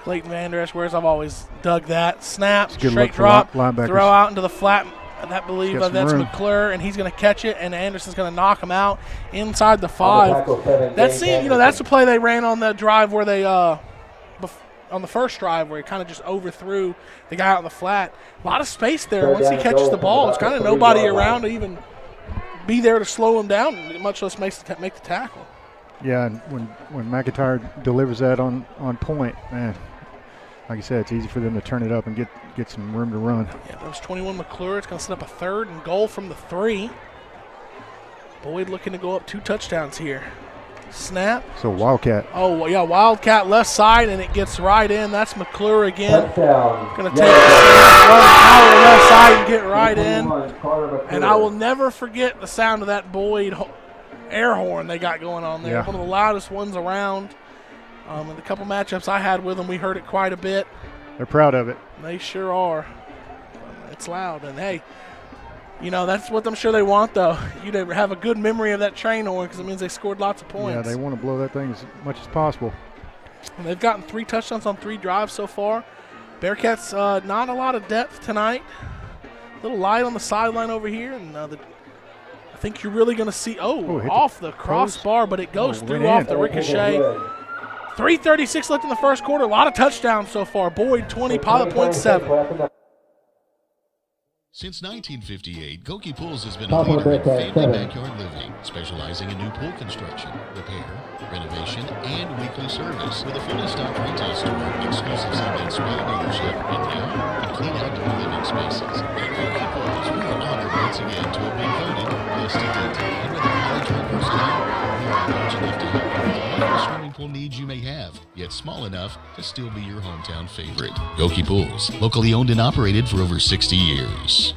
Clayton Van Der Esch wears. I've always dug that. Snap, straight drop, throw linebackers. out into the flat. I believe that's room. McClure, and he's going to catch it, and Anderson's going to knock him out inside the 5. That's the play they ran on the drive where they on the first drive where he kind of just overthrew the guy out in the flat. A lot of space there. Once he catches the ball, it's kind of nobody around to even be there to slow him down, much less make the tackle. Yeah, and when McIntyre delivers that on point, man, like you said, it's easy for them to turn it up and get some room to run. Yeah, that was 21 McClure. It's going to set up a 3rd and goal from the 3. Boyd looking to go up 2 touchdowns here. Snap. So Wildcat. Oh, yeah, Wildcat left side, and it gets right in. That's McClure again. Going to take run power left side and get right in. And I will never forget the sound of that Boyd air horn they got going on there. Yeah. One of the loudest ones around. In the couple matchups I had with them, we heard it quite a bit. They're proud of it. They sure are. It's loud, and hey, that's what I'm sure they want, though. You to have a good memory of that train horn because it means they scored lots of points. Yeah, they want to blow that thing as much as possible. And they've gotten 3 touchdowns on 3 drives so far. Bearcats, not a lot of depth tonight. A little light on the sideline over here, and I think you're really going to see, off the crossbar, but it goes through off the ricochet. 3:36 left in the first quarter. A lot of touchdowns so far. Boyd 20, Pilot Point 7. Since 1958, Goki Pools has been a leader in family backyard living, specializing in new pool construction, repair, renovation, and weekly service. With a fully stocked retail store, exclusive cement spa dealership, and now complete outdoor living spaces. At Goki Pools, we are honored once again to have been voted best to detail. And with our knowledgeable personnel, we are large enough to help you with all the swimming pool needs you may have, yet small enough to still be your hometown favorite. Goki Pools, locally owned and operated for over 60 years.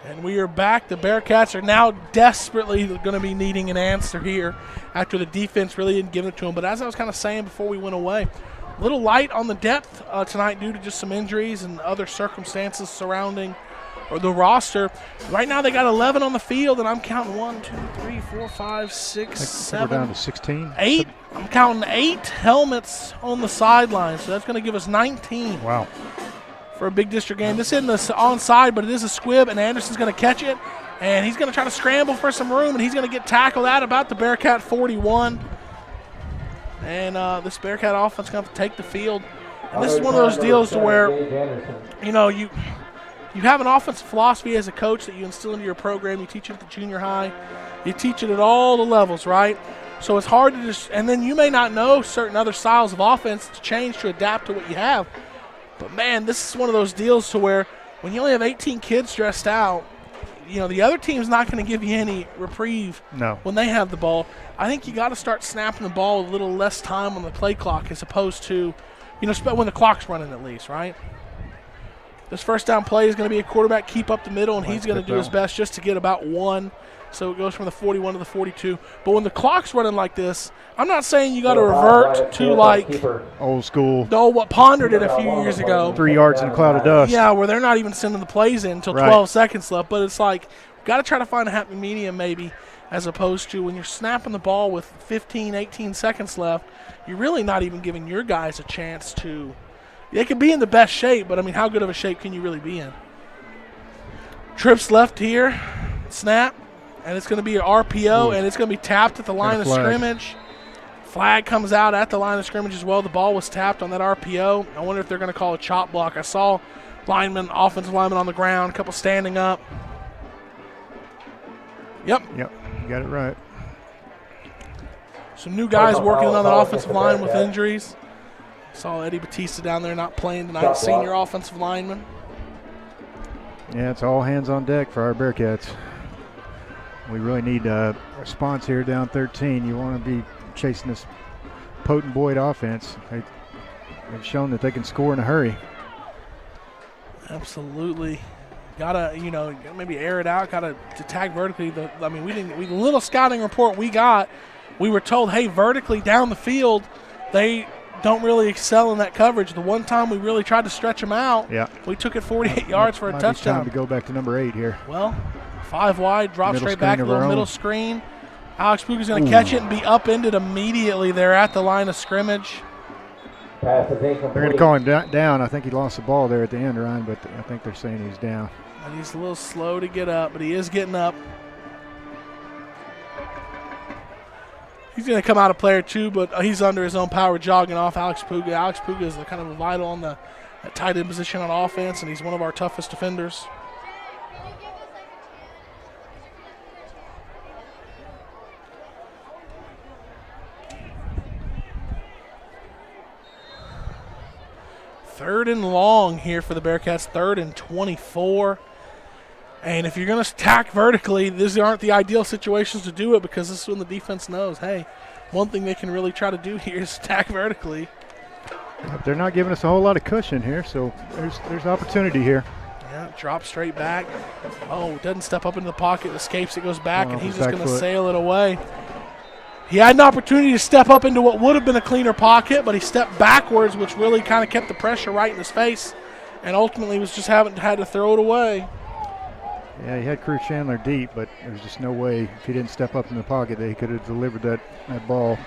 And we are back. The Bearcats are now desperately going to be needing an answer here after the defense really didn't give it to them. But as I was kind of saying before we went away, a little light on the depth tonight due to just some injuries and other circumstances surrounding or the roster. Right now they got 11 on the field, and I'm counting 1, 2, 3, 4, 5, 6, 7. We're down to 16. 8. I'm counting 8 helmets on the sideline, so that's going to give us 19. Wow. For a big district game. This isn't the onside, but it is a squib, and Anderson's going to catch it, and he's going to try to scramble for some room, and he's going to get tackled at about the Bearcat 41. And this Bearcat offense is going to have to take the field. And this is one of those deals to where, you know, you have an offensive philosophy as a coach that you instill into your program. You teach it at the junior high. You teach it at all the levels, right? So it's hard to just – and then you may not know certain other styles of offense to change to adapt to what you have. But, man, this is one of those deals to where when you only have 18 kids dressed out, you know, the other team's not going to give you any reprieve when they have the ball. I think you got to start snapping the ball with a little less time on the play clock as opposed to, you know, when the clock's running at least, right? This first down play is going to be a quarterback keep up the middle, and he's going to do his best just to get about 1. So it goes from the 41 to the 42. But when the clock's running like this, I'm not saying you got to revert to like old school. What Ponder did a few years ago. 3 yards in a cloud of dust. Yeah, where they're not even sending the plays in until 12 seconds left. But it's like, got to try to find a happy medium maybe, as opposed to when you're snapping the ball with 15, 18 seconds left, you're really not even giving your guys a chance to. They could be in the best shape, but I mean, how good of a shape can you really be in? Trips left here, snap. And it's going to be an RPO, and it's going to be tapped at the line of scrimmage. Flag comes out at the line of scrimmage as well. The ball was tapped on that RPO. I wonder if they're going to call a chop block. I saw offensive lineman on the ground, a couple standing up. Yep, you got it right. Some new guys working on the offensive line with injuries. Saw Eddie Batista down there not playing tonight, senior offensive lineman. Yeah, it's all hands on deck for our Bearcats. We really need a response here down 13. You want to be chasing this potent Boyd offense. They've shown that they can score in a hurry. Absolutely. Gotta, you know, maybe air it out. Gotta tag vertically. The little scouting report we got, we were told, hey, vertically down the field, they don't really excel in that coverage. The one time we really tried to stretch them out, we took it 48 yards for a touchdown. Time to go back to number 8 here. Well, 5 wide, drop straight back, a little middle screen. Alex Puga's going to catch it and be upended immediately there at the line of scrimmage. They're going to call him down. I think he lost the ball there at the end, Ryan, but I think they're saying he's down. And he's a little slow to get up, but he is getting up. He's going to come out of player 2, but he's under his own power jogging off Alex Puga. Alex Puga is kind of a vital on the tight end position on offense, and he's one of our toughest defenders. Third and long here for the Bearcats, 3rd and 24. And if you're going to attack vertically, these aren't the ideal situations to do it because this is when the defense knows, hey, one thing they can really try to do here is attack vertically. They're not giving us a whole lot of cushion here, so there's opportunity here. Yeah, drop straight back. Oh, doesn't step up into the pocket, escapes, it goes back, and he's just going to sail it away. He had an opportunity to step up into what would have been a cleaner pocket, but he stepped backwards, which really kind of kept the pressure right in his face, and ultimately was just had to throw it away. Yeah, he had Cruz Chandler deep, but there's just no way if he didn't step up in the pocket that he could have delivered that ball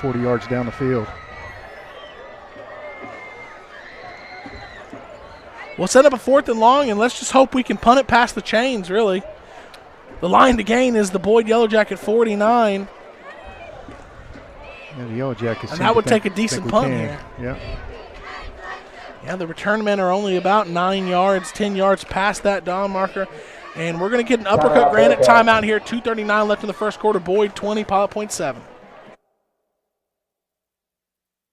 40 yards down the field. We'll set up a 4th and long, and let's just hope we can punt it past the chains, really. The line to gain is the Boyd Yellowjacket 49. Yeah, the Yellowjackets. And that would take a decent punt here. Yeah. Yeah, the return men are only about 9 yards, 10 yards past that down marker. And we're going to get an uppercut granite timeout here. 2:39 left in the first quarter. Boyd 20, Pilot Point 7.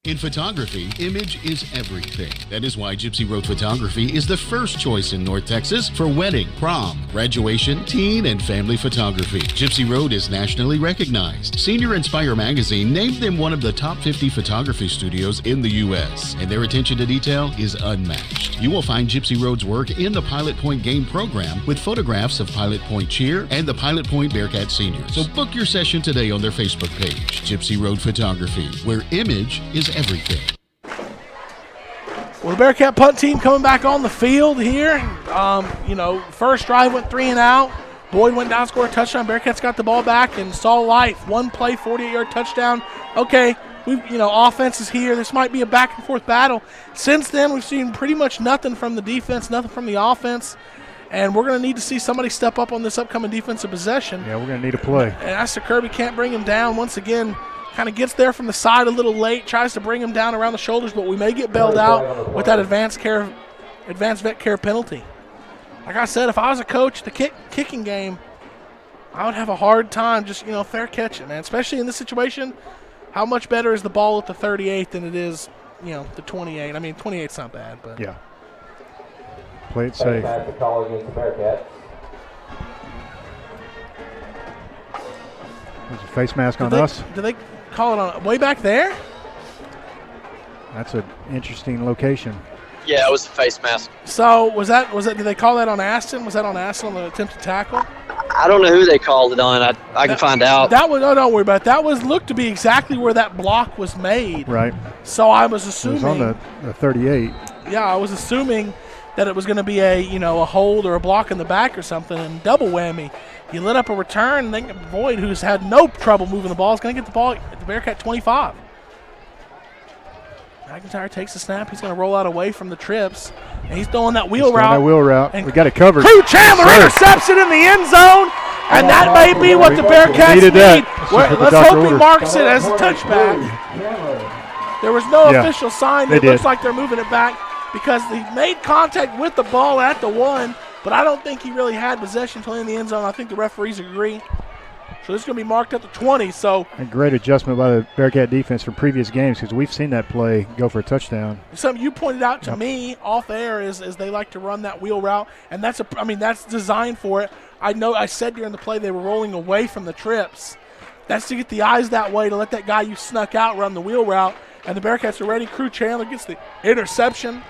In photography, image is everything. That is why Gypsy Road Photography is the first choice in North Texas for wedding, prom, graduation, teen, and family photography. Gypsy Road is nationally recognized. Senior Inspire magazine named them one of the top 50 photography studios in the U.S., and their attention to detail is unmatched. You will find Gypsy Road's work in the Pilot Point game program with photographs of Pilot Point Cheer and the Pilot Point Bearcat seniors. So book your session today on their Facebook page, Gypsy Road Photography, where image is everything. Well, the Bearcat punt team coming back on the field here. First drive went 3 and out. Boyd went down, scored a touchdown. Bearcats got the ball back and saw life. One play, 48-yard touchdown. Okay, offense is here. This might be a back-and-forth battle. Since then, we've seen pretty much nothing from the defense, nothing from the offense. And we're going to need to see somebody step up on this upcoming defensive possession. Yeah, we're going to need a play. And Aston Kirby can't bring him down. Once again, kind of gets there from the side a little late, tries to bring him down around the shoulders, but we may get bailed out with that advanced vet care penalty. Like I said, if I was a coach, the kicking game, I would have a hard time just, fair catching, man. Especially in this situation, how much better is the ball at the 38 than it is, the 28? I mean, 28's not bad, but. Yeah. Play it safe. The call against the Bearcats. There's a face mask on us. Did they call it on way back there? That's an interesting location. Yeah, it was a face mask. So was that? Did they call that on Aston? Was that on Aston on the attempted tackle? I don't know who they called it on. I can find out. That was don't worry about it. That was looked to be exactly where that block was made. Right. So I was assuming it was on the 38. Yeah, I was assuming that it was going to be a hold or a block in the back or something, and double whammy. You lit up a return, and then Boyd, who's had no trouble moving the ball, is going to get the ball at the Bearcat 25. McIntyre takes the snap. He's going to roll out away from the trips, and he's throwing that wheel route. And we got it covered. Crew Chandler intercepts it in the end zone, and that may be what the Bearcats need. Let's hope he marks it as a touchback. There was no official sign. It looks like they're moving it back because he made contact with the ball at the 1, but I don't think he really had possession until in the end zone. I think the referees agree. So this is going to be marked at the 20. So a great adjustment by the Bearcat defense from previous games because we've seen that play go for a touchdown. Something you pointed out to me off air is they like to run that wheel route, and that's designed for it. I said during the play they were rolling away from the trips. That's to get the eyes that way to let that guy you snuck out run the wheel route, and the Bearcats are ready. Crew Chandler gets the interception,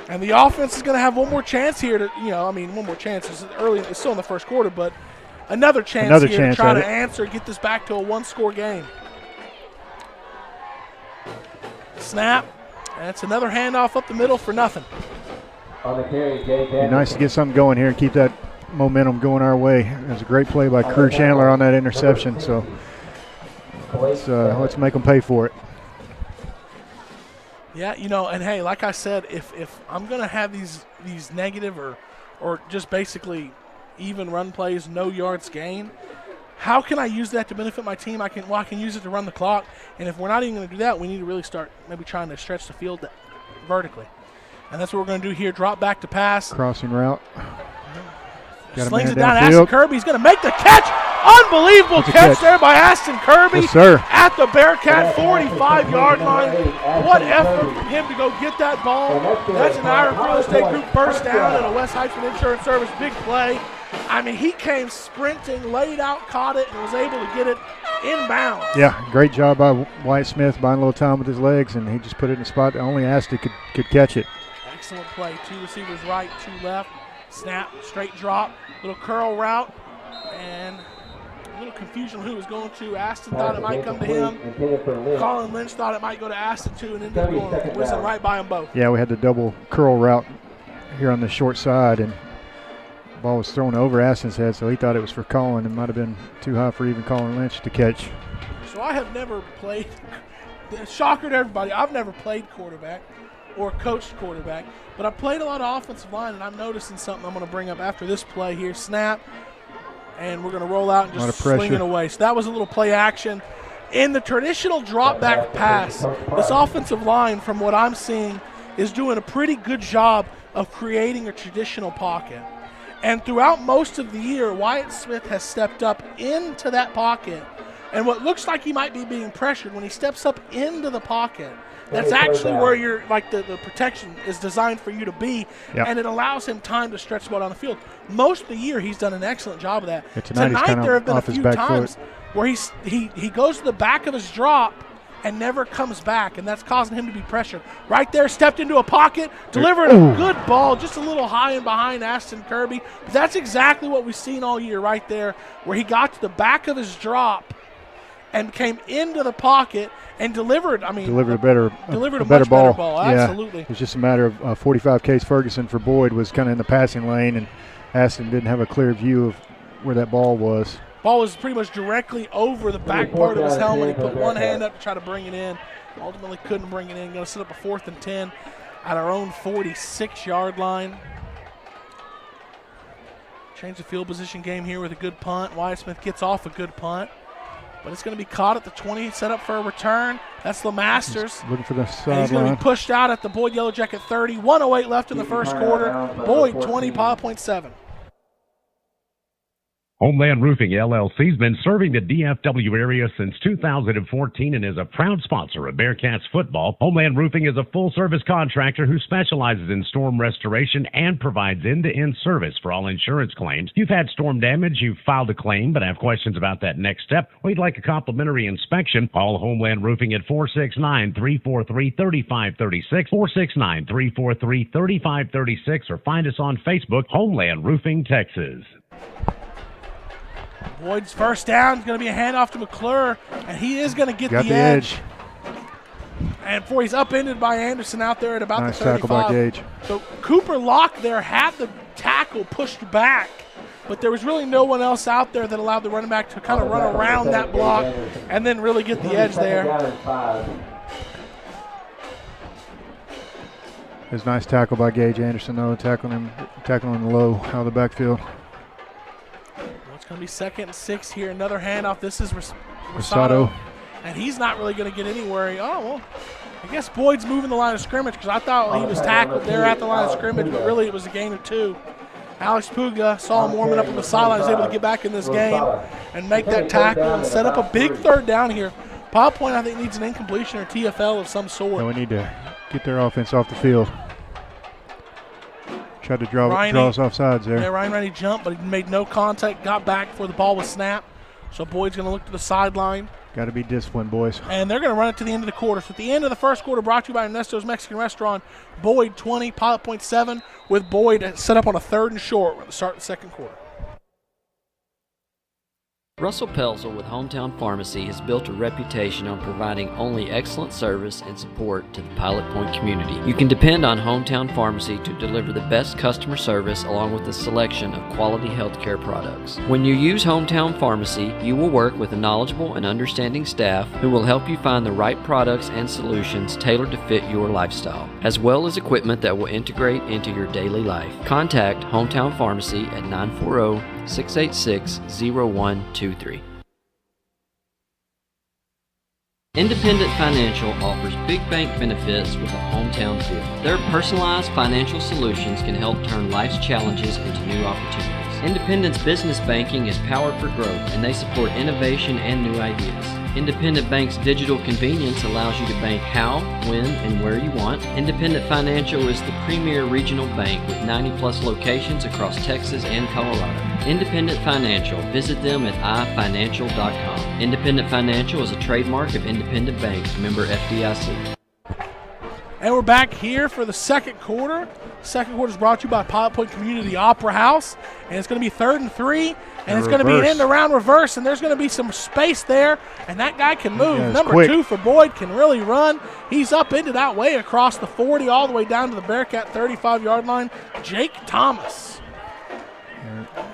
and the offense is going to have one more chance here to one more chance. It's still in the first quarter, but. Another chance to try to answer, get this back to a one-score game. Snap. That's another handoff up the middle for nothing. Be nice to get something going here and keep that momentum going our way. It was a great play by Crew Chandler on that interception, so let's make them pay for it. Yeah, and hey, like I said, if I'm going to have these negative or just basically – even run plays, no yards gain. How can I use that to benefit my team? I can use it to run the clock. And if we're not even going to do that, we need to really start maybe trying to stretch the field vertically. And that's what we're going to do here. Drop back to pass. Crossing route. Slings it down. Aston Kirby's going to make the catch. Unbelievable catch there by Aston Kirby. Yes, sir. At the Bearcat 45-yard line. What effort from him to go get that ball. That's an Irish Real Estate Group first down and a West Heisman Insurance Service big play. I mean, he came sprinting, laid out, caught it, and was able to get it inbounds. Yeah, great job by Wyatt Smith buying a little time with his legs, and he just put it in a spot that only Aston could catch it. Excellent play. 2 receivers right, 2 left. Snap, straight drop, little curl route, and a little confusion who was going to. Aston thought it might come to him. Colin Lynch thought it might go to Aston too, and ended up going whizzing right by them both. Yeah, we had the double curl route here on the short side, and the ball was thrown over Aston's head, so he thought it was for Colin. It might have been too high for even Colin Lynch to catch. So I have never played, shocker to everybody, I've never played quarterback or coached quarterback, but I played a lot of offensive line, and I'm noticing something I'm going to bring up after this play here. Snap, and we're going to roll out and just swing it away. So that was a little play action. In the traditional drop back pass, this offensive line, from what I'm seeing, is doing a pretty good job of creating a traditional pocket. And throughout most of the year, Wyatt Smith has stepped up into that pocket. And what looks like he might be being pressured, when he steps up into the pocket, that's actually where you're like the protection is designed for you to be, and it allows him time to stretch the ball down the field. Most of the year, he's done an excellent job of that. Yeah, tonight there have been a few times where he goes to the back of his drop and never comes back, and that's causing him to be pressured. Right there, stepped into a pocket, delivered a good ball, just a little high and behind Aston Kirby. But that's exactly what we've seen all year right there, where he got to the back of his drop and came into the pocket and delivered. Delivered a better better ball. ball. Absolutely. Yeah. It's just a matter of 45 Case Ferguson for Boyd was kind of in the passing lane, and Aston didn't have a clear view of where that ball was. Ball was pretty much directly over the back part of his helmet. He put one hand up to try to bring it in. Ultimately couldn't bring it in. Going to set up a 4th and 10 at our own 46-yard line. Change the field position game here with a good punt. Wyatt Smith gets off a good punt. But it's going to be caught at the 20, set up for a return. That's LeMasters. Looking for the sideline. He's going to be pushed out at the Boyd Yellowjacket 30. 1:08 left in the first quarter. Boyd 20, Pilot Point 7. Homeland Roofing LLC has been serving the DFW area since 2014 and is a proud sponsor of Bearcats football. Homeland Roofing is a full-service contractor who specializes in storm restoration and provides end-to-end service for all insurance claims. You've had storm damage, you've filed a claim, but have questions about that next step, or you'd like a complimentary inspection, call Homeland Roofing at 469-343-3536, 469-343-3536, or find us on Facebook, Homeland Roofing, Texas. Boyd's first down is going to be a handoff to McClure, and he is going to get Got the edge. And before he's upended by Anderson out there at about nice the 35. Tackle by Gage. So Cooper Locke there had the tackle pushed back, but there was really no one else out there that allowed the running back to kind of run around that block and then really get the edge there. It's a nice tackle by Gage Anderson, though, tackling him low out of the backfield. It's going to be 2nd and 6 here. Another handoff. This is Rosado. And he's not really going to get anywhere. Oh, well, I guess Boyd's moving the line of scrimmage because I thought he was tackled there at the line of scrimmage, but really it was a gain of 2. Alex Puga saw him warming up on the sideline, was able to get back in this game and make that tackle and set up a big 3rd down here. Pilot Point, I think, needs an incompletion or TFL of some sort. And we need to get their offense off the field. Tried to draw us off sides there. Yeah, Ryan Rennie jumped, but he made no contact, got back before the ball was snapped. So Boyd's going to look to the sideline. Got to be disciplined, boys. And they're going to run it to the end of the quarter. So at the end of the first quarter, brought to you by Ernesto's Mexican Restaurant, Boyd 20, Pilot Point 7, with Boyd set up on a 3rd and short at the start of the second quarter. Russell Pelzel with Hometown Pharmacy has built a reputation on providing only excellent service and support to the Pilot Point community. You can depend on Hometown Pharmacy to deliver the best customer service along with a selection of quality healthcare products. When you use Hometown Pharmacy, you will work with a knowledgeable and understanding staff who will help you find the right products and solutions tailored to fit your lifestyle, as well as equipment that will integrate into your daily life. Contact Hometown Pharmacy at 940-686-0123. Independent Financial offers big bank benefits with a hometown feel. Their personalized financial solutions can help turn life's challenges into new opportunities. Independent's business banking is powered for growth, and they support innovation and new ideas. Independent Bank's digital convenience allows you to bank how, when, and where you want. Independent Financial is the premier regional bank with 90-plus locations across Texas and Colorado. Independent Financial. Visit them at ifinancial.com. Independent Financial is a trademark of Independent Bank, member FDIC. And we're back here for the second quarter. Second quarter is brought to you by Pilot Point Community Opera House. And it's going to be 3rd and 3. And it's going to be an end-around reverse. And there's going to be some space there. And that guy can move. Number quick. 2 for Boyd can really run. He's up into that way across the 40 all the way down to the Bearcat 35-yard line. Jake Thomas.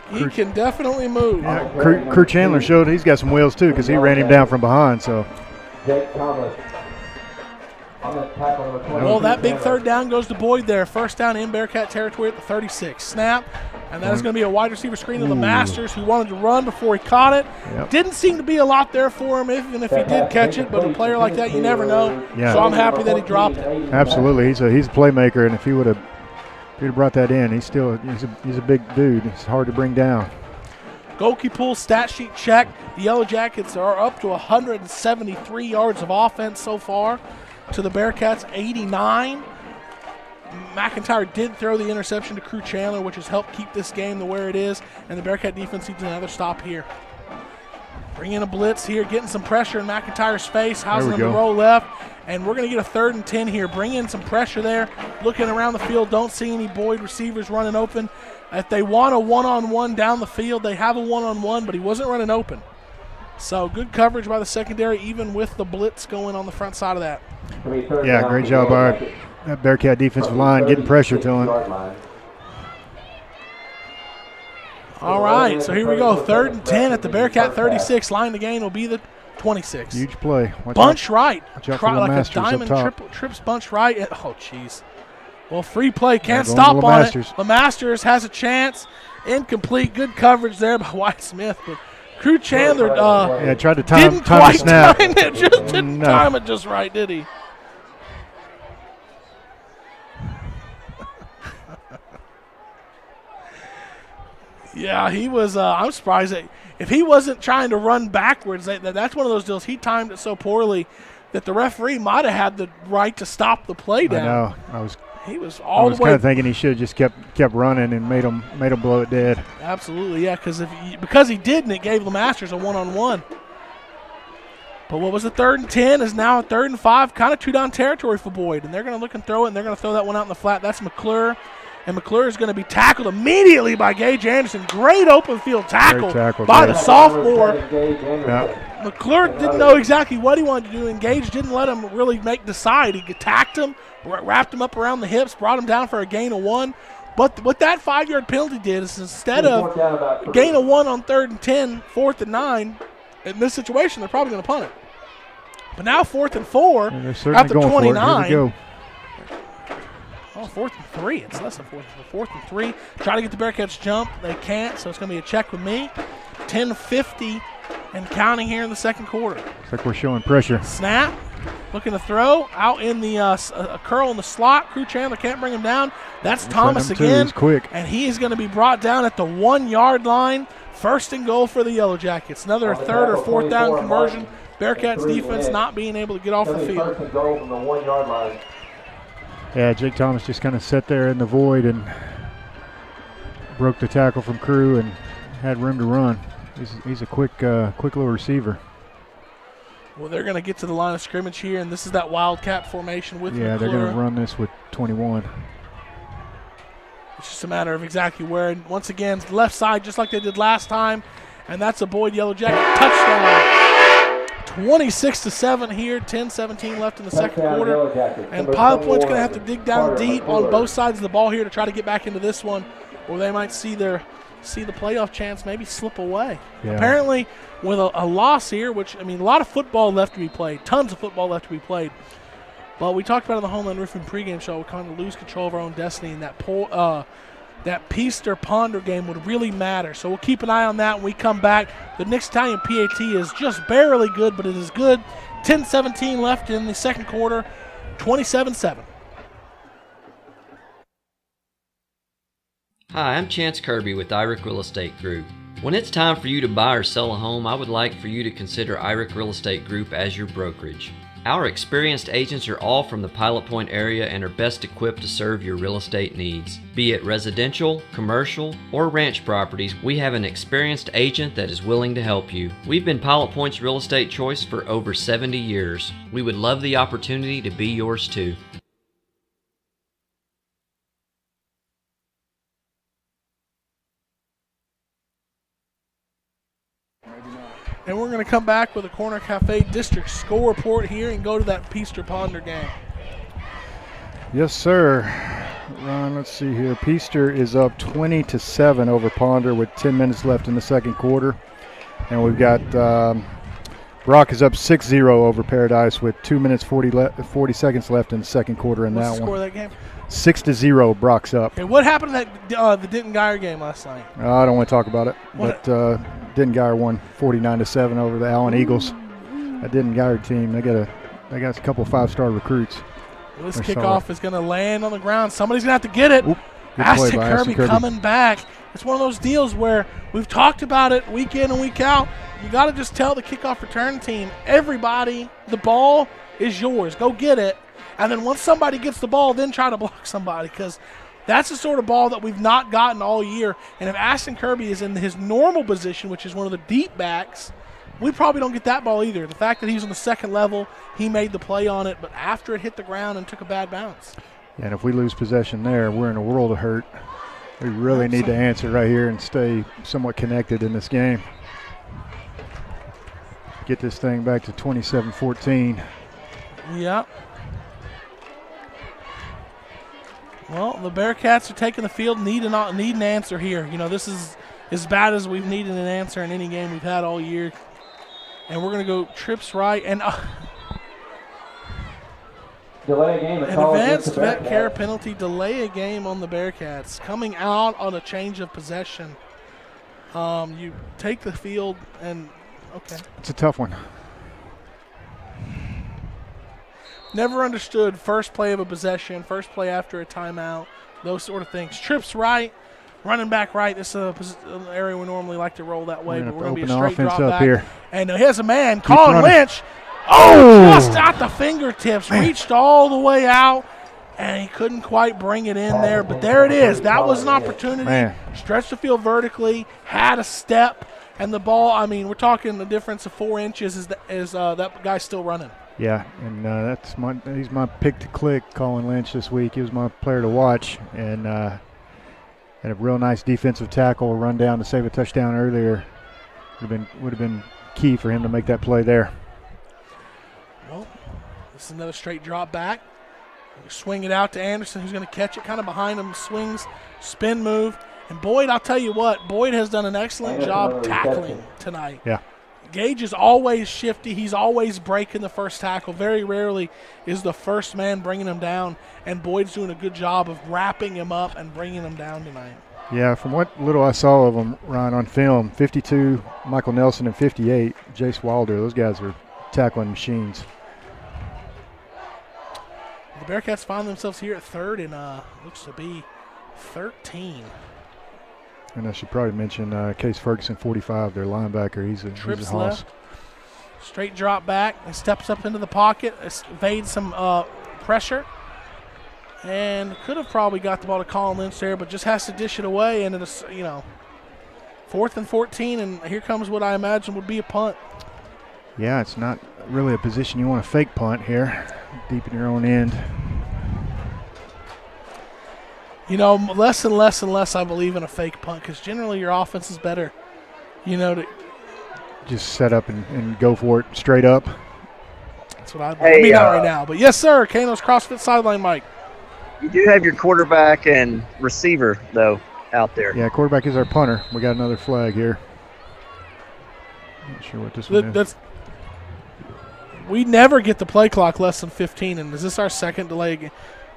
He can definitely move. Yeah, Crew Chandler showed he's got some wheels, too, because he ran him down from behind. So Jake Thomas. Well, that big 3rd down goes to Boyd there. First down in Bearcat territory at the 36. Snap, and that is going to be a wide receiver screen to the Masters, who wanted to run before he caught it. Yep. Didn't seem to be a lot there for him, even if he did catch it, but a player like that, you never know. Yeah. So I'm happy that he dropped it. Absolutely. He's a playmaker, and if he would have brought that in, he's a big dude. It's hard to bring down. Goalkeeper pool stat sheet check. The Yellowjackets are up to 173 yards of offense so far, to the Bearcats 89. McIntyre did throw the interception to Crew Chandler, which has helped keep this game to where it is, and the Bearcat defense needs another stop here. Bring in a blitz here, getting some pressure in McIntyre's face, housing him to roll left, and we're going to get a 3rd and 10 here. Bring in some pressure there, looking around the field, don't see any Boyd receivers running open. If they want a one-on-one down the field, they have a one-on-one, but he wasn't running open. So good coverage by the secondary, even with the blitz going on the front side of that. Yeah, great job by that Bearcat defensive line getting pressure to him. All right, so here we go. 3rd and 10 at the Bearcat 36. Line to gain will be the 26. Huge play. Bunch right. Watch out for like Masters a diamond up top. trips bunch right. Oh, jeez. Well, free play. Can't stop on it. LeMasters has a chance. Incomplete. Good coverage there by White Smith. But Crew Chandler tried to time didn't quite the snap. time it. Just didn't time it just right, did he? Yeah, he was. I'm surprised that if he wasn't trying to run backwards, that's one of those deals. He timed it so poorly that the referee might have had the right to stop the play down. I know. I was kind of thinking he should have just kept running and made him blow it dead. Absolutely, yeah. Because he didn't, it gave LeMasters a one-on-one. But what was a 3rd and 10 is now a 3rd and 5, kind of two-down territory for Boyd, and they're going to look and throw it, and they're going to throw that one out in the flat. That's McClure. And McClure is going to be tackled immediately by Gage Anderson. Great open field tackle by the sophomore. Yeah. McClure didn't know exactly what he wanted to do, and Gage didn't let him really decide. He attacked him, wrapped him up around the hips, brought him down for a gain of 1. But what that 5-yard penalty did is instead of gain of 1 on 3rd and 10, 4th and 9, in this situation, they're probably going to punt it. But now 4th and 4 at the 29. Oh, 4th and 3. It's less than 4th and 3. Try to get the Bearcats jump. They can't, so it's going to be a check with me. 10:50 and counting here in the second quarter. Looks like we're showing pressure. Snap. Looking to throw. Out in the a curl in the slot. Crew Chandler can't bring him down. That's Thomas again. He's quick. And he is going to be brought down at the 1-yard line. 1st and goal for the Yellowjackets. Another 3rd or 4th down conversion. Bearcats defense not being able to get off the field. 1st and goal from the 1-yard line. Yeah, Jake Thomas just kind of sat there in the void and broke the tackle from Crew and had room to run. He's a quick little receiver. Well, they're going to get to the line of scrimmage here, and this is that Wildcat formation with McClure. They're going to run this with 21. It's just a matter of exactly where. And once again, left side, just like they did last time, and that's a Boyd Yellowjacket touchdown. 26-7 here, 10-17 left in the second quarter. And Pilot Point's going to have to dig down deep on both sides of the ball here to try to get back into this one, or they might see the playoff chance maybe slip away. Yeah. Apparently, with a loss here, which, I mean, a lot of football left to be played, tons of football left to be played. But we talked about in the Homeland Roofing pregame show, we kind of lose control of our own destiny, and that Peaster Ponder game would really matter. So we'll keep an eye on that when we come back. The Nick's Italian PAT is just barely good, but it is good. 10-17 left in the second quarter, 27-7. Hi, I'm Chance Kirby with IRIC Real Estate Group. When it's time for you to buy or sell a home, I would like for you to consider IRIC Real Estate Group as your brokerage. Our experienced agents are all from the Pilot Point area and are best equipped to serve your real estate needs. Be it residential, commercial, or ranch properties, we have an experienced agent that is willing to help you. We've been Pilot Point's real estate choice for over 70 years. We would love the opportunity to be yours too. And we're going to come back with a Corner Cafe District score report here and go to that Peaster Ponder game. Yes, sir. Ron, let's see here. Peaster is up 20-7 over Ponder with 10 minutes left in the second quarter. And we've got Brock is up 6-0 over Paradise with 2 minutes 40 seconds left in the second quarter in What's that the score one. of that game? 6-0, Brock's up. Okay, what happened to that the Denton Geyer game last night? I don't want to talk about it. But Denton Geyer won 49-7 over the Allen Eagles. That Denton Geyer team, they got a couple 5-star recruits. Well, this kickoff is going to land on the ground. Somebody's going to have to get it. Ashton Kirby coming back. It's one of those deals where we've talked about it week in and week out. You got to just tell the kickoff return team, everybody, the ball is yours. Go get it. And then once somebody gets the ball, then try to block somebody, because that's the sort of ball that we've not gotten all year. And if Ashton Kirby is in his normal position, which is one of the deep backs, we probably don't get that ball either. The fact that he's on the second level, he made the play on it, but after it hit the ground and took a bad bounce. And if we lose possession there, we're in a world of hurt. We really need to answer right here and stay somewhat connected in this game. get this thing back to 27-14. Yep. Well, the Bearcats are taking the field, need an answer here. You know, this is as bad as we've needed an answer in any game we've had all year. And we're going to go trips right. And delay a game. An advanced vet care penalty, delay a game on the Bearcats. Coming out on a change of possession. You take the field and, okay. It's a tough one. Never understood first play of a possession, first play after a timeout, those sort of things. Trips right, running back right. This is an area we normally like to roll that way, but we're going to be a straight drop back. Here. And here's a man, Colin Lynch. Oh, just at the fingertips, reached all the way out, and he couldn't quite bring it in there. But there it is. That was an opportunity. Stretched the field vertically, had a step, and the ball, I mean, we're talking the difference of 4 inches is that guy's still running. Yeah, and he's my pick to click, Colin Lynch, this week. He was my player to watch, and had a real nice defensive tackle, run down to save a touchdown earlier. Would have been key for him to make that play there. Well, this is another straight drop back. Swing it out to Anderson, who's going to catch it kind of behind him, swings, spin move. And Boyd, I'll tell you what, Boyd has done an excellent job tackling tonight. Yeah. Gage is always shifty. He's always breaking the first tackle. Very rarely is the first man bringing him down, and Boyd's doing a good job of wrapping him up and bringing him down tonight. Yeah, from what little I saw of him, Ryan, on film, 52, Michael Nelson, and 58, Jace Wilder, those guys are tackling machines. The Bearcats find themselves here at third and looks to be 13. And I should probably mention Case Ferguson, 45, their linebacker. He's a hoss. Left. Straight drop back. He steps up into the pocket, evades some pressure, and could have probably got the ball to Colin Lynch there, but just has to dish it away. And it's 4th and 14, and here comes what I imagine would be a punt. Yeah, it's not really a position you want to fake punt here, deep in your own end. Less and less and less I believe in a fake punt because generally your offense is better, to just set up and go for it straight up. That's what I believe. Not right now. But yes, sir, Kano's CrossFit Sideline Mike. You do have your quarterback and receiver, though, out there. Yeah, quarterback is our punter. We got another flag here. Not sure what this one is. We never get the play clock less than 15, and is this our second delay again?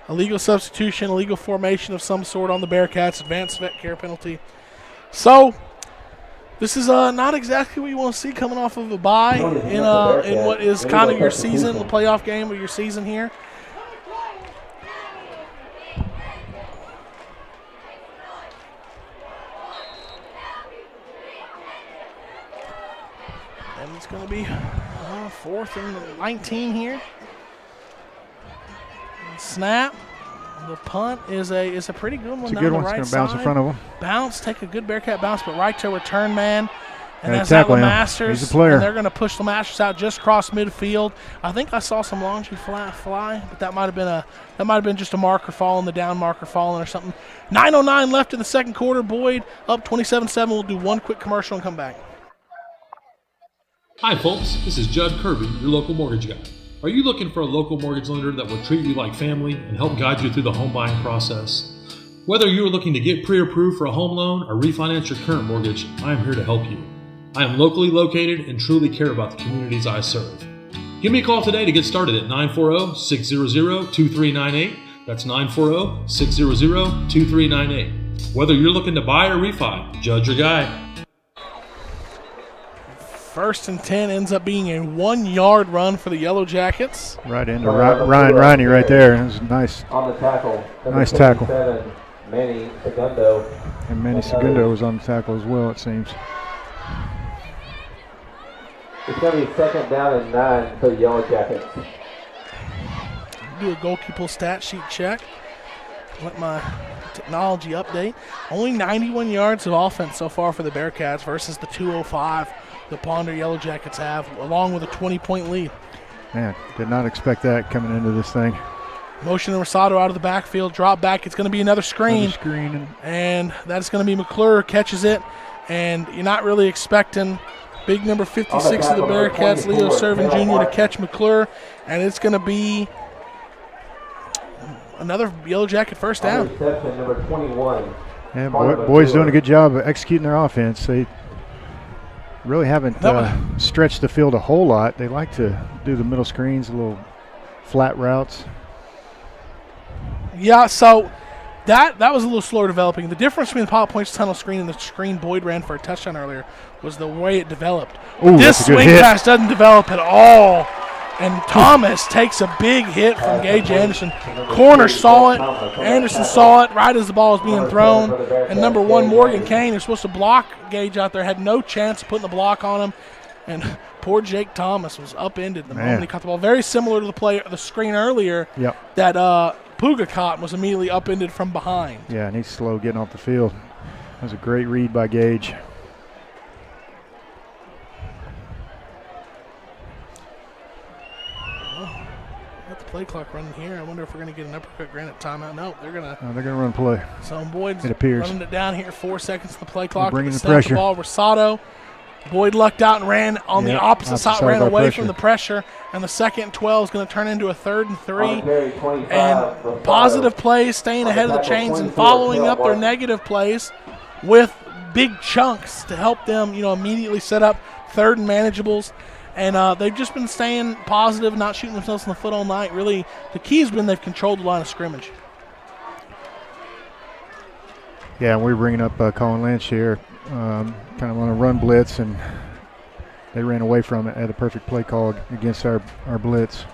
Illegal substitution, illegal formation of some sort on the Bearcats, advanced vet care penalty. So this is not exactly what you want to see coming off of a bye in what is kind of your season, the playoff game of your season here. And it's going to be 4th and 19 here. Snap. The punt is a pretty good one. It's a good one. It's going to bounce in front of him. Bounce, take a good Bearcat bounce, but right to return man. And that's that Lemasters. He's a player. And they're going to push Lemasters out just across midfield. I think I saw some laundry fly, but that might have been just a marker falling, the down marker falling or something. 9:09 left in the second quarter. Boyd up 27-7. We'll do one quick commercial and come back. Hi folks, this is Judd Kirby, your local mortgage guy. Are you looking for a local mortgage lender that will treat you like family and help guide you through the home buying process? Whether you are looking to get pre-approved for a home loan or refinance your current mortgage, I am here to help you. I am locally located and truly care about the communities I serve. Give me a call today to get started at 940-600-2398. That's 940-600-2398. Whether you're looking to buy or refi, Judd's your guy. 1st and 10 ends up being a 1-yard run for the Yellowjackets. Right into Ryan Riney right there. It was nice. On the tackle. Nice tackle. Manny Segundo. And Manny Segundo was on the tackle as well, it seems. It's going to be 2nd down and 9 for the Yellowjackets. Do a goalkeeper stat sheet check. Let my technology update. Only 91 yards of offense so far for the Bearcats versus the 205 the Ponder Yellowjackets have, along with a 20-point lead. Man, did not expect that coming into this thing. Motion and Rosado out of the backfield, drop back. It's going to be another screen. And that's going to be McClure catches it. And you're not really expecting Big number 56 of the Bearcats, Leo Servin Jr. to catch McClure, and it's going to be another Yellow Jacket first down. Number 21. Yeah, boys doing a good job of executing their offense. They really haven't stretched the field a whole lot. They like to do the middle screens, little flat routes. Yeah, so that was a little slower developing. The difference between the Pilot Point's tunnel screen and the screen Boyd ran for a touchdown earlier was the way it developed. Ooh, this swing pass doesn't develop at all, and Thomas takes a big hit from Gage Anderson. Corner saw it. Anderson saw it right as the ball was being thrown. And number 1, Morgan Kane, who's supposed to block Gage out there, had no chance of putting the block on him. And poor Jake Thomas was upended the moment he caught the ball. Very similar to the screen earlier that Puga caught and was immediately upended from behind. Yeah, and he's slow getting off the field. That was a great read by Gage. Got the play clock running here. I wonder if we're going to get an uppercut granted timeout. No, they're going to. They're going to run play. So Boyd's it appears running it down here. 4 seconds to the play clock. Bringing the pressure. The ball, Rosado. Boyd lucked out and ran on the opposite side, ran away from the pressure, and the 2nd and 12 is going to turn into a 3rd and 3. And positive plays, staying ahead of the chains and following up their negative plays with big chunks to help them, immediately set up 3rd and manageables. And they've just been staying positive, not shooting themselves in the foot all night. Really, the key has been they've controlled the line of scrimmage. Yeah, we're bringing up Colin Lynch here. Kind of on a run blitz, and they ran away from it. Had a perfect play call against our blitz.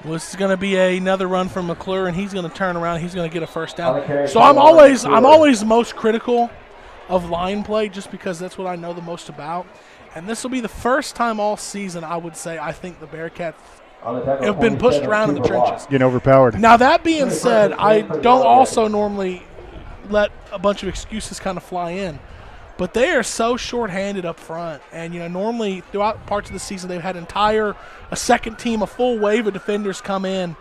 Well, this is going to be another run from McClure, and he's going to turn around. He's going to get a first down. So I'm always most critical of line play just because that's what I know the most about. And this will be the first time all season I would say I think the Bearcats have been pushed around in the trenches. Getting overpowered. Now, that being said, I don't also normally let a bunch of excuses kind of fly in. But they are so shorthanded up front. And, normally throughout parts of the season they've had a second team, a full wave of defenders come in.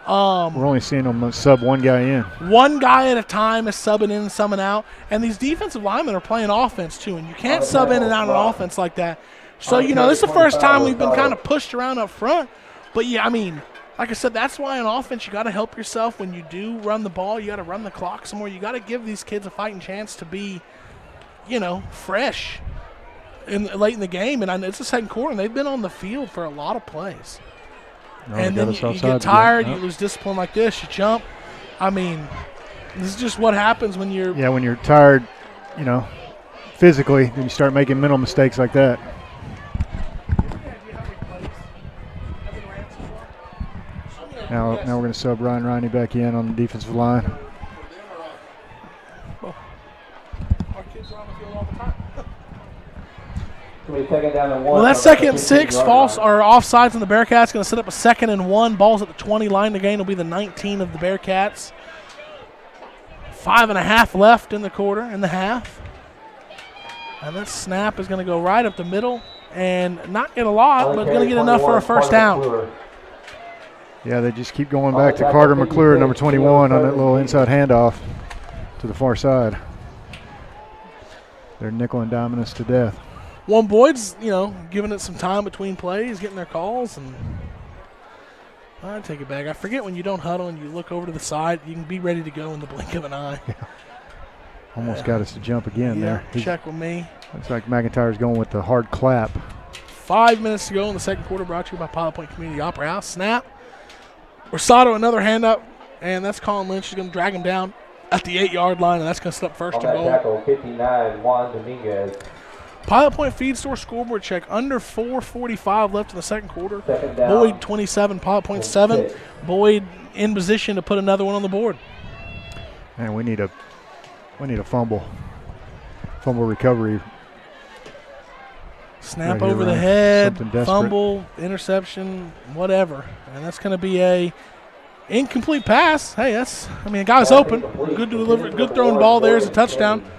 We're only seeing them sub one guy in. One guy at a time is subbing in and subbing out. And these defensive linemen are playing offense too. And you can't sub in and out on offense like that. So, this is the first time we've been kind of pushed around up front. But, like I said, that's why on offense you got to help yourself when you do run the ball. You got to run the clock some more. You got to give these kids a fighting chance to be, fresh late in the game. And it's the second quarter, and they've been on the field for a lot of plays. And then you get tired, you lose discipline like this, you jump. This is just what happens when you're – Yeah, when you're tired, physically, then you start making mental mistakes like that. Now we're going to sub Ryan Riney back in on the defensive line. Well, that 2nd and 6 false or offsides on the Bearcats. Going to set up a 2nd and 1. Ball's at the 20 line. The gain will be the 19 of the Bearcats. 5.5 left in the half. And that snap is going to go right up the middle and not get a lot, but going to get enough for a first down. Yeah, they just keep going back to Carter McClure, number 21, on that little inside handoff to the far side. They're nickel and diming us to death. One Boyd's, giving it some time between plays, getting their calls, and I take it back. I forget when you don't huddle and you look over to the side, you can be ready to go in the blink of an eye. Yeah. Almost got us to jump again there. Check with me. Looks like McIntyre's going with the hard clap. 5 minutes to go in the second quarter, brought to you by Pilot Point Community Opera House. Snap. Rosado, another hand up, and that's Colin Lynch. He's going to drag him down at the 8-yard line, and that's going to set up first and goal. Tackle, 59, Juan Dominguez. Pilot Point Feed Store scoreboard check. Under 4:45 left in the second quarter. Boyd 27, Pilot Point 7. Boyd in position to put another one on the board. Man, we need a fumble recovery. Snap over the head, fumble, interception, whatever. And that's going to be a incomplete pass. Hey, a guy's open. Good delivery, good thrown ball. There's a touchdown.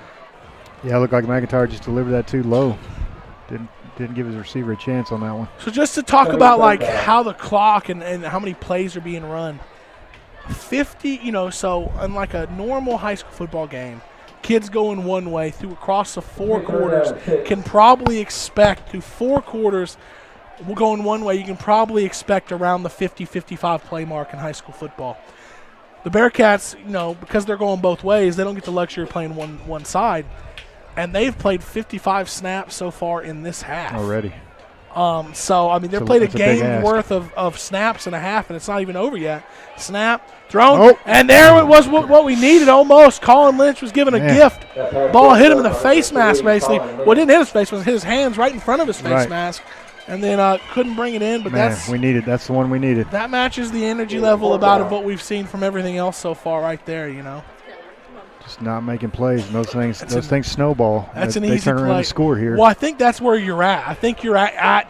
Yeah, it looked like McIntyre just delivered that too low. Didn't give his receiver a chance on that one. So just to talk about how the clock and how many plays are being run. 50, so unlike a normal high school football game, kids going one way through across the 4 quarters can probably expect through 4 quarters going one way, you can probably expect around the 50-55 play mark in high school football. The Bearcats, because they're going both ways, they don't get the luxury of playing one side. And they've played 55 snaps so far in this half. Already. They've played a game worth of snaps and a half, and it's not even over yet. Snap, thrown, and there it was what we needed almost. Colin Lynch was given a gift. Ball hit him in the face mask, basically. Well, it didn't hit his face, but it hit his hands right in front of his face mask. And then couldn't bring it in, but that's the one we needed. That matches the energy level about what we've seen from everything else so far right there, Just not making plays, and those things snowball. That's an easy easy turn around play. and score here. Well, I think that's where you're at. I think you're at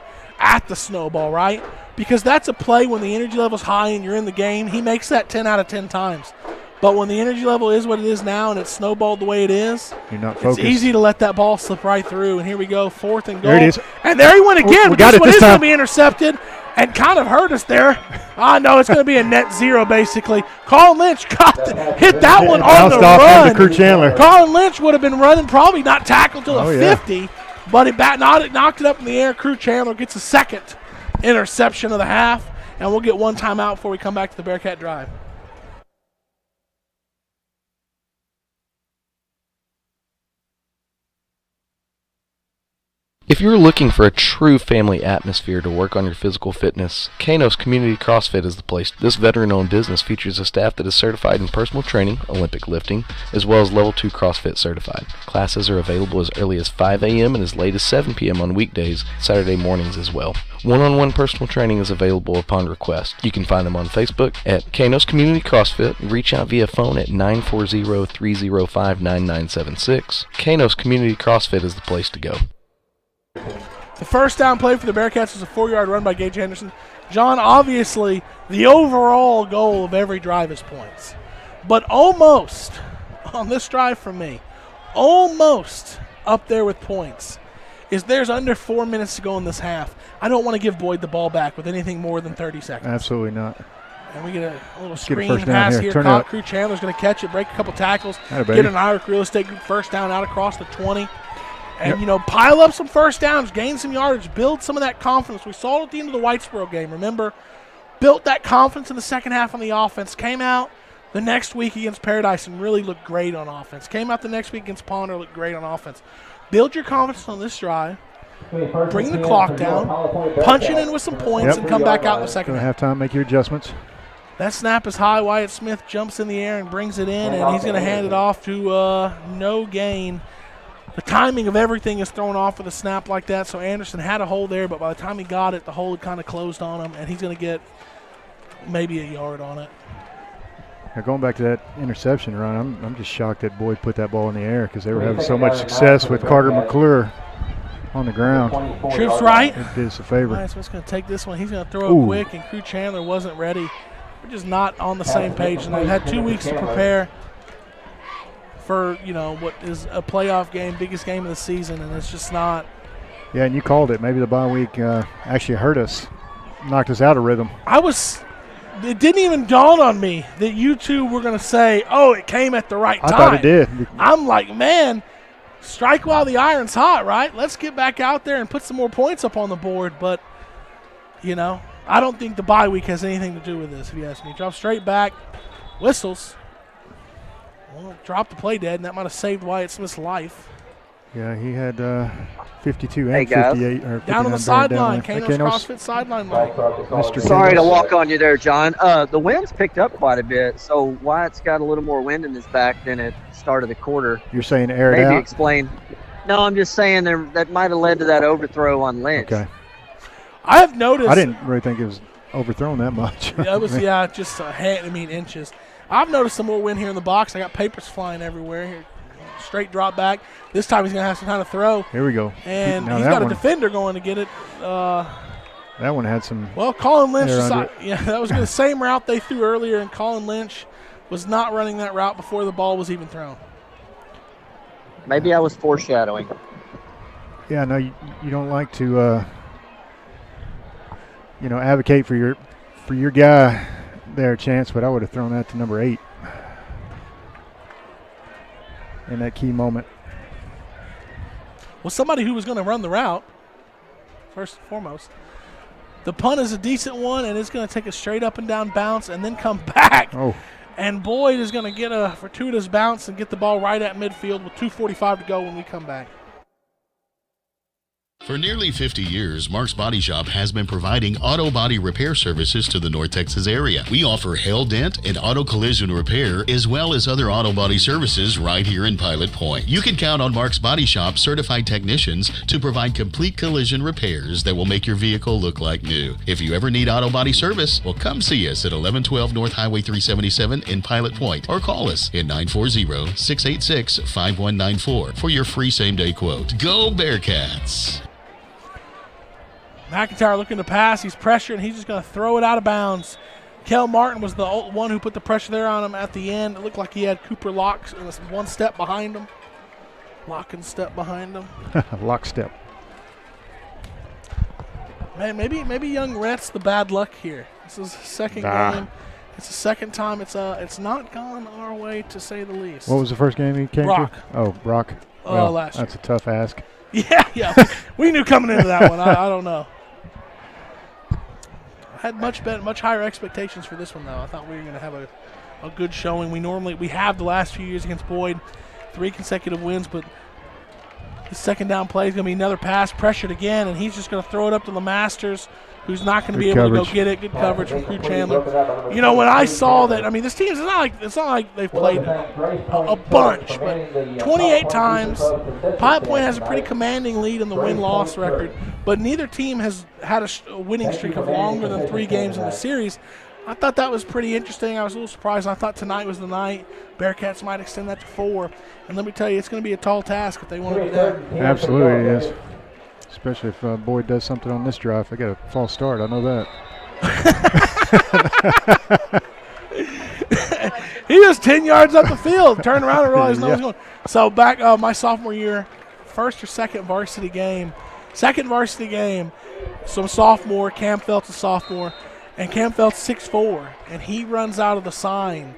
the snowball, right? Because that's a play when the energy level's high and you're in the game. He makes that 10 out of 10 times. But when the energy level is what it is now and it's snowballed the way it is, you're not focused. It's easy to let that ball slip right through. And here we go, 4th and goal. There it is. And there he went again. We got it this is going time. to be intercepted and kind of hurt us there. No, it's going to be a net 0 basically. Colin Lynch hit that one on the run. Crew Chandler. Colin Lynch would have been running, probably not tackled till the 50, but he knocked it up in the air. Crew Chandler gets a second interception of the half, and we'll get one timeout before we come back to the Bearcat drive. If you're looking for a true family atmosphere to work on your physical fitness, Kanos Community CrossFit is the place. This veteran-owned business features a staff that is certified in personal training, Olympic lifting, as well as Level 2 CrossFit certified. Classes are available as early as 5 a.m. and as late as 7 p.m. on weekdays, Saturday mornings as well. One-on-one personal training is available upon request. You can find them on Facebook at Kanos Community CrossFit. Reach out via phone at 940-305-9976. Kanos Community CrossFit is the place to go. The first down play for the Bearcats was a 4-yard run by Gage Henderson. John, obviously, the overall goal of every drive is points. But almost, on this drive for me, almost up there with points, is there's under 4 minutes to go in this half. I don't want to give Boyd the ball back with anything more than 30 seconds. Absolutely not. And we get a little screen pass pass here. Crew Chandler's going to catch it, break a couple tackles, get an Irish real estate group first down out across the 20. And, pile up some first downs, gain some yardage, build some of that confidence. We saw it at the end of the Whitesboro game, remember? Built that confidence in the second half on the offense. Came out the next week against Paradise and really looked great on offense. Came out the next week against Ponder, looked great on offense. Build your confidence on this drive. Bring the clock down. Punch it in with some points and come back out in the second half. Halftime, make your adjustments. That snap is high. Wyatt Smith jumps in the air and brings it in, and he's going to hand it off to no gain. The timing of everything is thrown off with a snap like that, so Anderson had a hole there, but by the time he got it, the hole had kind of closed on him, and he's going to get maybe a yard on it. Now going back to that interception run, I'm just shocked that Boyd put that ball in the air because they were having so much success with Carter McClure on the ground. Trips right. It did us a favor. Wyatt Smith's going to take this one. He's going to throw it quick, and Crew Chandler wasn't ready. We're just not on the same page, and they've had 2 weeks to prepare for, what is a playoff game, biggest game of the season, and it's just not. Yeah, and you called it. Maybe the bye week actually hurt us, knocked us out of rhythm. It didn't even dawn on me that you two were going to say, it came at the right time. I thought it did. I'm like, man, strike while the iron's hot, right? Let's get back out there and put some more points up on the board. But, I don't think the bye week has anything to do with this, if you ask me. Drop straight back, whistles. Well, drop the play dead, and that might have saved Wyatt Smith's life. Yeah, he had 52 and 58. Or down on the sideline, Kanos CrossFit sideline line. Sorry to walk on you there, John. The wind's picked up quite a bit, so Wyatt's got a little more wind in his back than at the start of the quarter. You're saying air it out? Maybe explain. No, I'm just saying that might have led to that overthrow on Lynch. Okay. I have noticed. I didn't really think it was overthrown that much. It was, just inches. I've noticed some more wind here in the box. I got papers flying everywhere here. Straight drop back. This time he's going to have some time to throw. Here we go. And he's got a defender going to get it. That one had some. Well, Colin Lynch. That was the same route they threw earlier, and Colin Lynch was not running that route before the ball was even thrown. Maybe I was foreshadowing. Yeah, no, you don't like to, advocate for your guy there, Chance, but I would have thrown that to number 8. in that key moment. Well, somebody who was going to run the route, first and foremost. The punt is a decent one, and it's going to take a straight up and down bounce and then come back. Oh. And Boyd is going to get a fortuitous bounce and get the ball right at midfield with 2:45 to go when we come back. For nearly 50 years, Mark's Body Shop has been providing auto body repair services to the North Texas area. We offer hail dent and auto collision repair, as well as other auto body services right here in Pilot Point. You can count on Mark's Body Shop certified technicians to provide complete collision repairs that will make your vehicle look like new. If you ever need auto body service, well, come see us at 1112 North Highway 377 in Pilot Point, or call us at 940-686-5194 for your free same-day quote. Go Bearcats! McIntyre looking to pass. He's pressured. He's just going to throw it out of bounds. Kel Martin was the one who put the pressure there on him at the end. It looked like he had Cooper Lock one step behind him. Lock and step behind him. Lockstep. Man, maybe young Rhett's the bad luck here. This is the second game. It's the second time it's not gone our way, to say the least. What was the first game he came Brock. to? Oh, Brock. Well, last year. That's a tough ask. Yeah. We knew coming into that one. I don't know. I had much higher expectations for this one, though. I thought we were going to have a good showing. We have the last few years against Boyd, 3 consecutive wins, but his second down play is going to be another pass, pressured again, and he's just going to throw it up to LeMasters, who's not going to be able to go get it. Good coverage from Crew Chandler. You know, when I saw that, I mean, this team, it's not like they've played a bunch, but 28 times. Pilot Point has a pretty commanding lead in the win-loss record, but neither team has had a winning streak of longer than 3 games in the series. I thought that was pretty interesting. I was a little surprised. I thought tonight was the night. Bearcats might extend that to 4. And let me tell you, it's going to be a tall task if they want to do that. Absolutely, it is. Especially if Boyd does something on this drive. I got a false start. I know that. He was 10 yards up the field. Turned around and realized no one's going. So back my sophomore year, first or second varsity game. Second varsity game. So sophomore, Cam Felt's a sophomore. And Cam Felt's 6'4", and he runs out of the sign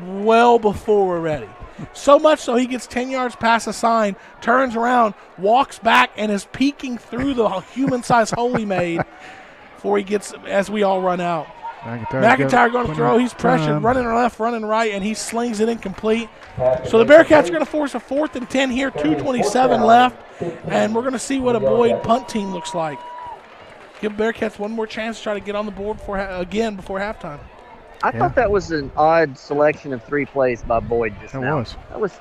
well before we're ready. So much so he gets 10 yards past the sign, turns around, walks back, and is peeking through the human-sized hole he made before he gets, as we all run out. McIntyre going to throw. He's pressured, running left, running right, and he slings it incomplete. So the Bearcats are going to force a 4th and 10 here, 2:27 left, and we're going to see what a Boyd punt team looks like. Give Bearcats one more chance to try to get on the board before halftime. I thought that was an odd selection of 3 plays by Boyd just now. That was.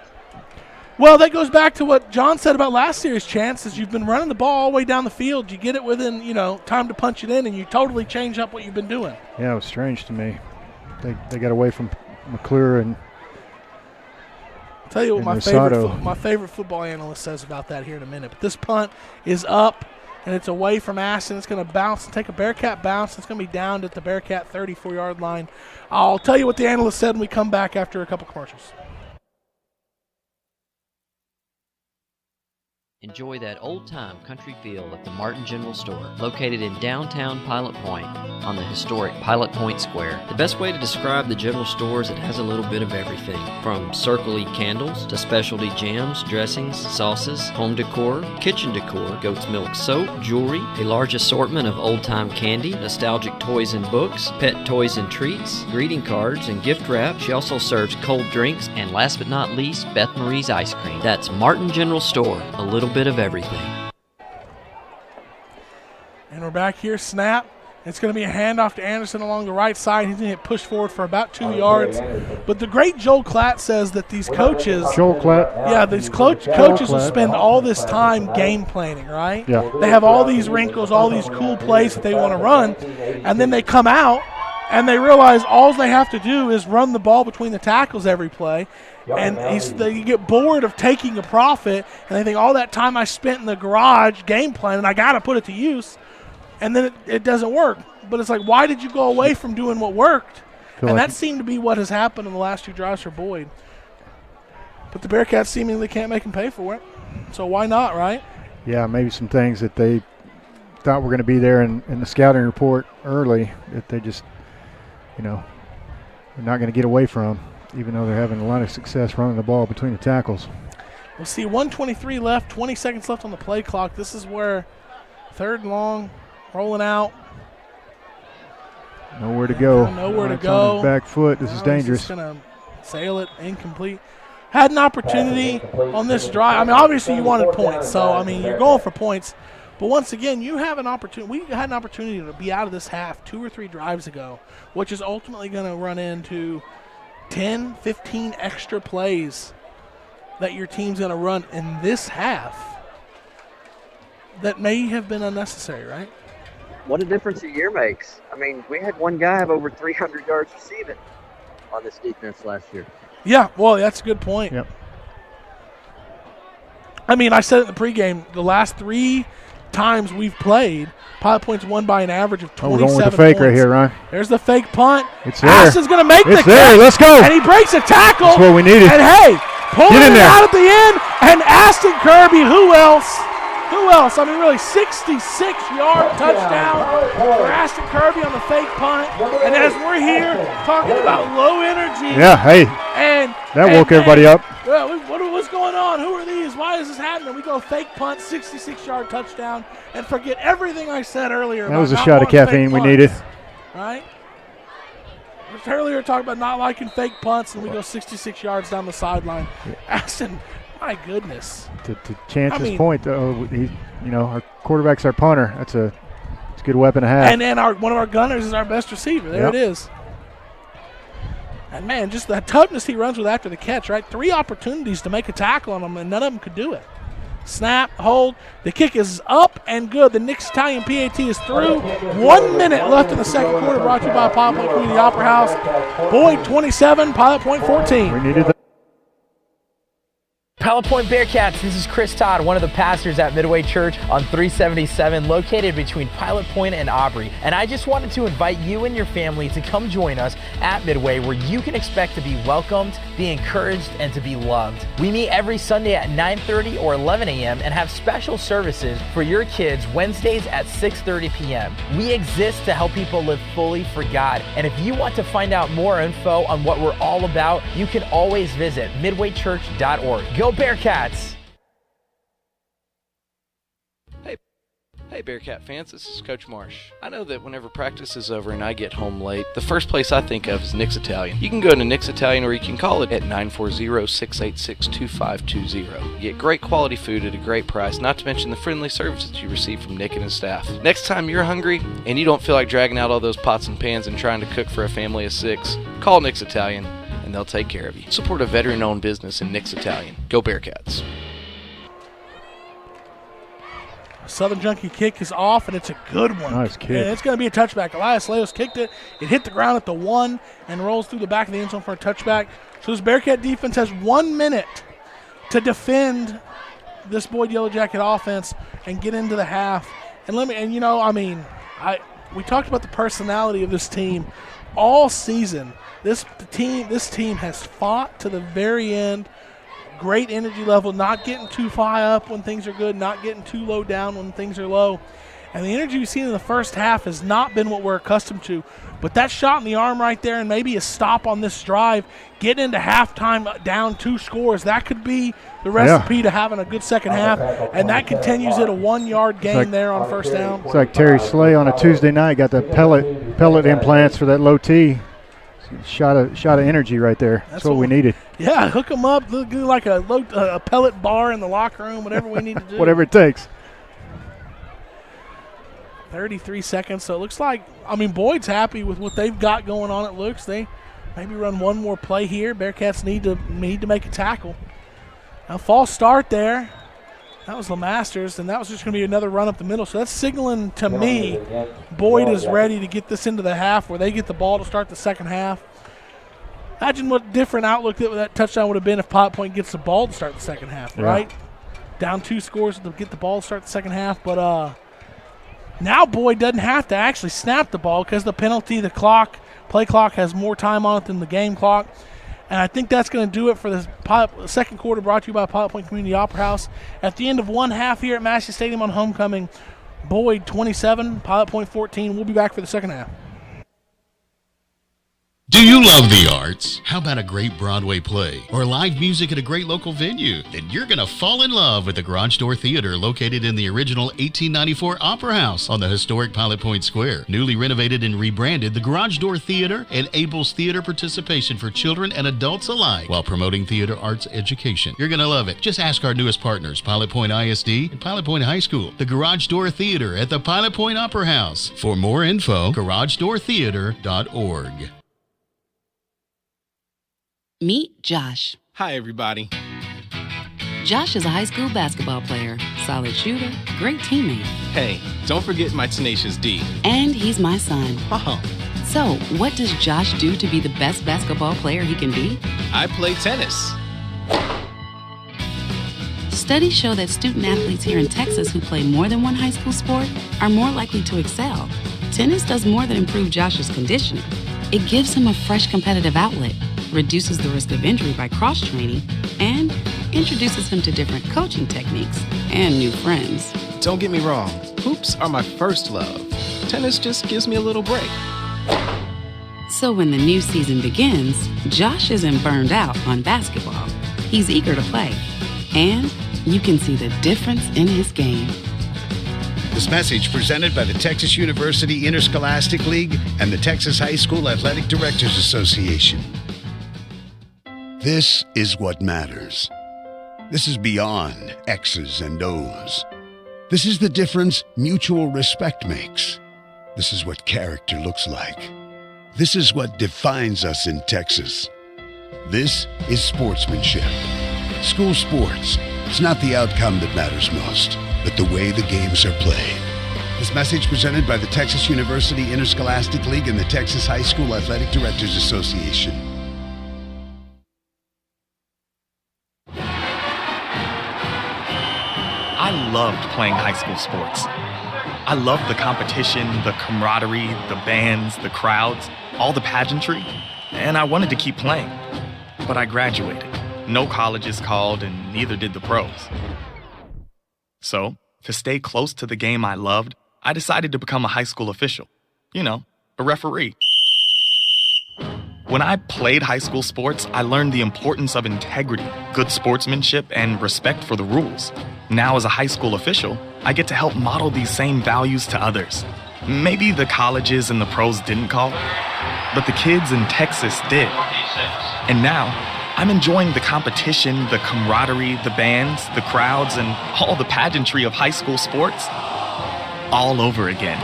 Well, that goes back to what John said about last series, Chance, is you've been running the ball all the way down the field. You get it within, time to punch it in, and you totally change up what you've been doing. Yeah, it was strange to me. They got away from McClure and I'll tell you what my favorite football analyst says about that here in a minute. But this punt is up. And it's away from Aston. It's going to bounce and take a Bearcat bounce. It's going to be down at the Bearcat 34-yard line. I'll tell you what the analyst said when we come back after a couple commercials. Enjoy that old-time country feel at the Martin General Store, located in downtown Pilot Point on the historic Pilot Point Square. The best way to describe the general store is it has a little bit of everything, from Circle-y candles to specialty jams, dressings, sauces, home decor, kitchen decor, goat's milk soap, jewelry, a large assortment of old-time candy, nostalgic toys and books, pet toys and treats, greeting cards, and gift wrap. She also serves cold drinks, and last but not least, Beth Marie's ice cream. That's Martin General Store, a little bit of everything. And we're back here, snap. It's going to be a handoff to Anderson along the right side. He's going to get pushed forward for about 2 yards. But the great Joel Klatt says that these coaches, these coaches will spend all this time game planning, right? Yeah. They have all these wrinkles, all these cool plays that they want to run, and then they come out and they realize all they have to do is run the ball between the tackles every play. And they get bored of taking a profit, and they think all that time I spent in the garage game planning, I got to put it to use, and then it doesn't work. But it's like, why did you go away from doing what worked? And that seemed to be what has happened in the last 2 drives for Boyd. But the Bearcats seemingly can't make him pay for it, so why not, right? Yeah, maybe some things that they thought were going to be there in the scouting report early that they just, they're not going to get away from. even though they're having a lot of success running the ball between the tackles. We'll see 1:23 left, 20 seconds left on the play clock. This is where 3rd and long, rolling out. Nowhere to go. Nowhere to It's go. on his back foot. This is dangerous. He's going to sail it, incomplete. Had an opportunity on this drive. I mean, obviously you wanted points, so, I mean, you're going for points. But once again, you have an opportunity. We had an opportunity to be out of this half 2 or 3 drives ago, which is ultimately going to run into 10, 15 extra plays that your team's going to run in this half that may have been unnecessary, right? What a difference a year makes. I mean, we had one guy have over 300 yards receiving on this defense last year. Yeah, well, that's a good point. Yep. I mean, I said it in the pregame, the last 3 times we've played, Pilot Point's won by an average of 27 we're going with the fake points. right here, Ryan. There's the fake punt. It's there. Aston's going to make it's the there. catch. Let's go. And he breaks a tackle. That's what we needed. And, hey, pulling Get in it there. out at the end. And Aston Kirby, who else? Who else? I mean, really, 66-yard touchdown for Aston Kirby on the fake punt. And as we're here talking about low energy. Yeah, hey. And that woke everybody up. Well, what's going on? Who are these? Why is this happening? We go fake punt, 66-yard touchdown, and forget everything I said earlier. That was a shot of caffeine we needed. Right? Just earlier talking about not liking fake punts, and we go 66 yards down the sideline. Aston, my goodness. To Chance's point, though, our quarterback's our punter. It's a good weapon to have. And then one of our gunners is our best receiver. There it is. And, man, just the toughness he runs with after the catch, right? 3 opportunities to make a tackle on him, and none of them could do it. Snap, hold. The kick is up and good. The Nick's Italian PAT is through. 1 minute left in the second quarter, brought to you by Pilot Point Community Opera House. Boyd 27, Pilot Point 14. We needed that. Pilot Point Bearcats, this is Chris Todd, one of the pastors at Midway Church on 377, located between Pilot Point and Aubrey. And I just wanted to invite you and your family to come join us at Midway, where you can expect to be welcomed, be encouraged, and to be loved. We meet every Sunday at 9:30 or 11 a.m. and have special services for your kids Wednesdays at 6:30 p.m. We exist to help people live fully for God. And if you want to find out more info on what we're all about, you can always visit midwaychurch.org. Go Bearcats! Hey Bearcat fans, this is Coach Marsh. I know that whenever practice is over and I get home late, the first place I think of is Nick's Italian. You can go to Nick's Italian or you can call it at 940-686-2520. You get great quality food at a great price, not to mention the friendly service that you receive from Nick and his staff. Next time you're hungry and you don't feel like dragging out all those pots and pans and trying to cook for a family of 6, call Nick's Italian and they'll take care of you. Support a veteran-owned business in Nick's Italian. Go Bearcats. Southern Junkie kick is off, and it's a good one. Nice kick. And it's going to be a touchback. Elias Leos kicked it. It hit the ground at the 1 and rolls through the back of the end zone for a touchback. So this Bearcat defense has 1 minute to defend this Boyd Yellowjacket offense and get into the half. And we talked about the personality of this team all season. This team has fought to the very end. Great energy level, not getting too high up when things are good, not getting too low down when things are low. And the energy we've seen in the first half has not been what we're accustomed to. But that shot in the arm right there and maybe a stop on this drive, getting into halftime down 2 scores, that could be the recipe to having a good second half. And that continues at a 1-yard gain there on first down. It's like Terry Slay on a Tuesday night, got the pellet implants for that low T. Shot of energy right there. That's what we needed. Yeah, hook them up, do like a pellet bar in the locker room, whatever we need to do. Whatever it takes. 33 seconds, so it looks like, Boyd's happy with what they've got going on. It looks they maybe run one more play here. Bearcats need to make a tackle. Now, false start there. That was LeMasters, and that was just going to be another run up the middle. So that's signaling to me Boyd is ready to get this into the half where they get the ball to start the second half. Imagine what different outlook that touchdown would have been if Pilot Point gets the ball to start the second half, right? Down 2 scores to get the ball to start the second half. But now Boyd doesn't have to actually snap the ball because the penalty, play clock has more time on it than the game clock. And I think that's going to do it for the second quarter, brought to you by Pilot Point Community Opera House. At the end of one half here at Massey Stadium on homecoming, Boyd 27, Pilot Point 14. We'll be back for the second half. Do Do you love the arts? How about a great Broadway play or live music at a great local venue? Then you're going to fall in love with the Garage Door Theater, located in the original 1894 Opera House on the historic Pilot Point Square. Newly renovated and rebranded, the Garage Door Theater enables theater participation for children and adults alike while promoting theater arts education. You're going to love it. Just ask our newest partners, Pilot Point ISD and Pilot Point High School. The Garage Door Theater at the Pilot Point Opera House. For more info, garagedoortheater.org. Meet Josh. Hi, everybody. Josh is a high school basketball player, solid shooter, great teammate. Hey, don't forget my tenacious D. And he's my son. Oh. So, what does Josh do to be the best basketball player he can be? I play tennis. Studies show that student athletes here in Texas who play more than one high school sport are more likely to excel. Tennis does more than improve Josh's conditioning. It gives him a fresh competitive outlet, reduces the risk of injury by cross-training, and introduces him to different coaching techniques and new friends. Don't get me wrong, hoops are my first love. Tennis just gives me a little break. So when the new season begins, Josh isn't burned out on basketball. He's eager to play, and you can see the difference in his game. This message presented by the Texas University Interscholastic League and the Texas High School Athletic Directors Association. This is what matters. This is beyond X's and O's. This is the difference mutual respect makes. This is what character looks like. This is what defines us in Texas. This is sportsmanship. School sports. It's not the outcome that matters most, but the way the games are played. This message presented by the Texas University Interscholastic League and the Texas High School Athletic Directors Association. I loved playing high school sports. I loved the competition, the camaraderie, the bands, the crowds, all the pageantry, and I wanted to keep playing. But I graduated. No colleges called, and neither did the pros. So, to stay close to the game I loved, I decided to become a high school official. You know, a referee. When I played high school sports, I learned the importance of integrity, good sportsmanship, and respect for the rules. Now, as a high school official, I get to help model these same values to others. Maybe the colleges and the pros didn't call, but the kids in Texas did. And now, I'm enjoying the competition, the camaraderie, the bands, the crowds, and all the pageantry of high school sports all over again.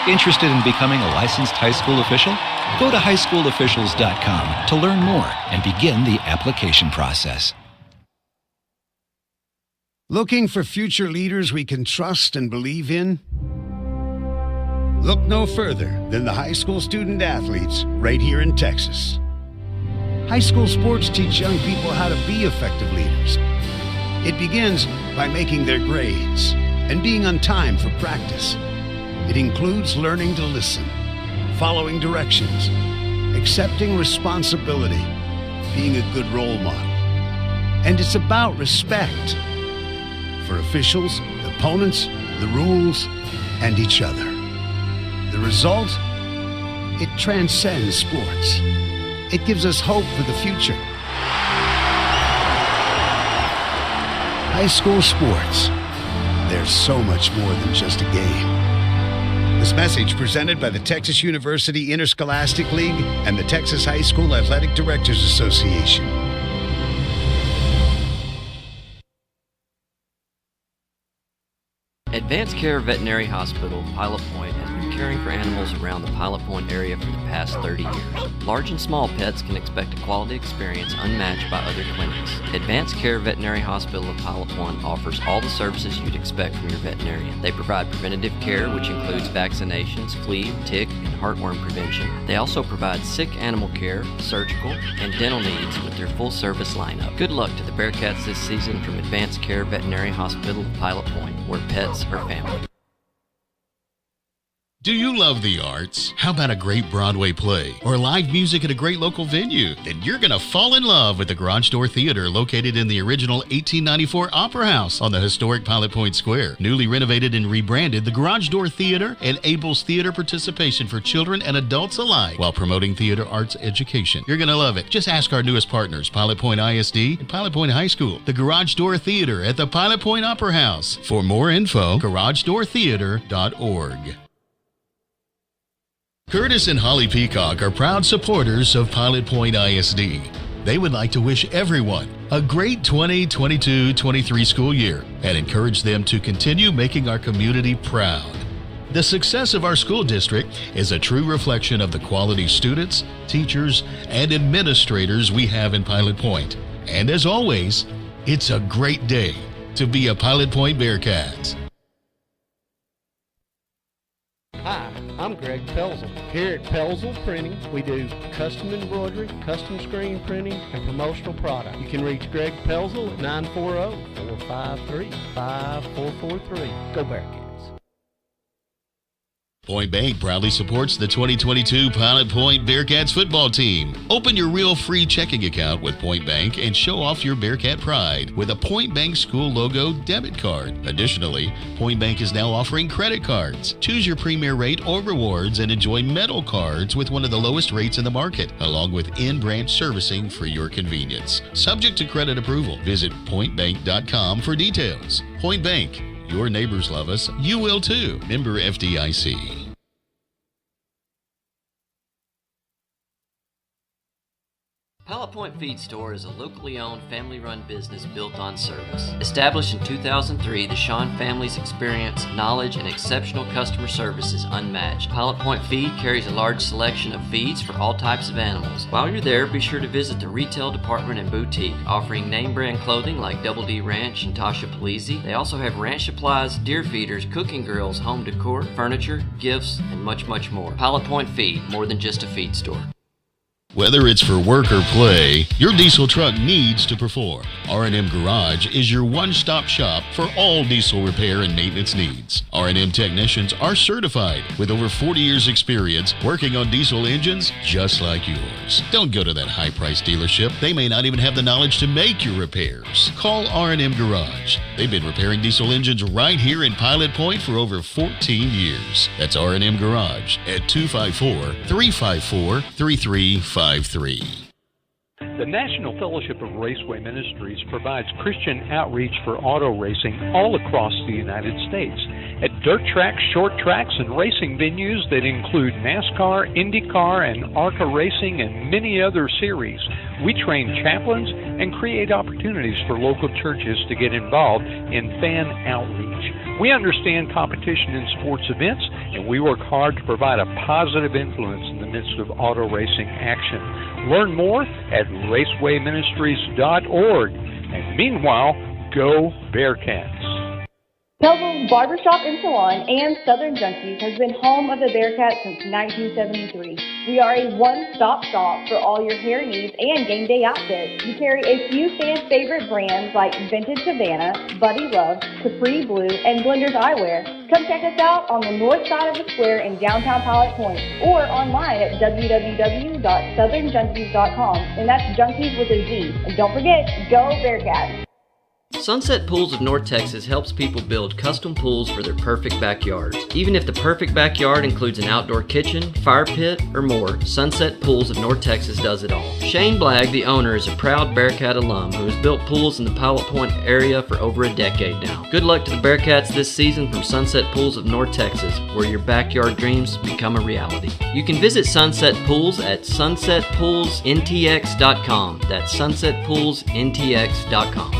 Interested in becoming a licensed high school official? Go to highschoolofficials.com to learn more and begin the application process. Looking for future leaders we can trust and believe in? Look no further than the high school student athletes right here in Texas. High school sports teach young people how to be effective leaders. It begins by making their grades and being on time for practice. It includes learning to listen, following directions, accepting responsibility, being a good role model. And it's about respect for officials, opponents, the rules, and each other. The result? It transcends sports. It gives us hope for the future. High school sports. There's so much more than just a game. This message presented by the Texas University Interscholastic League and the Texas High School Athletic Directors Association. Advanced Care Veterinary Hospital, Pilot Point, has been caring for animals around the Pilot Point area for the past 30 years. Large and small pets can expect a quality experience unmatched by other clinics. Advanced Care Veterinary Hospital of Pilot Point offers all the services you'd expect from your veterinarian. They provide preventative care, which includes vaccinations, flea, tick, and heartworm prevention. They also provide sick animal care, surgical, and dental needs with their full-service lineup. Good luck to the Bearcats this season from Advanced Care Veterinary Hospital of Pilot Point, where pets are family. Do you love the arts? How about a great Broadway play or live music at a great local venue? Then you're going to fall in love with the Garage Door Theater, located in the original 1894 Opera House on the historic Pilot Point Square. Newly renovated and rebranded, the Garage Door Theater enables theater participation for children and adults alike while promoting theater arts education. You're going to love it. Just ask our newest partners, Pilot Point ISD and Pilot Point High School. The Garage Door Theater at the Pilot Point Opera House. For more info, garagedoortheater.org. Curtis and Holly Peacock are proud supporters of Pilot Point ISD. They would like to wish everyone a great 2022-23 school year and encourage them to continue making our community proud. The success of our school district is a true reflection of the quality students, teachers, and administrators we have in Pilot Point. And as always, it's a great day to be a Pilot Point Bearcat. Hi, I'm Greg Pelzel. Here at Pelzel Printing, we do custom embroidery, custom screen printing, and promotional product. You can reach Greg Pelzel at 940-453-5443. Go Bearcats. Point Bank proudly supports the 2022 Pilot Point Bearcats football team. Open your real free checking account with Point Bank and show off your Bearcat pride with a Point Bank school logo debit card. Additionally, Point Bank is now offering credit cards. Choose your premier rate or rewards and enjoy metal cards with one of the lowest rates in the market, along with in-branch servicing for your convenience. Subject to credit approval. Visit pointbank.com for details. Point Bank. Your neighbors love us. You will too. Member FDIC. Pilot Point Feed Store is a locally owned, family-run business built on service. Established in 2003, the Shawn family's experience, knowledge, and exceptional customer service is unmatched. Pilot Point Feed carries a large selection of feeds for all types of animals. While you're there, be sure to visit the retail department and boutique, offering name-brand clothing like Double D Ranch and Tasha Palese. They also have ranch supplies, deer feeders, cooking grills, home decor, furniture, gifts, and much, much more. Pilot Point Feed, more than just a feed store. Whether it's for work or play, your diesel truck needs to perform. R&M Garage is your one-stop shop for all diesel repair and maintenance needs. R&M technicians are certified with over 40 years experience working on diesel engines just like yours. Don't go to that high-priced dealership. They may not even have the knowledge to make your repairs. Call R&M Garage. They've been repairing diesel engines right here in Pilot Point for over 14 years. That's R&M Garage at 254-354-3353. The National Fellowship of Raceway Ministries provides Christian outreach for auto racing all across the United States at dirt tracks, short tracks, and racing venues that include NASCAR, IndyCar, and ARCA racing, and many other series. We train chaplains and create opportunities for local churches to get involved in fan outreach. We understand competition in sports events, and we work hard to provide a positive influence in the midst of auto racing action. Learn more at racewayministries.org. And meanwhile, go Bearcats. Pelzel's Barbershop and Salon and Southern Junkies has been home of the Bearcats since 1973. We are a one-stop shop for all your hair needs and game day outfits. We carry a few fan favorite brands like Vintage Havana, Buddy Love, Capri Blue, and Blenders Eyewear. Come check us out on the north side of the square in downtown Pilot Point or online at www.southernjunkies.com, and that's junkies with a Z. And don't forget, go Bearcats! Sunset Pools of North Texas helps people build custom pools for their perfect backyards. Even if the perfect backyard includes an outdoor kitchen, fire pit, or more, Sunset Pools of North Texas does it all. Shane Blagg, the owner, is a proud Bearcat alum who has built pools in the Pilot Point area for over a decade now. Good luck to the Bearcats this season from Sunset Pools of North Texas, where your backyard dreams become a reality. You can visit Sunset Pools at sunsetpoolsntx.com. That's sunsetpoolsntx.com.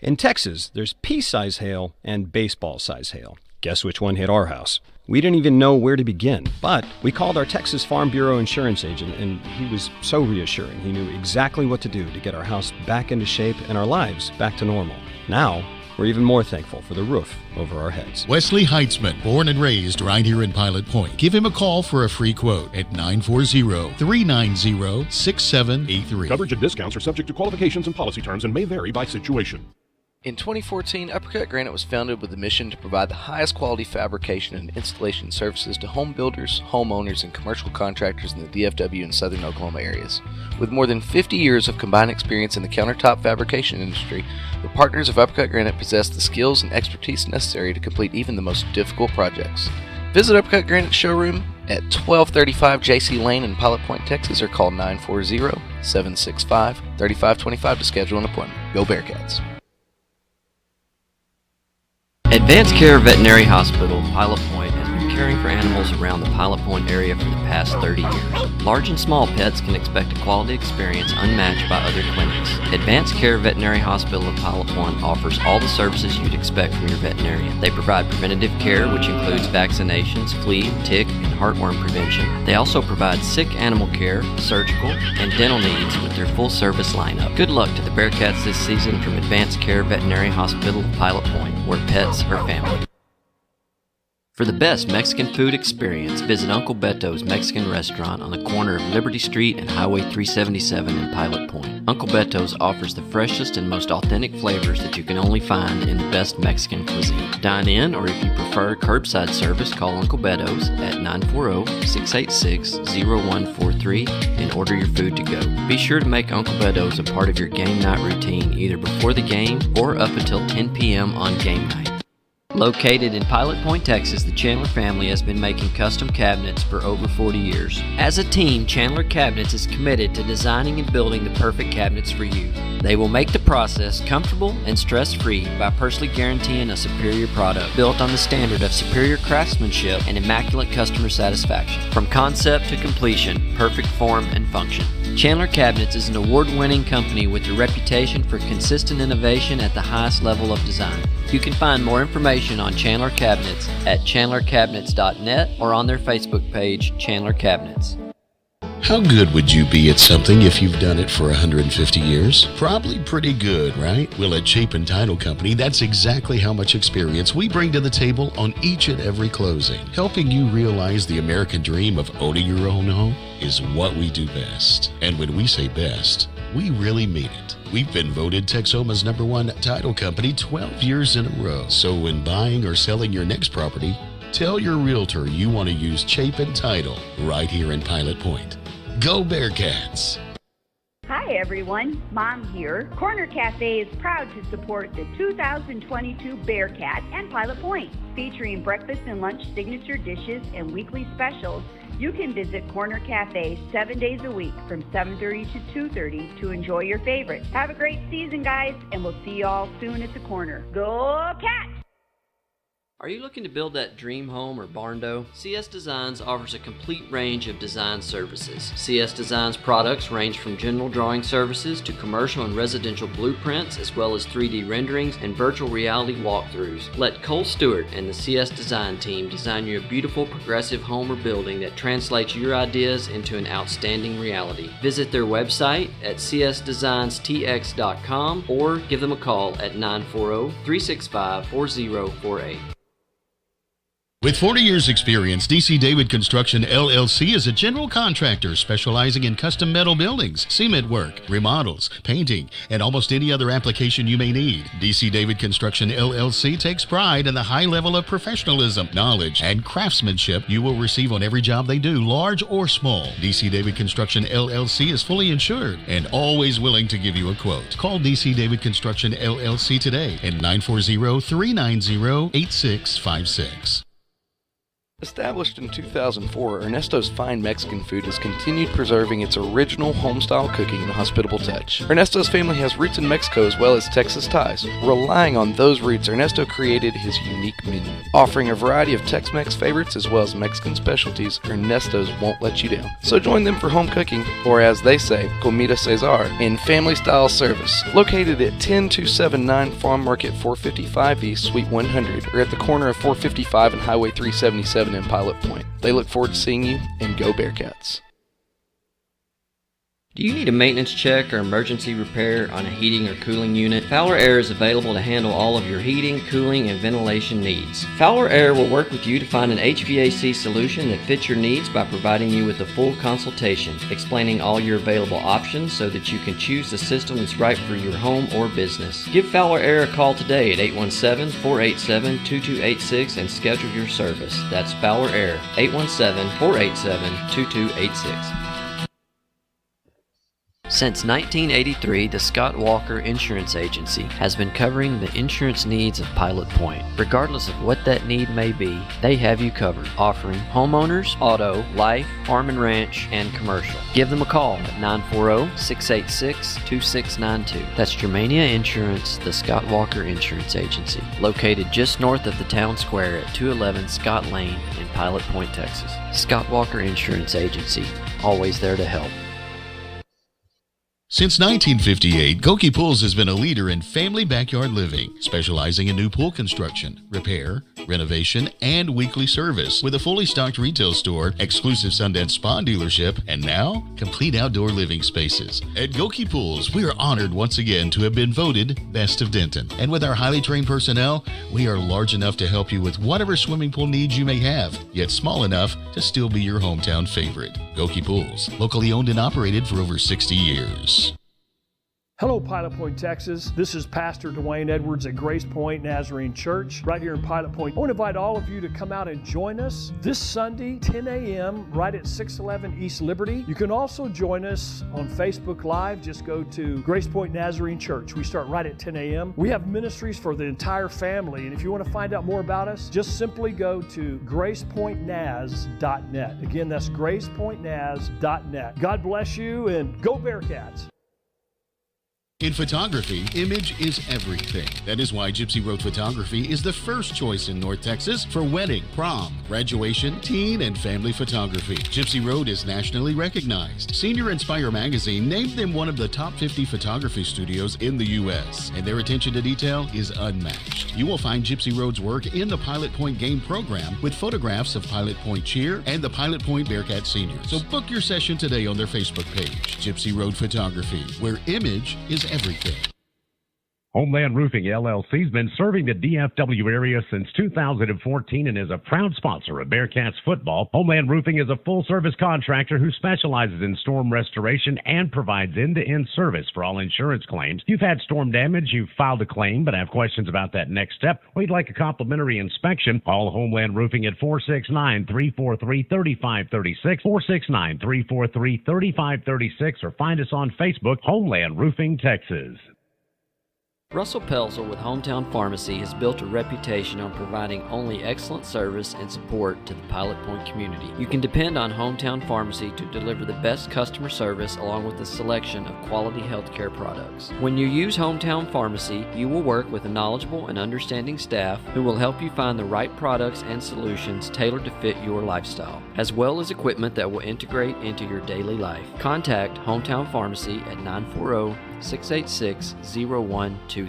In Texas, there's pea-size hail and baseball-size hail. Guess which one hit our house? We didn't even know where to begin, but we called our Texas Farm Bureau insurance agent, and he was so reassuring. He knew exactly what to do to get our house back into shape and our lives back to normal. Now, we're even more thankful for the roof over our heads. Wesley Heitzman, born and raised right here in Pilot Point. Give him a call for a free quote at 940-390-6783. Coverage and discounts are subject to qualifications and policy terms and may vary by situation. In 2014, Uppercut Granite was founded with the mission to provide the highest quality fabrication and installation services to home builders, homeowners, and commercial contractors in the DFW and southern Oklahoma areas. With more than 50 years of combined experience in the countertop fabrication industry, the partners of Uppercut Granite possess the skills and expertise necessary to complete even the most difficult projects. Visit Uppercut Granite showroom at 1235 JC Lane in Pilot Point, Texas, or call 940-765-3525 to schedule an appointment. Go Bearcats! Advanced Care Veterinary Hospital, Pilot Point, has been caring for animals around the Pilot Point area for the past 30 years. Large and small pets can expect a quality experience unmatched by other clinics. Advanced Care Veterinary Hospital of Pilot Point offers all the services you'd expect from your veterinarian. They provide preventative care, which includes vaccinations, flea, tick, and heartworm prevention. They also provide sick animal care, surgical, and dental needs with their full service lineup. Good luck to the Bearcats this season from Advanced Care Veterinary Hospital of Pilot Point, where pets are family. For the best Mexican food experience, visit Uncle Beto's Mexican Restaurant on the corner of Liberty Street and Highway 377 in Pilot Point. Uncle Beto's offers the freshest and most authentic flavors that you can only find in the best Mexican cuisine. Dine in, or if you prefer curbside service, call Uncle Beto's at 940-686-0143 and order your food to go. Be sure to make Uncle Beto's a part of your game night routine either before the game or up until 10 p.m. on game night. Located in Pilot Point, Texas, the Chandler family has been making custom cabinets for over 40 years. As a team, Chandler Cabinets is committed to designing and building the perfect cabinets for you. They will make the process comfortable and stress-free by personally guaranteeing a superior product built on the standard of superior craftsmanship and immaculate customer satisfaction. From concept to completion, perfect form and function. Chandler Cabinets is an award-winning company with a reputation for consistent innovation at the highest level of design. You can find more information on Chandler Cabinets at chandlercabinets.net or on their Facebook page, Chandler Cabinets. How good would you be at something if you've done it for 150 years? Probably pretty good, right? Well, at Chapin Title Company, that's exactly how much experience we bring to the table on each and every closing. Helping you realize the American dream of owning your own home is what we do best. And when we say best, we really mean it. We've been voted Texoma's #1 title company 12 years in a row. So when buying or selling your next property, tell your realtor you want to use Chapin Title right here in Pilot Point. Go Bearcats! Hi everyone, Mom here. Corner Cafe is proud to support the 2022 Bearcat and Pilot Point. Featuring breakfast and lunch signature dishes and weekly specials, you can visit Corner Cafe 7 days a week from 7:30 to 2:30 to enjoy your favorites. Have a great season, guys, and we'll see you all soon at the corner. Go Cats! Are you looking to build that dream home or barn-dough? CS Designs offers a complete range of design services. CS Designs products range from general drawing services to commercial and residential blueprints, as well as 3D renderings and virtual reality walkthroughs. Let Cole Stewart and the CS Design team design you a beautiful progressive home or building that translates your ideas into an outstanding reality. Visit their website at csdesignstx.com or give them a call at 940-365-4048. With 40 years' experience, DC David Construction LLC is a general contractor specializing in custom metal buildings, cement work, remodels, painting, and almost any other application you may need. DC David Construction LLC takes pride in the high level of professionalism, knowledge, and craftsmanship you will receive on every job they do, large or small. DC David Construction LLC is fully insured and always willing to give you a quote. Call DC David Construction LLC today at 940-390-8656. Established in 2004, Ernesto's Fine Mexican Food has continued preserving its original home-style cooking and hospitable touch. Ernesto's family has roots in Mexico as well as Texas ties. Relying on those roots, Ernesto created his unique menu. Offering a variety of Tex-Mex favorites as well as Mexican specialties, Ernesto's won't let you down. So join them for home cooking, or as they say, Comida Cesar, in family-style service. Located at 10279 Farm Market 455 East, Suite 100, or at the corner of 455 and Highway 377 in Pilot Point. They look forward to seeing you, and go Bearcats. Do you need a maintenance check or emergency repair on a heating or cooling unit? Fowler Air is available to handle all of your heating, cooling, and ventilation needs. Fowler Air will work with you to find an HVAC solution that fits your needs by providing you with a full consultation, explaining all your available options so that you can choose the system that's right for your home or business. Give Fowler Air a call today at 817-487-2286 and schedule your service. That's Fowler Air, 817-487-2286. Since 1983, the Scott Walker Insurance Agency has been covering the insurance needs of Pilot Point. Regardless of what that need may be, they have you covered, offering homeowners, auto, life, farm and ranch, and commercial. Give them a call at 940-686-2692. That's Germania Insurance, the Scott Walker Insurance Agency, located just north of the town square at 211 Scott Lane in Pilot Point, Texas. Scott Walker Insurance Agency, always there to help. Since 1958, Goki Pools has been a leader in family backyard living, specializing in new pool construction, repair, renovation, and weekly service with a fully stocked retail store, exclusive Sundance Spa dealership, and now, complete outdoor living spaces. At Goki Pools, we are honored once again to have been voted Best of Denton. And with our highly trained personnel, we are large enough to help you with whatever swimming pool needs you may have, yet small enough to still be your hometown favorite. Goki Pools, locally owned and operated for over 60 years. Hello, Pilot Point, Texas. This is Pastor Dwayne Edwards at Grace Point Nazarene Church right here in Pilot Point. I want to invite all of you to come out and join us this Sunday, 10 a.m., right at 611 East Liberty. You can also join us on Facebook Live. Just go to Grace Point Nazarene Church. We start right at 10 a.m. We have ministries for the entire family, and if you want to find out more about us, just simply go to gracepointnaz.net. Again, that's gracepointnaz.net. God bless you, and go Bearcats! In photography, image is everything. That is why Gypsy Road Photography is the first choice in North Texas for wedding, prom, graduation, teen, and family photography. Gypsy Road is nationally recognized. Senior Inspire magazine named them one of the top 50 photography studios in the U.S., and their attention to detail is unmatched. You will find Gypsy Road's work in the Pilot Point game program with photographs of Pilot Point Cheer and the Pilot Point Bearcat seniors. So book your session today on their Facebook page, Gypsy Road Photography, where image is everything. Homeland Roofing LLC has been serving the DFW area since 2014 and is a proud sponsor of Bearcats football. Homeland Roofing is a full-service contractor who specializes in storm restoration and provides end-to-end service for all insurance claims. You've had storm damage, you've filed a claim, but have questions about that next step, or you'd like a complimentary inspection, call Homeland Roofing at 469-343-3536, 469-343-3536, or find us on Facebook, Homeland Roofing, Texas. Russell Pelzel with Hometown Pharmacy has built a reputation on providing only excellent service and support to the Pilot Point community. You can depend on Hometown Pharmacy to deliver the best customer service along with a selection of quality healthcare products. When you use Hometown Pharmacy, you will work with a knowledgeable and understanding staff who will help you find the right products and solutions tailored to fit your lifestyle, as well as equipment that will integrate into your daily life. Contact Hometown Pharmacy at 940-686-0123.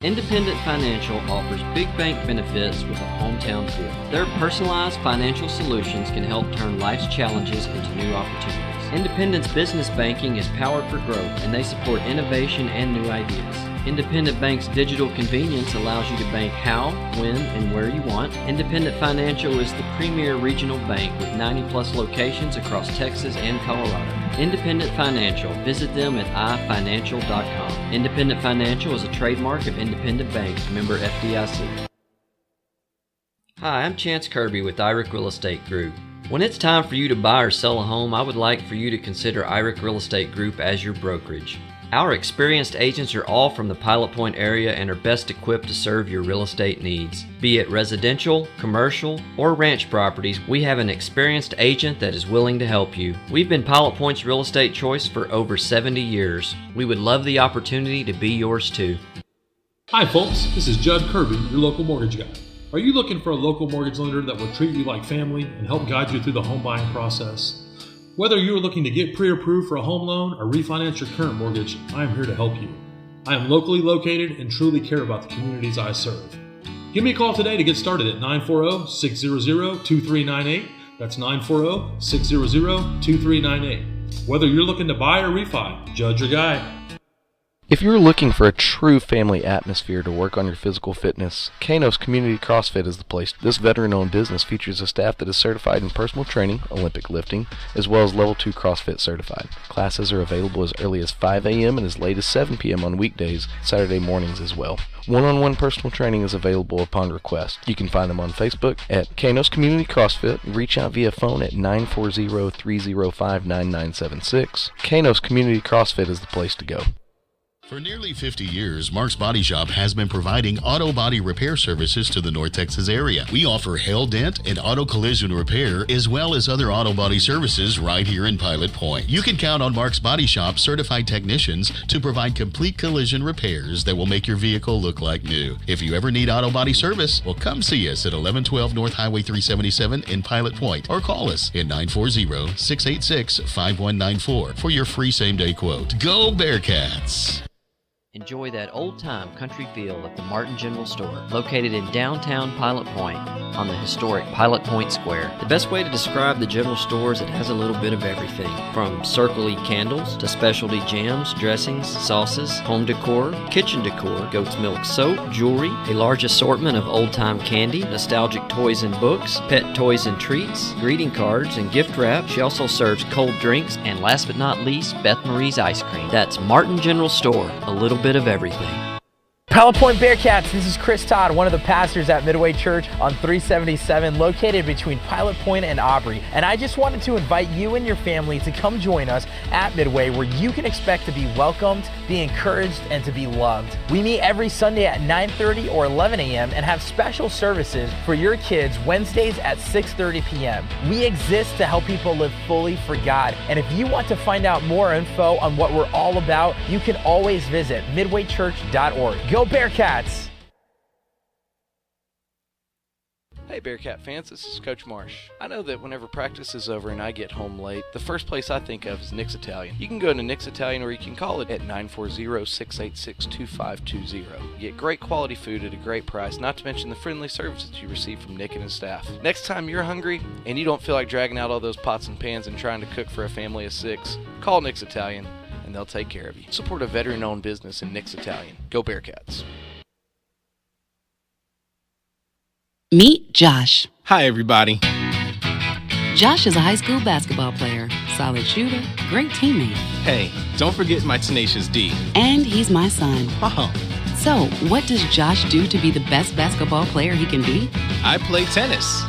Independent Financial offers big bank benefits with a hometown feel. Their personalized financial solutions can help turn life's challenges into new opportunities. Independent's business banking is powered for growth, and they support innovation and new ideas. Independent Bank's digital convenience allows you to bank how, when, and where you want. Independent Financial is the premier regional bank with 90-plus locations across Texas and Colorado. Independent Financial. Visit them at ifinancial.com. Independent Financial is a trademark of Independent Bank, member FDIC. Hi, I'm Chance Kirby with IRIC Real Estate Group. When it's time for you to buy or sell a home, I would like for you to consider IRIC Real Estate Group as your brokerage. Our experienced agents are all from the Pilot Point area and are best equipped to serve your real estate needs. Be it residential, commercial, or ranch properties, we have an experienced agent that is willing to help you. We've been Pilot Point's real estate choice for over 70 years. We would love the opportunity to be yours too. Hi folks, this is Judd Kirby, your local mortgage guy. Are you looking for a local mortgage lender that will treat you like family and help guide you through the home buying process? Whether you are looking to get pre-approved for a home loan or refinance your current mortgage, I am here to help you. I am locally located and truly care about the communities I serve. Give me a call today to get started at 940-600-2398. That's 940-600-2398. Whether you're looking to buy or refi, Judge your guy. If you're looking for a true family atmosphere to work on your physical fitness, Kanos Community CrossFit is the place. This veteran-owned business features a staff that is certified in personal training, Olympic lifting, as well as Level 2 CrossFit certified. Classes are available as early as 5 a.m. and as late as 7 p.m. on weekdays, Saturday mornings as well. One-on-one personal training is available upon request. You can find them on Facebook at Kanos Community CrossFit. Reach out via phone at 940-305-9976. Kanos Community CrossFit is the place to go. For nearly 50 years, Mark's Body Shop has been providing auto body repair services to the North Texas area. We offer hail dent and auto collision repair, as well as other auto body services right here in Pilot Point. You can count on Mark's Body Shop certified technicians to provide complete collision repairs that will make your vehicle look like new. If you ever need auto body service, well, come see us at 1112 North Highway 377 in Pilot Point, or call us at 940-686-5194 for your free same-day quote. Go Bearcats! Enjoy that old-time country feel at the Martin General Store, located in downtown Pilot Point on the historic Pilot Point Square. The best way to describe the general store is it has a little bit of everything, from circle-y candles to specialty jams, dressings, sauces, home decor, kitchen decor, goat's milk soap, jewelry, a large assortment of old-time candy, nostalgic toys and books, pet toys and treats, greeting cards, and gift wrap. She also serves cold drinks, and last but not least, Beth Marie's ice cream. That's Martin General Store, a little bit of everything. Pilot Point Bearcats, this is Chris Todd, one of the pastors at Midway Church on 377, located between Pilot Point and Aubrey. And I just wanted to invite you and your family to come join us at Midway, where you can expect to be welcomed, be encouraged, and to be loved. We meet every Sunday at 9:30 or 11 a.m. and have special services for your kids Wednesdays at 6:30 p.m. We exist to help people live fully for God. And if you want to find out more info on what we're all about, you can always visit midwaychurch.org. Go Bearcats! Hey Bearcat fans, this is Coach Marsh. I know that whenever practice is over and I get home late, the first place I think of is Nick's Italian. You can go to Nick's Italian, or you can call it at 940-686-2520. You get great quality food at a great price, not to mention the friendly service that you receive from Nick and his staff. Next time you're hungry and you don't feel like dragging out all those pots and pans and trying to cook for a family of 6, call Nick's Italian and they'll take care of you. Support a veteran-owned business in Nick's Italian. Go Bearcats. Meet Josh. Hi, everybody. Josh is a high school basketball player, solid shooter, great teammate. Hey, don't forget my tenacious D. And he's my son. Oh. So, what does Josh do to be the best basketball player he can be? I play tennis.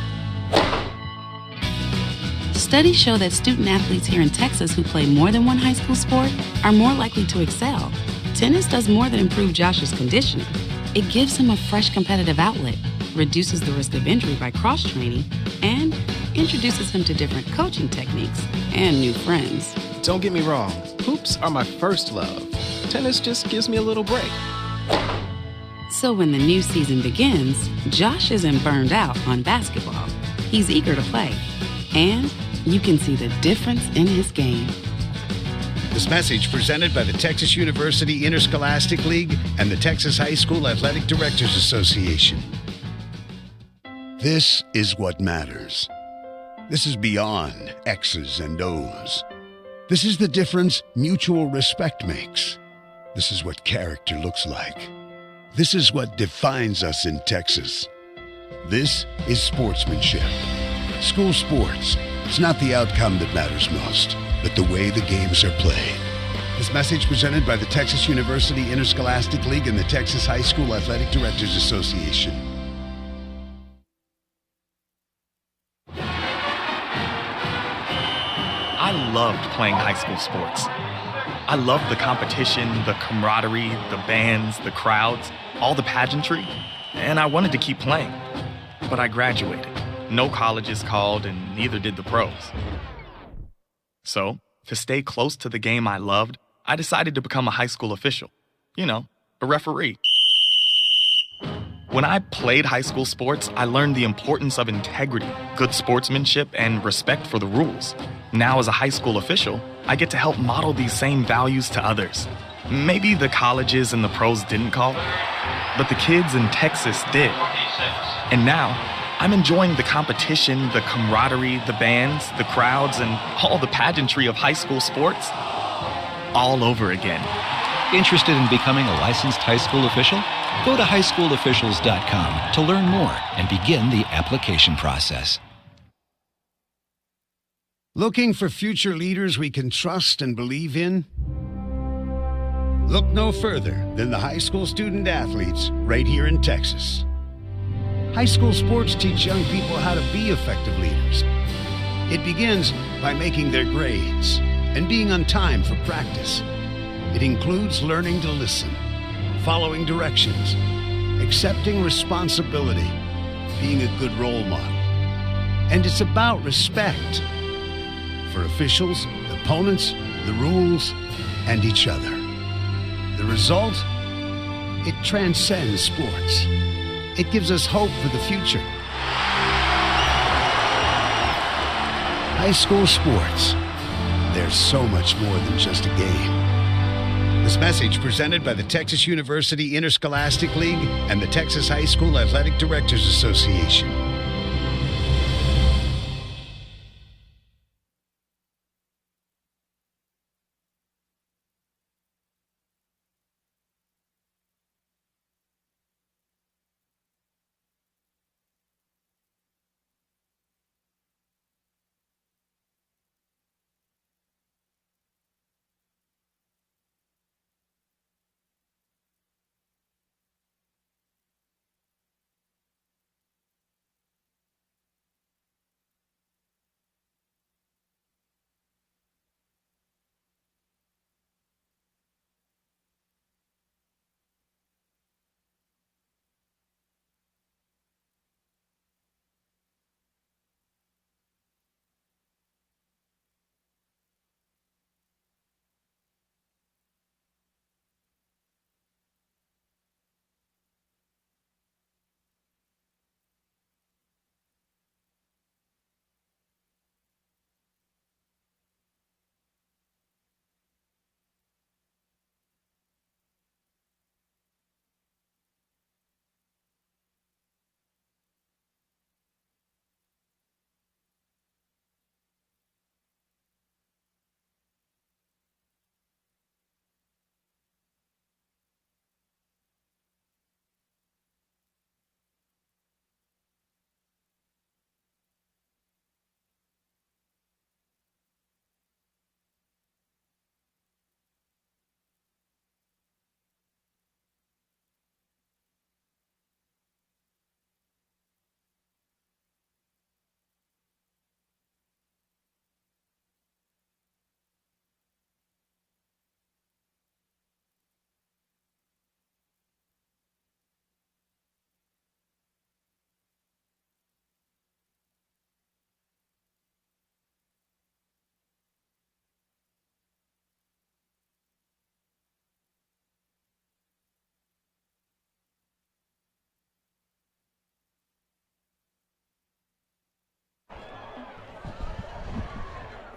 Studies show that student athletes here in Texas who play more than one high school sport are more likely to excel. Tennis does more than improve Josh's conditioning. It gives him a fresh competitive outlet, reduces the risk of injury by cross-training, and introduces him to different coaching techniques and new friends. Don't get me wrong, hoops are my first love. Tennis just gives me a little break. So when the new season begins, Josh isn't burned out on basketball. He's eager to play, and you can see the difference in his game. This message presented by the Texas University Interscholastic League and the Texas High School Athletic Directors Association. This is what matters. This is beyond X's and O's. This is the difference mutual respect makes. This is what character looks like. This is what defines us in Texas. This is sportsmanship. School sports. It's not the outcome that matters most, but the way the games are played. This message presented by the Texas University Interscholastic League and the Texas High School Athletic Directors Association. I loved playing high school sports. I loved the competition, the camaraderie, the bands, the crowds, all the pageantry, and I wanted to keep playing. But I graduated. No colleges called, and neither did the pros. So, to stay close to the game I loved, I decided to become a high school official. You know, a referee. When I played high school sports, I learned the importance of integrity, good sportsmanship, and respect for the rules. Now, as a high school official, I get to help model these same values to others. Maybe the colleges and the pros didn't call, but the kids in Texas did. And now, I'm enjoying the competition, the camaraderie, the bands, the crowds, and all the pageantry of high school sports all over again. Interested in becoming a licensed high school official? Go to highschoolofficials.com to learn more and begin the application process. Looking for future leaders we can trust and believe in? Look no further than the high school student athletes right here in Texas. High school sports teach young people how to be effective leaders. It begins by making their grades and being on time for practice. It includes learning to listen, following directions, accepting responsibility, being a good role model. And it's about respect for officials, opponents, the rules, and each other. The result? It transcends sports. It gives us hope for the future. High school sports. There's so much more than just a game. This message presented by the Texas University Interscholastic League and the Texas High School Athletic Directors Association.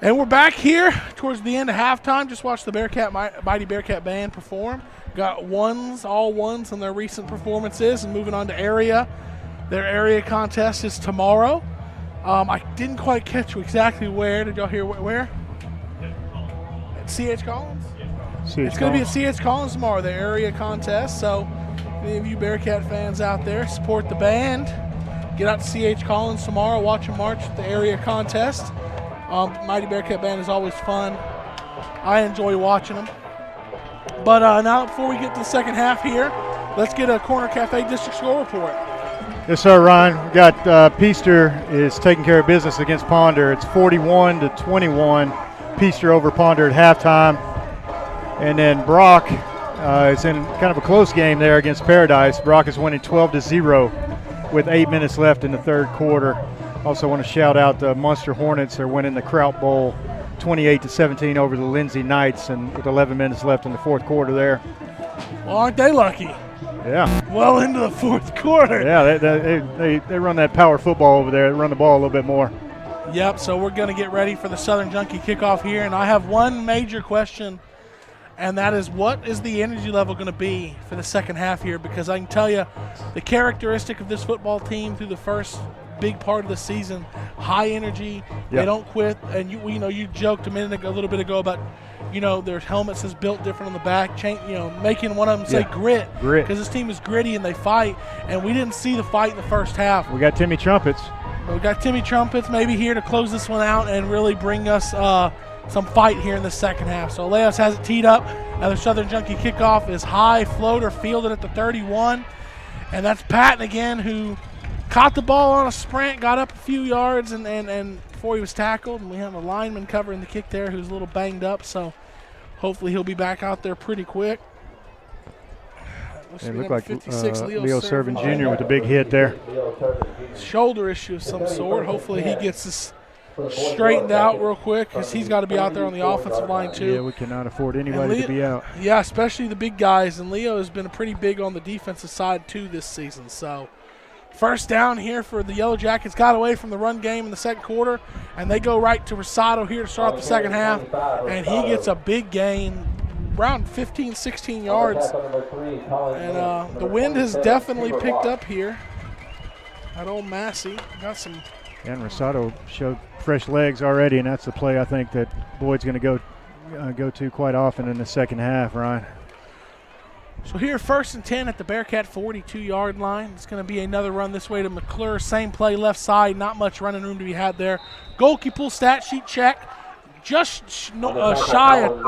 And we're back here towards the end of halftime. Just watched the Mighty Bearcat Band perform. Got all ones in their recent performances, and moving on to area. Their area contest is tomorrow. I didn't quite catch exactly where. Did y'all hear where? At C.H. Collins? It's going to be at C.H. Collins tomorrow, the area contest. So any of you Bearcat fans out there, support the band. Get out to C.H. Collins tomorrow. Watch them march at the area contest. Mighty Bearcat Band is always fun. I enjoy watching them. But now, before we get to the second half here, let's get a Corner Cafe District Score Report. Yes, sir, Ryan. We got Peaster is taking care of business against Ponder. It's 41-21. Peaster over Ponder at halftime. And then Brock is in kind of a close game there against Paradise. Brock is winning 12-0 with 8 minutes left in the third quarter. Also want to shout out the Munster Hornets. They're winning the Kraut Bowl 28-17 over the Lindsay Knights, and with 11 minutes left in the fourth quarter there. Well, aren't they lucky? Yeah. Well into the fourth quarter. Yeah, they run that power football over there. They run the ball a little bit more. Yep, so we're going to get ready for the Southern Junkie kickoff here, and I have one major question, and that is, what is the energy level going to be for the second half here? Because I can tell you the characteristic of this football team through the first big part of the season. High energy. They don't quit. And you joked a little bit ago about, their helmets is built different on the back, making one of them say grit. Because this team is gritty and they fight. And we didn't see the fight in the first half. We got Timmy Trumpets. We got Timmy Trumpets maybe here to close this one out and really bring us some fight here in the second half. So Leos has it teed up. Now the Southern Junkie kickoff is high floater fielded at the 31. And that's Patton again, who caught the ball on a sprint, got up a few yards, and before he was tackled. And we have a lineman covering the kick there who's a little banged up. So hopefully he'll be back out there pretty quick. It looked like Leo Servin Jr. with a big hit there. Shoulder issue of some sort. Hopefully he gets this straightened out real quick because he's got to be out there on the offensive line too. Yeah, we cannot afford anybody to be out. Yeah, especially the big guys. And Leo has been pretty big on the defensive side too this season. So first down here for the Yellowjackets. Got away from the run game in the second quarter, and they go right to Rosado here to start the second half. And he gets a big gain, around 15, 16 yards. And the wind has definitely picked up here at Old Massey. Got some. And Rosado showed fresh legs already, and that's the play I think that Boyd's going to go to quite often in the second half, Ryan. So here, 1st and 10 at the Bearcat 42-yard line. It's going to be another run this way to McClure. Same play, left side. Not much running room to be had there. Goalkeeper stat sheet check. Just shy of,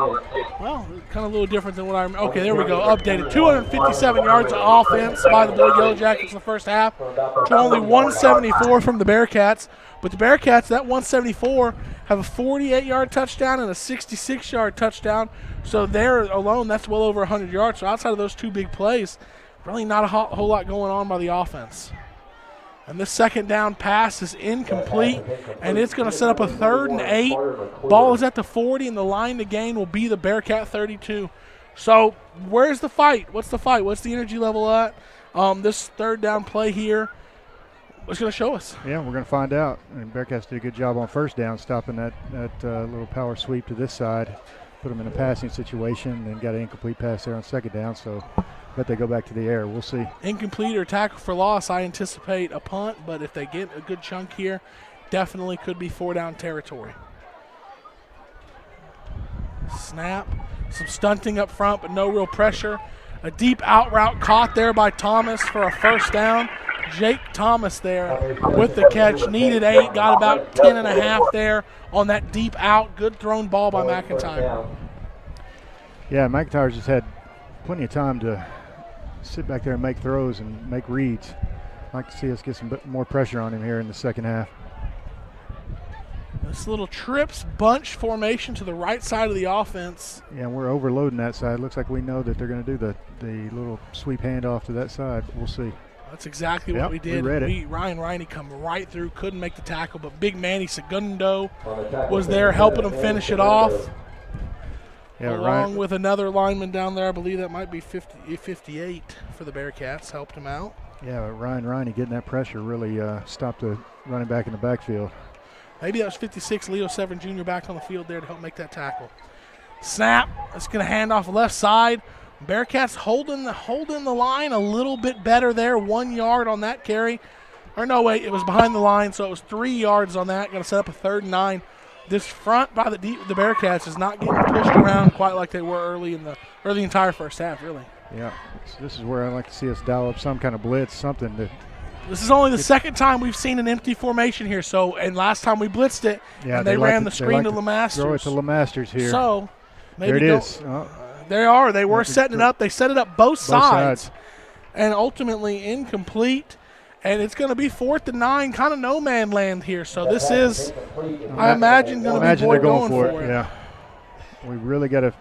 well, kind of a little different than what I remember. Okay, there we go, updated. 257 yards of offense by the Boyd Yellowjackets in the first half to only 174 from the Bearcats. But the Bearcats, that 174, have a 48-yard touchdown and a 66-yard touchdown. So there alone, that's well over 100 yards. So outside of those two big plays, really not a whole lot going on by the offense. And this second down pass is incomplete, and it's going to set up a 3rd and 8. Ball is at the 40, and the line to gain will be the Bearcat 32. So where's the fight? What's the fight? What's the energy level at? This third down play here is going to show us. Yeah, we're going to find out. And Bearcats did a good job on first down, stopping that little power sweep to this side, put them in a passing situation, and got an incomplete pass there on second down. So but they go back to the air. We'll see. Incomplete or tackle for loss, I anticipate a punt, but if they get a good chunk here, definitely could be 4-down territory. Snap. Some stunting up front, but no real pressure. A deep out route caught there by Thomas for a first down. Jake Thomas there with the catch. Needed 8, got about 10.5 there on that deep out. Good thrown ball by McIntyre. Yeah, McIntyre's just had plenty of time to sit back there and make throws and make reads. I'd like to see us get some bit more pressure on him here in the second half. This little trips bunch formation to the right side of the offense. Yeah, we're overloading that side. Looks like we know that they're going to do the little sweep handoff to that side. We'll see. That's exactly what we did. Ryan Riney come right through, couldn't make the tackle, but big Manny Segundo was there helping him finish it off. Yeah, along with another lineman down there. I believe that might be 58 for the Bearcats, helped him out. Yeah, but Ryan Riney getting that pressure really stopped the running back in the backfield. Maybe that was 56, Leo Severn Jr. back on the field there to help make that tackle. Snap. It's going to hand off left side. Bearcats holding the line a little bit better there. 1 yard on that carry. Or no, wait, it was behind the line, so it was 3 yards on that. Going to set up a 3rd and 9. This front by the Bearcats is not getting pushed around quite like they were early in the entire first half, really. Yeah, so this is where I'd like to see us dial up some kind of blitz, something to. This is only the second time we've seen an empty formation here. So, and last time we blitzed it, and they ran the screen to LeMasters. Throw it to LeMasters here. So, maybe there it is. They are. They were setting it up. They set it up both sides, and ultimately incomplete. And it's going to be 4th and 9, kind of no man land here. So this is, I imagine, going to be Boyd going for it. Yeah, we really got to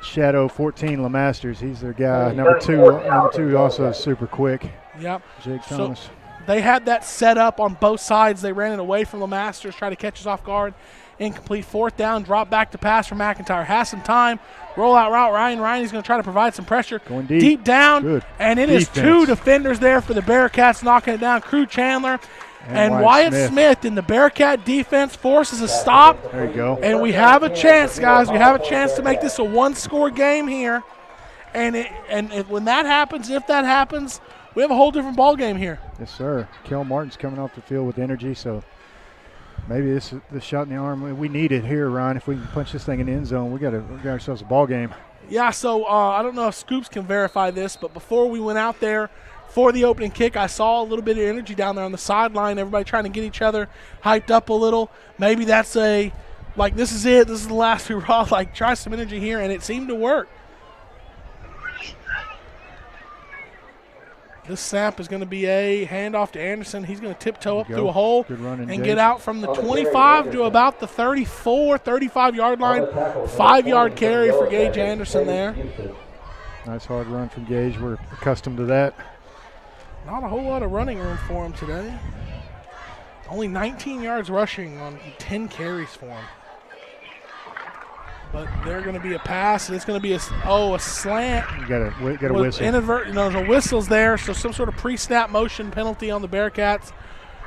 shadow 14 LeMasters. He's their guy. Number two also super quick. Yep. Jake Thomas. So they had that set up on both sides. They ran it away from LeMasters, tried to catch us off guard. Incomplete, 4th down, drop back to pass from McIntyre. Has some time, roll out route. Ryan's going to try to provide some pressure. Going deep down, good and it defense. is 2 defenders there for the Bearcats knocking it down. Crew Chandler and Wyatt Smith in the Bearcat defense forces a stop. There you go. And we have a chance, guys. We have a chance to make this a 1-score game here. And when that happens, if that happens, we have a whole different ball game here. Yes, sir. Kel Martin's coming off the field with energy, so maybe this is the shot in the arm we need it here, Ryan. If we can punch this thing in the end zone, we got ourselves a ball game. Yeah, so I don't know if Scoops can verify this, but before we went out there for the opening kick, I saw a little bit of energy down there on the sideline, everybody trying to get each other hyped up a little. Maybe that's like, this is it, this is the last hurrah, like, try some energy here, and it seemed to work. This snap is going to be a handoff to Anderson. He's going to tiptoe up through a hole and get out from the 25 to about the 34, 35-yard line. 5-yard carry for Gage Anderson there. Nice hard run from Gage. We're accustomed to that. Not a whole lot of running room for him today. Only 19 yards rushing on 10 carries for him. But they're going to be a pass, and it's going to be a slant. You got a whistle. The whistle's there, so some sort of pre-snap motion penalty on the Bearcats.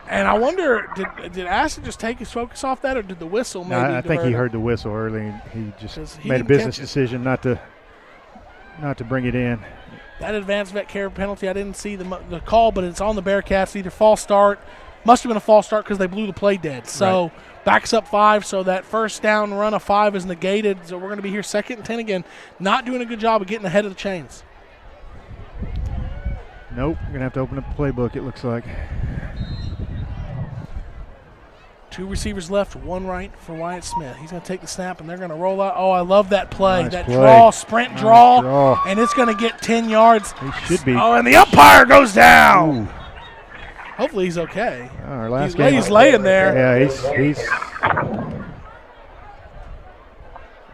And I wonder, did Aston just take his focus off that, or did the whistle maybe? I think he heard the whistle early, and he just made a business decision not to bring it in. That advanced vet care penalty, I didn't see the call, but it's on the Bearcats. Either false start, must have been a false start because they blew the play dead. So. Right. Backs up 5, so that first down run of 5 is negated. So we're going to be here 2nd and 10 again. Not doing a good job of getting ahead of the chains. Nope, we're going to have to open up the playbook, it looks like. 2 receivers left, 1 right for Wyatt Smith. He's going to take the snap, and they're going to roll out. Oh, I love that play. Nice that play. Sprint draw, and it's going to get 10 yards. He should be. Oh, and the umpire goes down. Ooh. Hopefully he's okay. Our last game. He's laying there. Yeah, he's.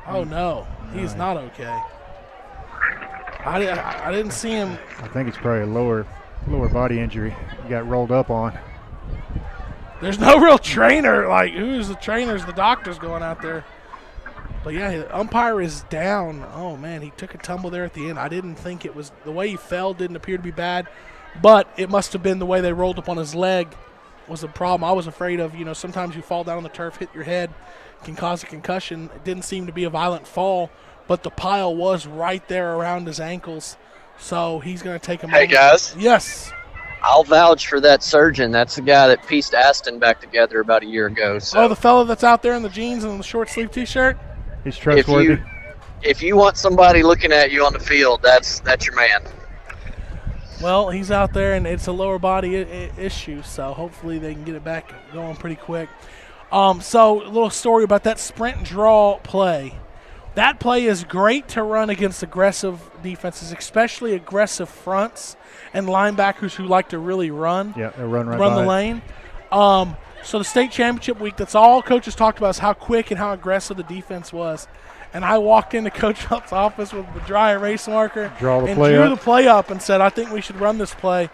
Oh no, he's not okay. I didn't see him. I think it's probably a lower body injury. He got rolled up on. There's no real trainer. Like, who's the trainers? The doctor's going out there. But yeah, the umpire is down. Oh man, he took a tumble there at the end. I didn't think it was the way he fell. Didn't appear to be bad. But it must have been the way they rolled up on his leg was the problem. I was afraid of, sometimes you fall down on the turf, hit your head, can cause a concussion. It didn't seem to be a violent fall, but the pile was right there around his ankles. So he's going to take a moment. Hey, guys. Yes. I'll vouch for that surgeon. That's the guy that pieced Aston back together about a year ago. So. Oh, the fellow that's out there in the jeans and the short sleeve T-shirt? He's trustworthy. If you want somebody looking at you on the field, that's your man. Well, he's out there, and it's a lower body issue, so hopefully they can get it back going pretty quick. So a little story about that sprint draw play. That play is great to run against aggressive defenses, especially aggressive fronts and linebackers who like to really run. Yeah, they run the lane. So the state championship week, that's all coaches talked about is how quick and how aggressive the defense was. And I walked into Coach Huff's office with the dry erase marker drew the play up and said, I think we should run this play.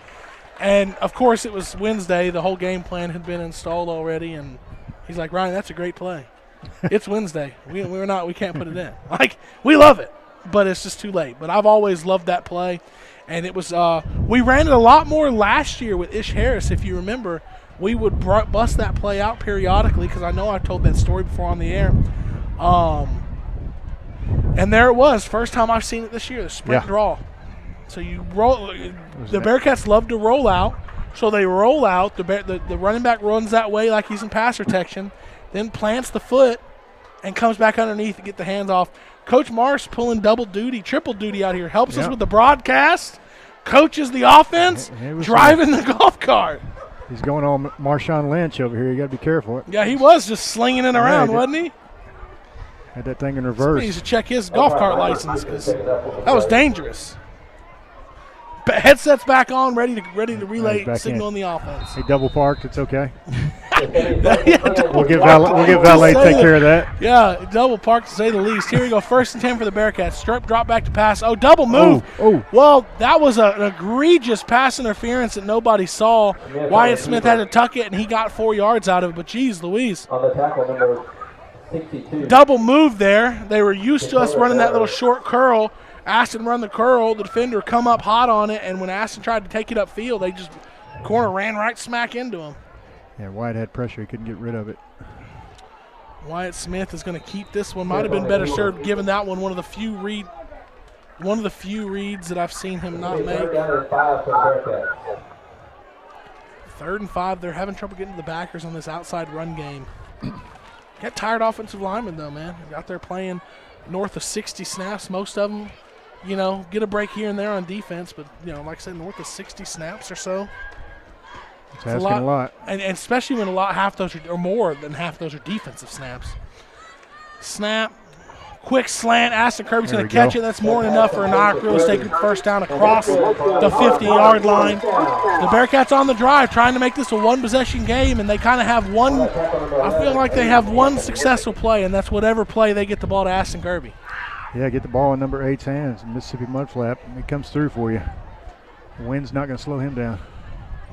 And, of course, it was Wednesday. The whole game plan had been installed already. And he's like, Ryan, that's a great play. It's Wednesday. We can't put it in. Like, we love it, but it's just too late. But I've always loved that play. And it was we ran it a lot more last year with Ish Harris, if you remember. We would bust that play out periodically because I know I told that story before on the air. And there it was. First time I've seen it this year, the sprint draw. So you roll. The Bearcats love to roll out. So they roll out. The running back runs that way like he's in pass protection, then plants the foot and comes back underneath to get the hands off. Coach Marsh pulling double duty, triple duty out here. Helps us with the broadcast, coaches the offense, driving the golf cart. He's going on Marshawn Lynch over here. You got to be careful. Yeah, he was just slinging it around, wasn't he? Had that thing in reverse. He needs to check his golf cart license because that was dangerous. But headset's back on, ready to relay signal in the offense. He double parked. It's okay. We'll give valet take care of that. Yeah, double parked to say the least. Here we go, 1st and 10 for the Bearcats. Strip drop back to pass. Oh, double move. Oh. Well, that was an egregious pass interference that nobody saw. Wyatt Smith had to tuck it, and he got 4 yards out of it. But, geez, Louise. On the tackle, number 62. Double move there. They were used to us running that little short curl. Aston run the curl. The defender come up hot on it, and when Aston tried to take it upfield, they just corner ran right smack into him. Yeah, Wyatt had pressure. He couldn't get rid of it. Wyatt Smith is going to keep this one. Might have been better served giving that one of the few one of the few reads that I've seen him not make. 3rd and 5. They're having trouble getting to the backers on this outside run game. Got tired offensive linemen, though, man. They're out there playing north of 60 snaps. Most of them, get a break here and there on defense, but, like I said, north of 60 snaps or so. It's asking a lot. And especially when half those are, or more than half those are defensive snaps. Snap. Quick slant. Aston Kirby's going to catch it. That's more than enough for an Iowa Real Estate Group first down across the 50-yard line. The Bearcats on the drive trying to make this a one-possession game, and they kind of have one. I feel like they have one successful play, and that's whatever play they get the ball to Aston Kirby. Yeah, get the ball in number 8's hands. Mississippi Mudflap. It comes through for you. The wind's not going to slow him down.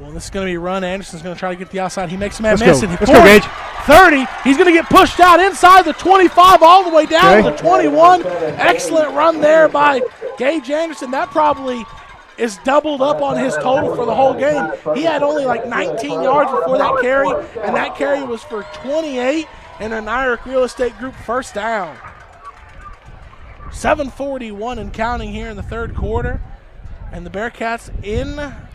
Well, this is going to be a run. Anderson's going to try to get the outside. He makes a man miss. Let's go, Gage. 30. He's going to get pushed out inside the 25 all the way down to the 21. Excellent run there by Gage Anderson. That probably is doubled up on his total for the whole game. He had only like 19 yards before that carry, and that carry was for 28 and an Iowa Real Estate Group first down. 7:41 and counting here in the third quarter. And the Bearcats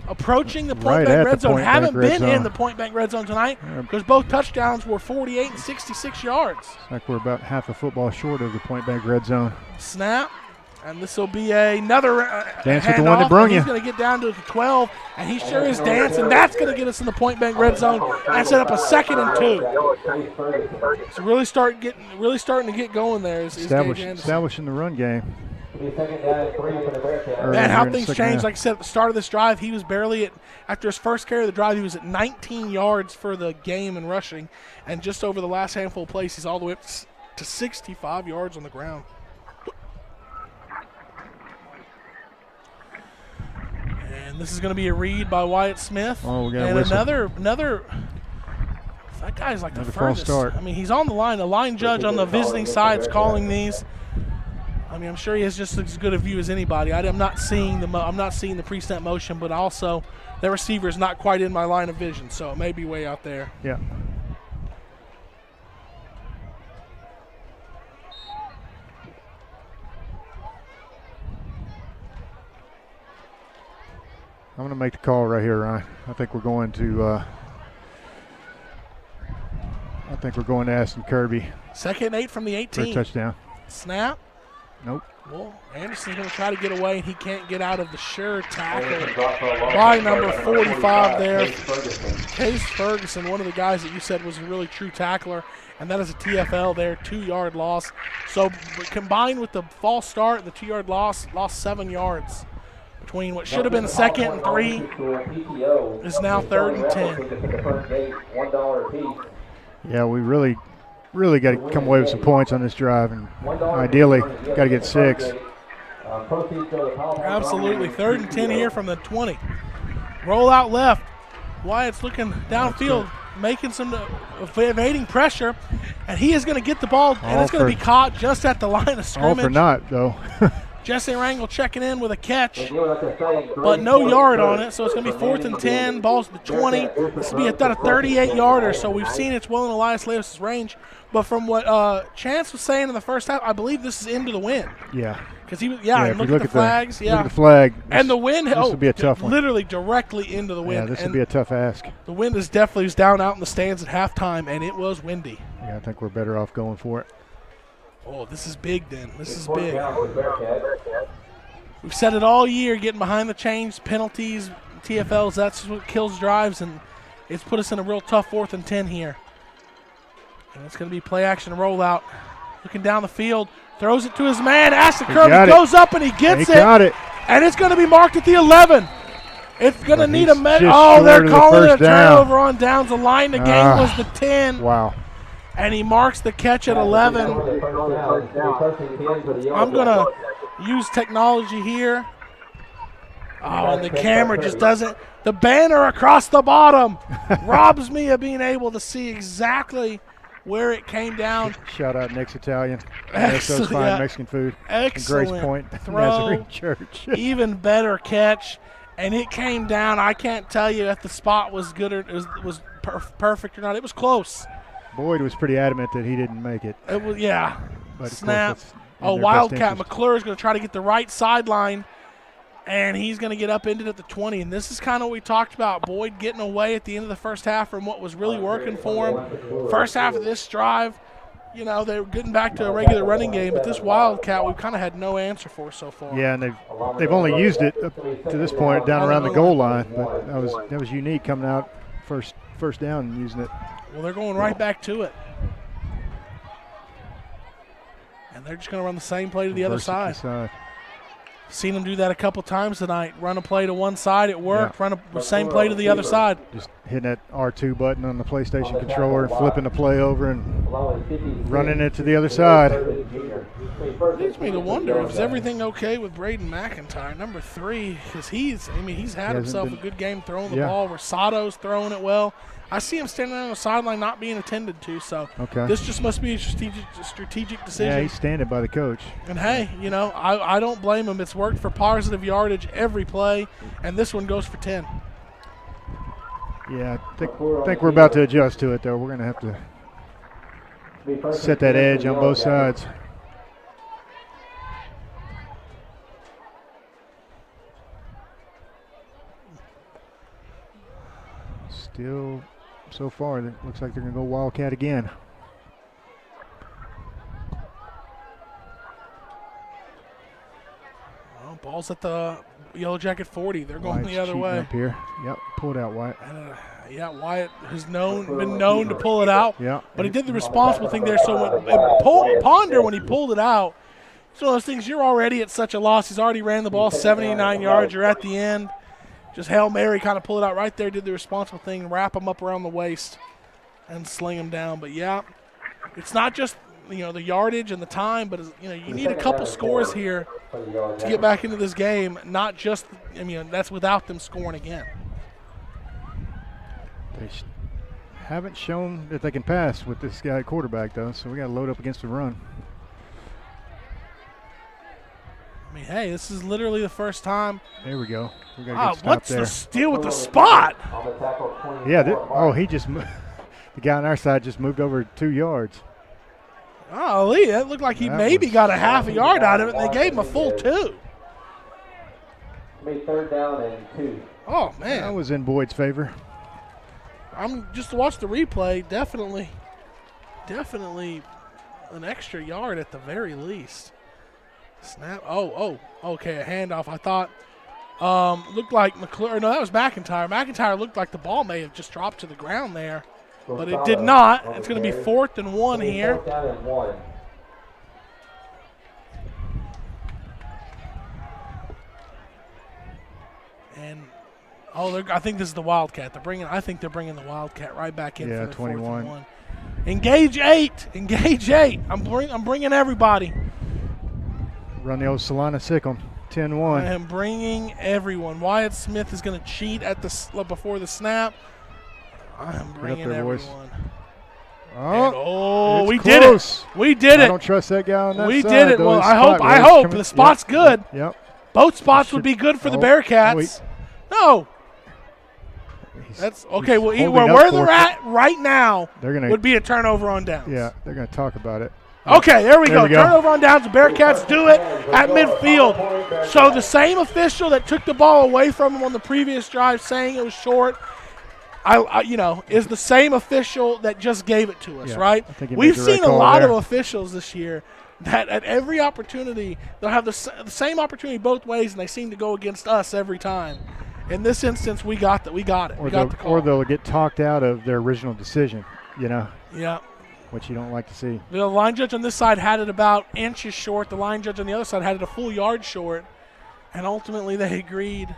approaching the point bank red zone. Haven't been in the point bank red zone tonight because both touchdowns were 48 and 66 yards. Like we're about half a football short of the point bank red zone. Snap. And this will be another dance with the one that brung you. He's going to get down to the 12, and he sure is dancing. That's going to get us in the point bank red zone and set up a 2nd and 2. So really starting to get going there. Establishing the run game. Man, how things changed. Like I said, at the start of this drive, he was barely after his first carry of the drive, he was at 19 yards for the game in rushing. And just over the last handful of plays, he's all the way up to 65 yards on the ground. And this is going to be a read by Wyatt Smith. Oh, we got and a whistle. another. That guy's like another the furthest. False start. I mean, he's on the line. The line judge on the visiting side is calling these. I mean, I'm sure he has just as good a view as anybody. I'm not seeing the pre-snap motion, but also the receiver is not quite in my line of vision, so it may be way out there. Yeah. I'm going to make the call right here, Ryan. I think we're going to Aston Kirby. 2nd and 8 from the 18. For a touchdown. Snap. Nope. Well, Anderson's going to try to get away, and he can't get out of the sure tackle by number 45 there. Case Ferguson, one of the guys that you said was a really true tackler, and that is a TFL there, 2-yard loss. So combined with the false start, the 2-yard loss, lost 7 yards. Between what should have been 2nd and 3 is now 3rd and 10. Yeah, we really got to come away with some points on this drive, and ideally got to get 6. Absolutely. 3rd and 10 here from the 20. Roll out left. Wyatt's looking downfield, making some evading pressure, and he is going to get the ball, and it's going to be caught just at the line of scrimmage. All for naught, though. Jesse Rangel checking in with a catch, but no yard on it, so it's going to be 4th and 10, ball's at the 20. This will be about a 38-yarder, so we've seen it's well in Elias Lewis's range. But from what Chance was saying in the first half, I believe this is into the wind. Yeah. Because he was, and look at the flags. Look at the flag. And the wind, this will be a tough one. Literally directly into the wind. Yeah, this will be a tough ask. The wind is definitely was down out in the stands at halftime, and it was windy. Yeah, I think we're better off going for it. Oh, this is big then. This is big. We've said it all year, getting behind the chains, penalties, TFLs, that's what kills drives, and it's put us in a real tough 4th and 10 here. And it's going to be play action rollout. Looking down the field, throws it to his man. Aston Kirby goes up and he gets it. And it's going to be marked at the 11. It's going to need a measure. Oh, they're calling it a turnover on downs. The line the game was the 10. Wow. And he marks the catch at 11. I'm going to use technology here. Oh, and the camera just doesn't. The banner across the bottom robs me of being able to see exactly where it came down. Shout out Nick's Italian. Excellent. Fine Mexican food. Excellent. Grace Point, throw. Nazarene Church. Even better catch. And it came down. I can't tell you if the spot was good or was perfect or not. It was close. Boyd was pretty adamant that he didn't make it. It was, yeah. But snap. Wildcat McClure is going to try to get the right sideline, and he's going to get upended at the 20. And this is kind of what we talked about, Boyd getting away at the end of the first half from what was really working for him. First half of this drive, they were getting back to a regular running game, but this Wildcat we've kind of had no answer for so far. Yeah, and they've only used it up to this point down around the goal line, but that was unique coming out first down and using it. Well, they're going right back to it. And they're just going to run the same play to the other side. Seen them do that a couple times tonight. Run a play to one side, it worked. Yeah. Run the same play to the other side. Just hitting that R2 button on the PlayStation controller, flipping the play over and running it to the other side. It leads me to wonder, is everything okay with Braden McIntyre, number 3? Because he's had himself a good game throwing the ball. Rosato's throwing it well. I see him standing on the sideline not being attended to, so this just must be a strategic decision. Yeah, he's standing by the coach. And, hey, I don't blame him. It's worked for positive yardage every play, and this one goes for 10. Yeah, I think we're about to adjust to it, though. We're going to have to set that edge on both sides. Still, so far, it looks like they're going to go Wildcat again. Well, ball's at the Yellowjacket 40. They're going the other way. Up here. Yep, pulled out Wyatt. Wyatt has been known to pull it out. Yeah. But he did the responsible thing there. So Ponder, when he pulled it out, it's one of those things, you're already at such a loss. He's already ran the ball 79 yards. You're at the end. Just Hail Mary, kind of pull it out right there, did the responsible thing, wrap him up around the waist and sling him down. But, yeah, it's not just, the yardage and the time, but, you need a couple scores here to get back into this game, not just, that's without them scoring again. They haven't shown that they can pass with this guy at quarterback, though, so we got to load up against the run. Hey, this is literally the first time. There we go. We got a good stop what's there. The steal with the spot? Yeah, the guy on our side just moved over 2 yards. Oh, Lee, that looked like he maybe got a half a yard out of it, and they gave him a full 2. Made 3rd down and 2. Oh, man. That was in Boyd's favor. I'm just to watch the replay, definitely an extra yard at the very least. Snap. Okay, a handoff. I thought looked like McClure. No, that was McIntyre. McIntyre looked like the ball may have just dropped to the ground there, but it did not. It's going to be 4th and 1 here. And I think this is the Wildcat. I think they're bringing the Wildcat right back in. Yeah, for the 21. 4th and 1. Engage 8. I'm bringing everybody. Run the old Solana Sickle, 10-1. I am bringing everyone. Wyatt Smith is going to cheat at before the snap. I am bringing everyone. We did it. We did it. I don't trust that guy on that side. We did it. Well, I hope the spot's good. Yep. Both spots would be good for the Bearcats. No. That's okay. Well, where they're at right now would be a turnover on downs. Yeah, they're going to talk about it. Okay, there we go. Turnover on downs. The Bearcats do it at midfield. So the same official that took the ball away from him on the previous drive, saying it was short, is the same official that just gave it to us, right? We've seen a lot of officials this year that at every opportunity they'll have the same opportunity both ways, and they seem to go against us every time. In this instance, we got it. We got the call. Or they'll get talked out of their original decision. Yeah. Which you don't like to see. The line judge on this side had it about inches short. The line judge on the other side had it a full yard short, and ultimately they agreed.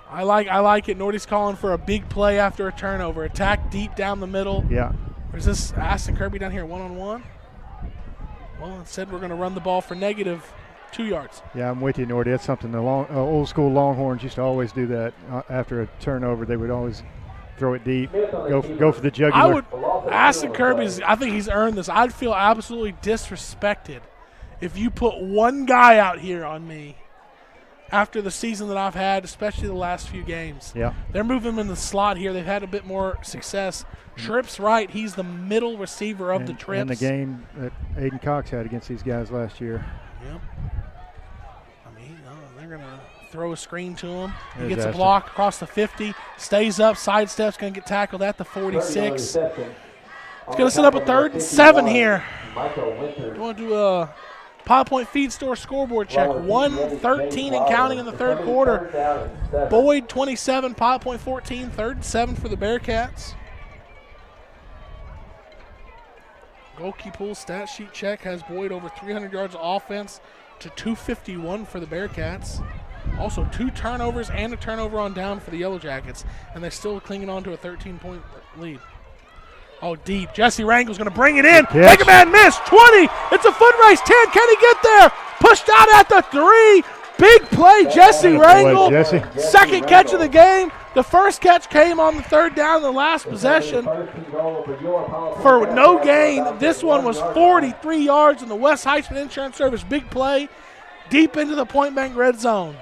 I like it. Nordy's calling for a big play after a turnover. Attack deep down the middle. Yeah. Or is this Aston Kirby down here one-on-one? Well, instead we're going to run the ball for -2 yards. Yeah, I'm with you, Nordy. That's something the old school Longhorns used to always do that. After a turnover, they would always throw it deep, go for the jugular. Aston Kirby's, I think he's earned this. I'd feel absolutely disrespected if you put one guy out here on me after the season that I've had, especially the last few games. Yeah. They're moving him in the slot here. They've had a bit more success. Trips right. He's the middle receiver of the Trips. And the game that Aiden Cox had against these guys last year. Yep. I mean, they're going to throw a screen to him. He There's gets a Ashton. block across the 50, stays up, sidesteps, going to get tackled at the 46. It's going to set up a 3rd and 7 here. You want to do a Pilot Point Feed Store scoreboard check. 1:13 and counting in the 3rd quarter. Boyd 27, Pilot Point 14, 3rd and 7 for the Bearcats. Goalkeeper Pool stat sheet check has Boyd over 300 yards of offense to 251 for the Bearcats. Also 2 turnovers and a turnover on down for the Yellowjackets, and they're still clinging on to a 13-point lead. Oh, deep. Jesse Rangel's going to bring it in. Take a man miss. 20. It's a foot race. 10. Can he get there? Pushed out at the 3. Big play, Jesse Rangel. Second catch of the game. The first catch came on the 3rd down, the last possession for no gain. This one was 43 yards in the West Heisman Insurance Service. Big play deep into the Point Bank red zone.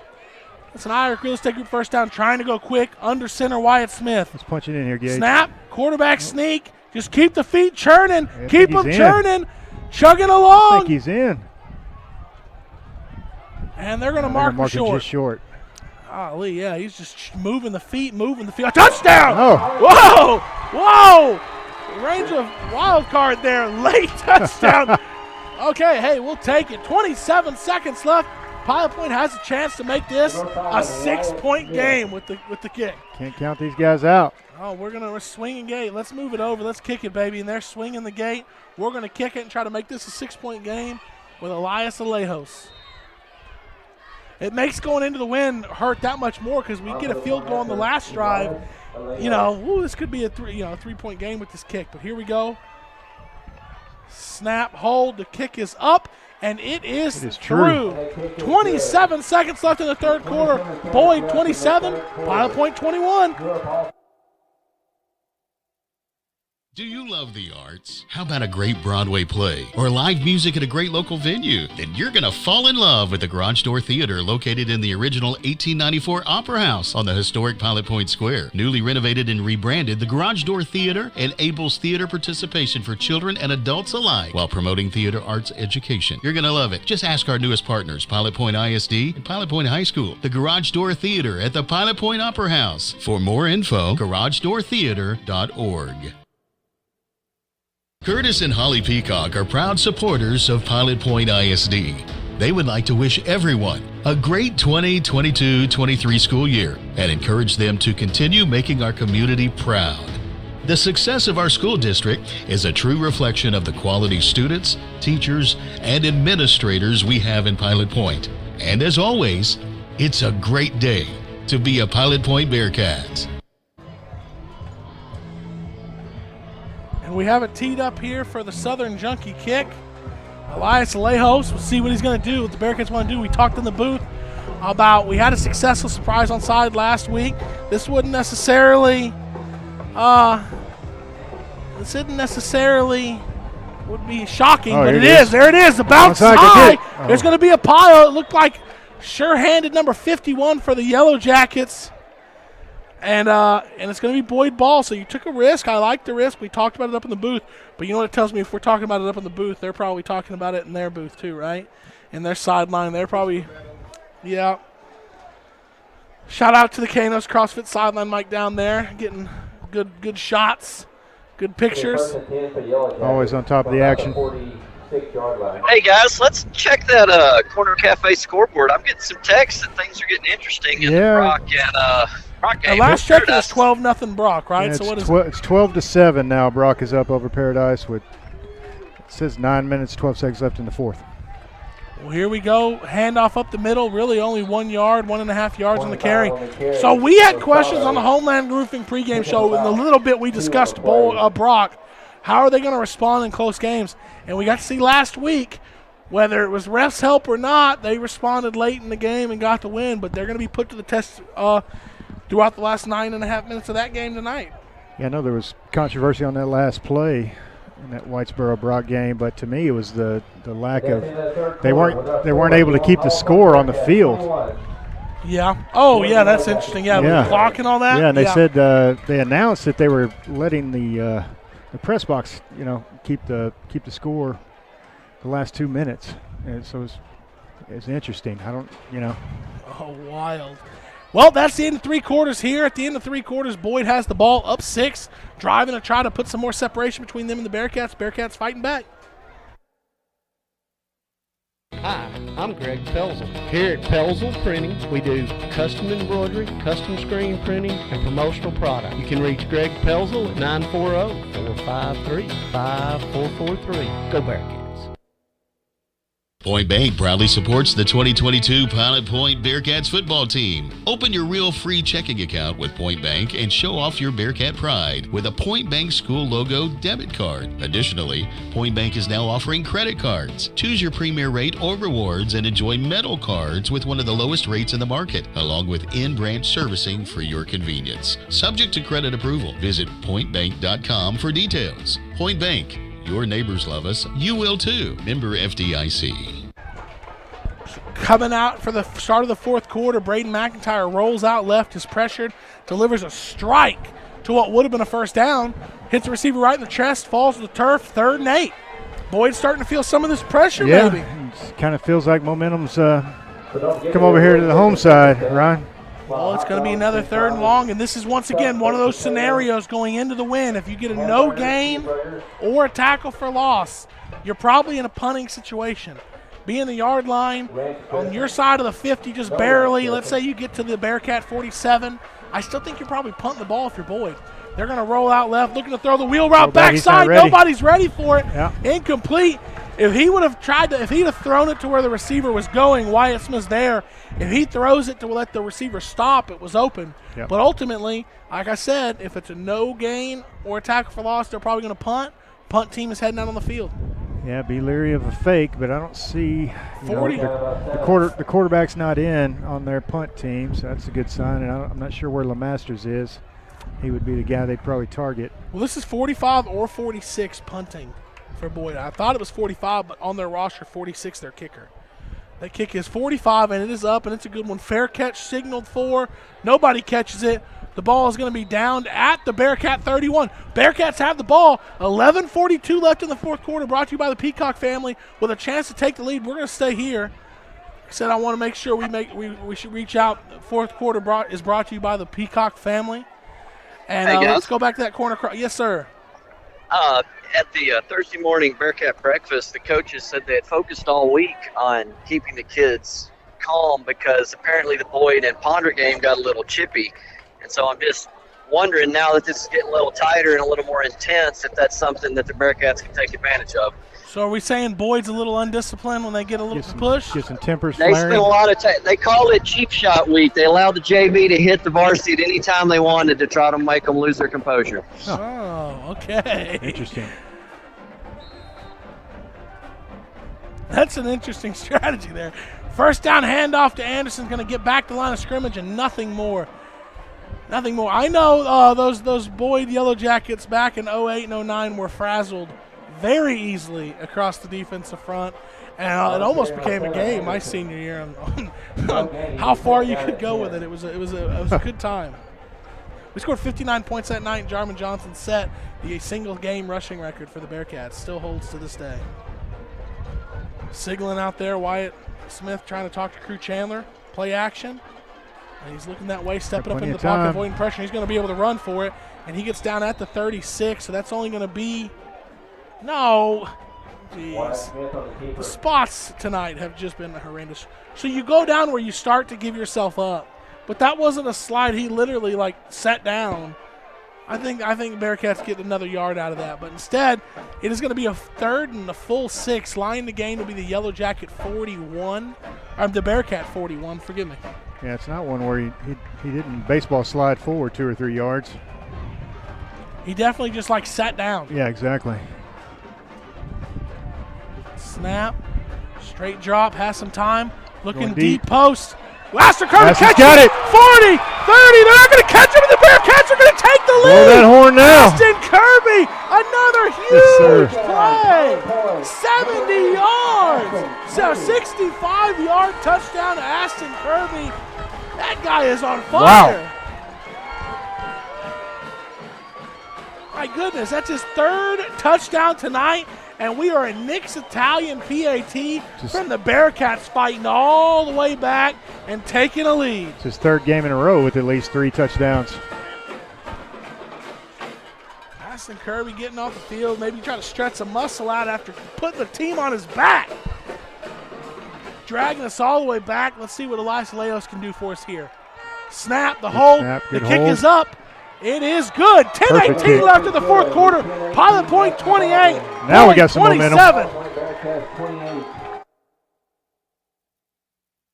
It's an Irish Real Estate Group first down, trying to go quick. Under center, Wyatt Smith. Let's punch it in here, Gage. Snap, quarterback sneak. Just keep the feet churning. Keep them churning. Chugging along. I think he's in. And they're going to mark him short. Just short. Golly, yeah, he's just moving the feet. Touchdown! Oh. Whoa! Range of wild card there. Late touchdown. Okay, hey, we'll take it. 27 seconds left. Pilot Point has a chance to make this a 6-point game with the kick. Can't count these guys out. Oh, we're going to swing and gate. Let's move it over. Let's kick it, baby. And they're swinging the gate. We're going to kick it and try to make this a 6-point game with Elias Alejos. It makes going into the win hurt that much more because we get a field goal on the last drive. You know, this could be a 3-point game with this kick. But here we go. Snap, hold. The kick is up, and it is through. 27 seconds left in the 3rd quarter. Boyd 27, Pilot Point 21. Do you love the arts? How about a great Broadway play or live music at a great local venue? Then you're going to fall in love with the Garage Door Theater located in the original 1894 Opera House on the historic Pilot Point Square. Newly renovated and rebranded, the Garage Door Theater enables theater participation for children and adults alike while promoting theater arts education. You're going to love it. Just ask our newest partners, Pilot Point ISD and Pilot Point High School. The Garage Door Theater at the Pilot Point Opera House. For more info, garagedoortheater.org. Curtis and Holly Peacock are proud supporters of Pilot Point ISD. They would like to wish everyone a great 2022-23 school year and encourage them to continue making our community proud. The success of our school district is a true reflection of the quality students, teachers, and administrators we have in Pilot Point. And as always, it's a great day to be a Pilot Point Bearcats. And we have it teed up here for the Southern Junkie kick. Elias Alejos, we'll see what he's going to do, what the Bearcats want to do. We talked in the booth about we had a successful surprise on side last week. This wouldn't necessarily, would be shocking, but it is. There it is, the bounce high. There's going to be a pile. It looked like sure-handed number 51 for the Yellowjackets. And it's going to be Boyd ball, so you took a risk. I like the risk. We talked about it up in the booth. But you know what it tells me? If we're talking about it up in the booth, they're probably talking about it in their booth too, right? In their sideline. They're probably, yeah. Shout out to the Canos CrossFit sideline mic down there, getting good shots, good pictures. Always on top of the action. Hey guys, let's check that Corner Cafe scoreboard. I'm getting some texts that things are getting interesting in the Brock and Brock game. The last check was 12-0 Brock, right? Yeah, so what is it's 12-7 now. Brock is up over Paradise with, it says 9 minutes, 12 seconds left in the 4th. Well, here we go. Handoff up the middle. Really only 1 yard, 1.5 yards on the carry. So we had questions on the Homeland Roofing pregame show. In the little bit we discussed Brock. How are they going to respond in close games? And we got to see last week, whether it was refs' help or not, they responded late in the game and got the win. But they're going to be put to the test throughout the last 9.5 minutes of that game tonight. Yeah, I know there was controversy on that last play in that Whitesboro-Brock game, but to me it was the lack of they weren't able to keep the score on the field. Yeah. Oh, yeah, that's interesting. Yeah, the clock and all that. Yeah, and they said they announced that they were letting the press box, keep the score the last 2 minutes. And so it's interesting. I don't, Oh, wild. Well, that's the end of 3 quarters here. At the end of 3 quarters, Boyd has the ball up 6, driving to try to put some more separation between them and the Bearcats. Bearcats fighting back. Hi, I'm Greg Pelzel. Here at Pelzel Printing, we do custom embroidery, custom screen printing, and promotional product. You can reach Greg Pelzel at 940-453-5443. Go Bearcats. Point Bank proudly supports the 2022 Pilot Point Bearcats football team. Open your real free checking account with Point Bank and show off your Bearcat pride with a Point Bank school logo debit card. Additionally, Point Bank is now offering credit cards. Choose your premier rate or rewards and enjoy metal cards with one of the lowest rates in the market, along with in-branch servicing for your convenience. Subject to credit approval. Visit pointbank.com for details. Point Bank. Your neighbors love us. You will too. Member FDIC. Coming out for the start of the 4th quarter, Braden McIntyre rolls out left, is pressured, delivers a strike to what would have been a first down, hits the receiver right in the chest, falls to the turf, 3rd and 8. Boyd's starting to feel some of this pressure, maybe. It kind of feels like momentum's come over here to the home side, Ryan. Well, it's going to be another 3rd and long, and this is once again one of those scenarios going into the win. If you get a no gain or a tackle for loss, you're probably in a punting situation. Be in the yard line on your side of the 50, just barely. Let's say you get to the Bearcat 47. I still think you're probably punting the ball if you're Boyd. They're going to roll out left, looking to throw the wheel route backside. Nobody's ready for it. Yeah. Incomplete. If he would have if he'd have thrown it to where the receiver was going, Wyatt Smith's there. If he throws it to let the receiver stop, it was open. Yep. But ultimately, like I said, if it's a no gain or a tackle for loss, they're probably going to punt. Punt team is heading out on the field. Yeah, be leery of a fake, but I don't see the quarterback's not in on their punt team, so that's a good sign. And I'm not sure where LeMasters is. He would be the guy they'd probably target. Well, this is 45 or 46 punting for Boyd. I thought it was 45, but on their roster, 46 their kicker. That kick is 45, and it is up, and it's a good one. Fair catch signaled for. Nobody catches it. The ball is going to be down at the Bearcat 31. Bearcats have the ball. 11:42 left in the 4th quarter, brought to you by the Peacock family with a chance to take the lead. We're going to stay here. Like I said, I want to make sure we should reach out. 4th quarter is brought to you by the Peacock family. And let's go back to that corner. Yes, sir. At the Thursday morning Bearcat breakfast, the coaches said they had focused all week on keeping the kids calm because apparently the Boyd and Ponder game got a little chippy. And so I'm just wondering now that this is getting a little tighter and a little more intense if that's something that the Bearcats can take advantage of. So are we saying Boyd's a little undisciplined when they get a little push? Get some tempers They flaring. spent a lot of time. They call it cheap shot week. They allow the JV to hit the varsity at any time they wanted to try to make them lose their composure. Oh, okay. Interesting. That's an interesting strategy there. First down handoff to Anderson, going to get back to the line of scrimmage and nothing more. Nothing more. I know those Boyd Yellowjackets back in 08 and 09 were frazzled very easily across the defensive front, and it almost became a game my senior year on how far you could go with it. It was a good time. We scored 59 points that night, and Jarman Johnson set the single-game rushing record for the Bearcats. Still holds to this day. Signaling out there, Wyatt Smith trying to talk to Crew Chandler. Play action. And he's looking that way, stepping up into the pocket, avoiding pressure. He's going to be able to run for it, and he gets down at the 36, so that's only going to be – no. Jeez. The spots tonight have just been horrendous. So you go down where you start to give yourself up, but that wasn't a slide. He literally, sat down. I think Bearcats get another yard out of that, but instead it is going to be a 3rd and a full 6. Line the game will be the Yellowjacket 41, or the Bearcat 41, forgive me. Yeah, it's not one where he didn't baseball slide forward 2 or 3 yards. He definitely just sat down. Yeah, exactly. Snap, straight drop, has some time, looking deep post. Laster Kirby catches got it. 40, 30. They're not going to catch him, and the Bearcats are going to take the lead. Blow that horn now. Austin Kirby, another huge play. 70 yards. So 65-yard touchdown to Aston Kirby. That guy is on fire. Wow. My goodness, that's his third touchdown tonight, and we are in Nick's Italian PAT from the Bearcats fighting all the way back and taking a lead. It's his third game in a row with at least 3 touchdowns. Aston Kirby getting off the field, maybe trying to stretch some muscle out after putting the team on his back. Dragging us all the way back. Let's see what Elias Leos can do for us here. Snap, the hold, the kick is up. It is good. 10-18 left in the fourth quarter. Pilot Point 28. Now we got some 27. momentum.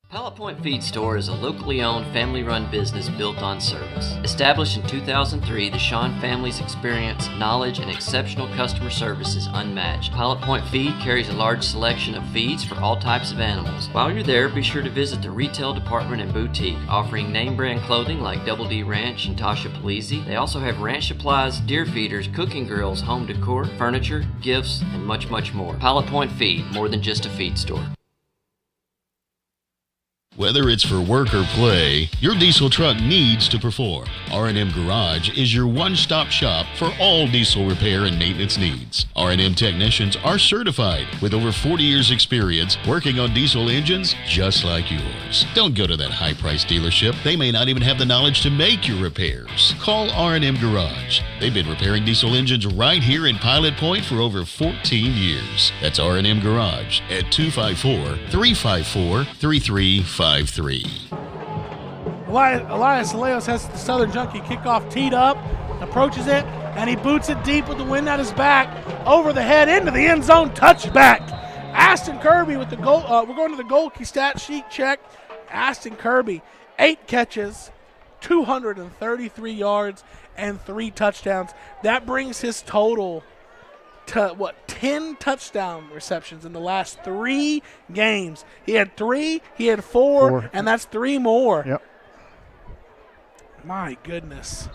Pilot Point Feed Store is a locally owned, family-run business built on service. Established in 2003, the Sean family's experience, knowledge, and exceptional customer service is unmatched. Pilot Point Feed carries a large selection of feeds for all types of animals. While you're there, be sure to visit the retail department and boutique, offering name-brand clothing like Double D Ranch and Tasha Polizzi. They also have ranch supplies, deer feeders, cooking grills, home decor, furniture, gifts, and much, much more. Pilot Point Feed, more than just a feed store. Whether it's for work or play, your diesel truck needs to perform. R&M Garage is your one-stop shop for all diesel repair and maintenance needs. R&M technicians are certified with over 40 years experience working on diesel engines just like yours. Don't go to that high-priced dealership. They may not even have the knowledge to make your repairs. Call R&M Garage. They've been repairing diesel engines right here in Pilot Point for over 14 years. That's R&M Garage at 254-354-3353. Elias Leos has the Southern Junkie kickoff teed up, approaches it, and he boots it deep with the wind at his back, over the head into the end zone, touchback. Aston Kirby with the goal. We're going to the goal key stat sheet check. Aston Kirby, 8 catches, 233 yards, and 3 touchdowns. That brings his total to 10 touchdown receptions in the last 3 games. He had 3, he had 4, and that's 3 more. Yep. My goodness.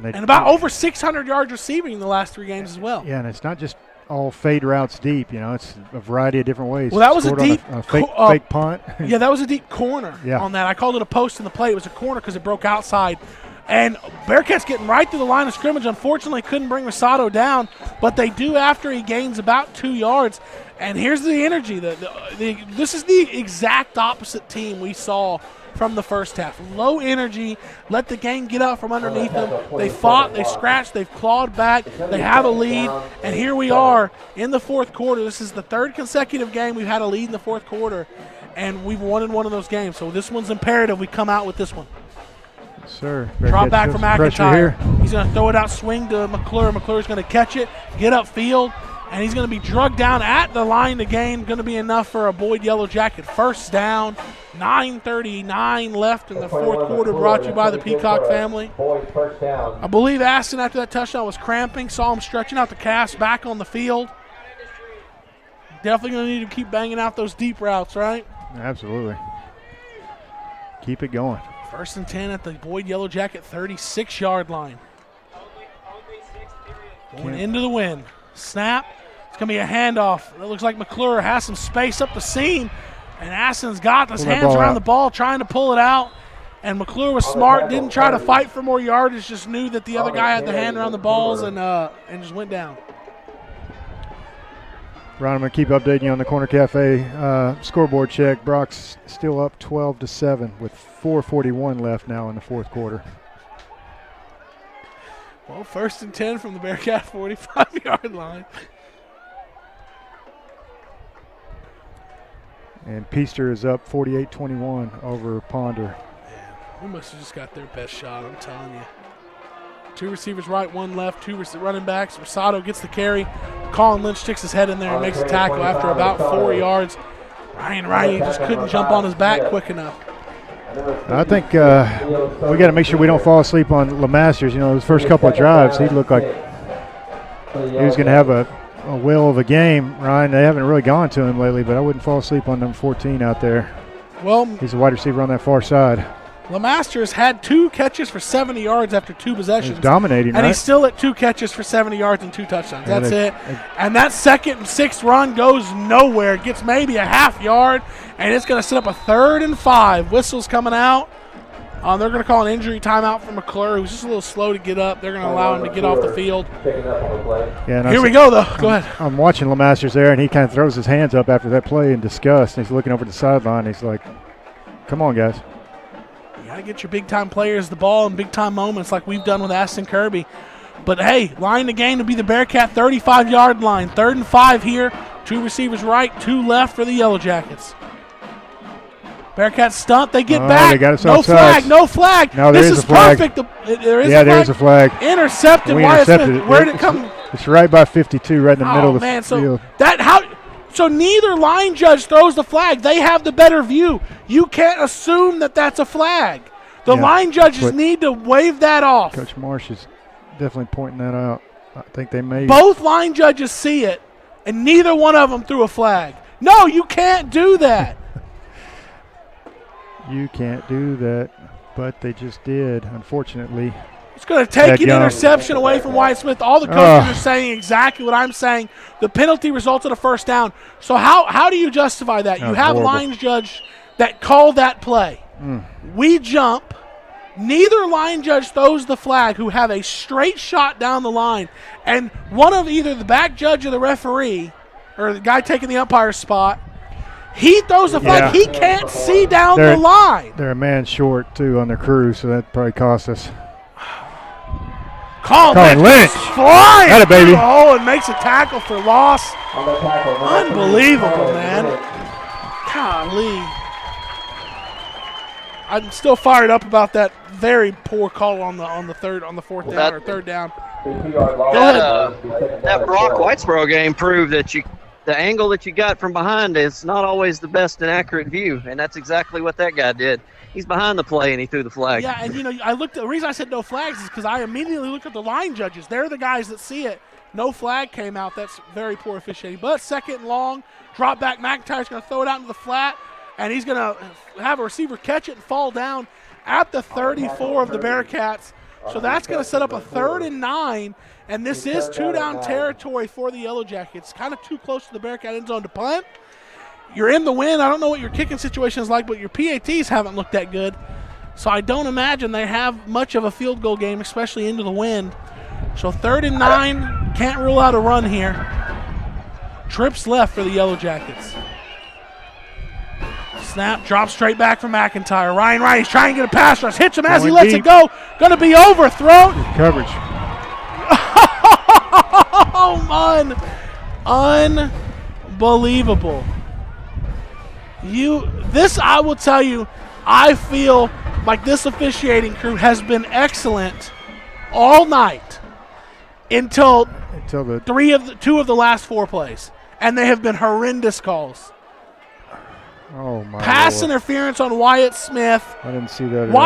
And about over 600 yards receiving in the last 3 games as well. Yeah, and it's not just all fade routes deep, it's a variety of different ways. Well, that was a deep fake punt. Yeah, that was a deep corner Yeah. on that. I called it a post in the play. It was a corner because it broke outside. And Bearcats getting right through the line of scrimmage. Unfortunately, couldn't bring Rosado down, but they do after he gains about 2 yards. And here's the energy. This is the exact opposite team we saw from the first half. Low energy, let the game get up from underneath them. They fought, they scratched, they've clawed back, they have a lead, and here we are in the fourth quarter. This is the 3rd consecutive game we've had a lead in the fourth quarter, and we've won in one of those games. So this one's imperative we come out with this one. Sir. Drop back from McIntyre. He's going to throw it out, swing to McClure. McClure's going to catch it, get upfield, and he's going to be drugged down at the line to gain. Going to be enough for a Boyd Yellowjacket first down. 9:39 left in the fourth quarter, brought to you by the Peacock family. I believe Aston, after that touchdown, was cramping. Saw him stretching out the cast back on the field. Definitely going to need to keep banging out those deep routes, right? Absolutely. Keep it going. 1st and 10 at the Boyd Yellowjacket 36-yard line. Going into the wind. Snap. It's going to be a handoff. It looks like McClure has some space up the seam. And Aston's got his hands around the ball trying to pull it out. And McClure was smart, didn't try to fight for more yardage, just knew that the other guy had the hand around the balls and just went down. Ron, I'm going to keep updating you on the Corner Cafe scoreboard check. Brock's still up 12-7 with 4:41 left now in the fourth quarter. Well, 1st and 10 from the Bearcat 45-yard line. And Peaster is up 48-21 over Ponder. Yeah, we must have just got their best shot, I'm telling you. 2 receivers right, 1 left, 2 running backs. Rosado gets the carry. Colin Lynch sticks his head in there and makes a tackle after about 4 yards. Ryan Riley just couldn't jump on his back quick enough. I think we got to make sure we don't fall asleep on LeMasters. His first couple of drives, he looked like he was going to have a whale of a game, Ryan. They haven't really gone to him lately, but I wouldn't fall asleep on number 14 out there. Well, he's a wide receiver on that far side. LeMaster has had 2 catches for 70 yards after 2 possessions. He's dominating, and right? he's still at 2 catches for 70 yards and 2 touchdowns. That's it. And that 2nd and 6 run goes nowhere. It gets maybe a half yard, and it's going to set up a 3rd and 5. Whistle's coming out. They're going to call an injury timeout for McClure, who's just a little slow to get up. They're going to allow him to get off the field. Yeah, Here we go, though. Go ahead. I'm watching LeMaster's there, and he kind of throws his hands up after that play in disgust. And he's looking over the sideline. He's like, come on, guys. You got to get your big-time players the ball in big-time moments like we've done with Aston Kirby. But, hey, line the game to be the Bearcat 35-yard line. 3rd and 5 here. 2 receivers right, 2 left for the Yellowjackets. Bearcats stunt. They get back. They got us no offside. flag. No flag. No, there this is a flag. Perfect. There is there is a flag. Intercepted. We Wyatt intercepted Smith. it. Where did it come? It's right by 52, right in the middle of the field. So neither line judge throws the flag. They have the better view. You can't assume that that's a flag. The line judges need to wave that off. Coach Marsh is definitely pointing that out. I think they may. Both line judges see it, and neither one of them threw a flag. No, you can't do that. You can't do that, but they just did, unfortunately. It's going to take an interception away from Wyatt Smith. All the coaches are saying exactly what I'm saying. The penalty resulted in a first down. So how do you justify that? You have line judge that called that play. We jump. Neither line judge throws the flag, who have a straight shot down the line. And one of either the back judge or the referee, or the guy taking the umpire's spot, he throws the flag. He can't see down the line. They're a man short, too, on their crew, so that probably cost us. Colin Lynch flying that a baby. through the hole and makes a tackle for loss. Unbelievable, man. Golly. I'm still fired up about that very poor call on the 4th down or 3rd down. That Brock Whitesboro game proved that the angle that you got from behind is not always the best and accurate view, and that's exactly what that guy did. He's behind the play, and he threw the flag. Yeah, and the reason I said no flags is because I immediately looked at the line judges. They're the guys that see it. No flag came out. That's very poor officiating. But 2nd and long, drop back. McIntyre's going to throw it out into the flat, and he's going to have a receiver catch it and fall down at the 34 of the Bearcats. So that's going to set up a 3rd and 9, and this is 2-down territory for the Yellowjackets. Kind of too close to the Bearcat end zone to punt. You're in the wind. I don't know what your kicking situation is like, but your PATs haven't looked that good. So I don't imagine they have much of a field goal game, especially into the wind. So 3rd and 9, can't rule out a run here. Trips left for the Yellowjackets. Snap, drop straight back from McIntyre. Ryan Wright, he's trying to get a pass rush. Hits him as he lets it go. Going to be overthrown. Coverage. Oh, man. Unbelievable. I will tell you, I feel like this officiating crew has been excellent all night until the 2 of the last 4 plays, and they have been horrendous calls. Oh my! Pass Lord. interference on Wyatt Smith. I didn't see that at all.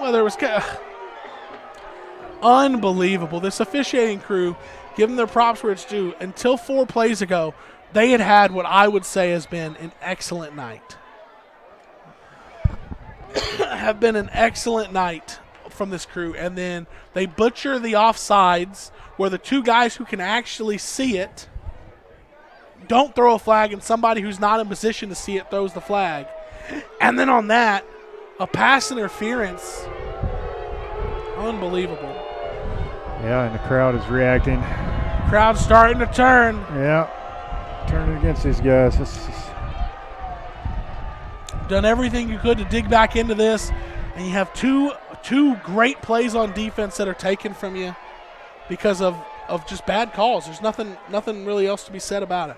Well, there was unbelievable. This officiating crew, give them their props where it's due. Until 4 plays ago, they had what I would say has been an excellent night. Have been an excellent night from this crew. And then they butcher the offsides where the 2 guys who can actually see it don't throw a flag, and somebody who's not in position to see it throws the flag. And then on that, a pass interference. Unbelievable. Yeah, and the crowd is reacting. Crowd's starting to turn. Yeah, turning against these guys. Done everything you could to dig back into this, and you have two great plays on defense that are taken from you because of just bad calls. There's nothing really else to be said about it.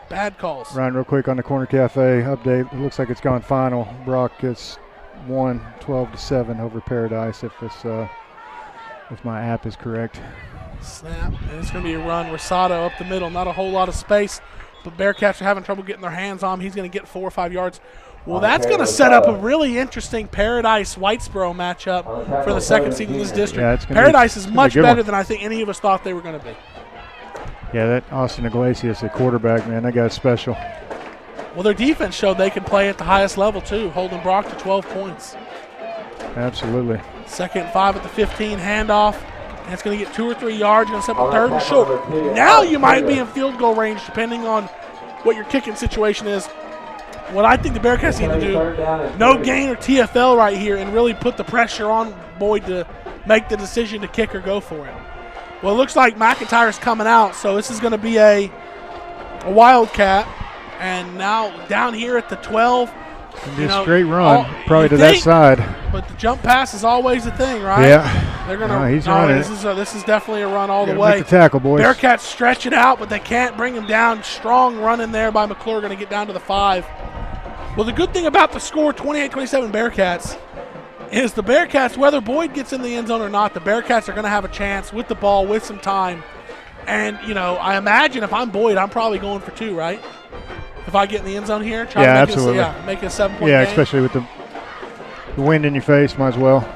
Bad calls. Ryan, real quick on the Corner Cafe update. It looks like it's gone final. Brock gets 12-7 over Paradise if my app is correct. Snap, and it's going to be a run. Rosado up the middle. Not a whole lot of space, but Bearcats are having trouble getting their hands on him. He's going to get 4 or 5 yards. Well, that's going to set up a really interesting Paradise-Whitesboro matchup for the second seed in this district. Yeah, Paradise is much better than I think any of us thought they were going to be. Yeah, that Austin Iglesias, the quarterback, man, that guy's special. Well, their defense showed they can play at the highest level, too, holding Brock to 12 points. Absolutely. 2nd and 5 at the 15, handoff. And it's going to get 2 or 3 yards. Going to set up 3rd and short. Now you might be in field goal range, depending on what your kicking situation is. What I think the Bearcats need to do, no gain or TFL right here, and really put the pressure on Boyd to make the decision to kick or go for it. Well, it looks like McIntyre's coming out, so this is going to be a Wildcat. And now down here at the 12. It'll be a straight run, probably to that side. But the jump pass is always the thing, right? Yeah. They're gonna. He's running this is definitely a run all the way. Make the tackle, boys. Bearcats stretch it out, but they can't bring him down. Strong run in there by McClure, going to get down to the 5. Well, the good thing about the score, 28-27 Bearcats, is the Bearcats, whether Boyd gets in the end zone or not, the Bearcats are going to have a chance with the ball, with some time. And, I imagine if I'm Boyd, I'm probably going for 2, right? If I get in the end zone here, try to make absolutely. Make it a 7-point game. Especially with the wind in your face, might as well.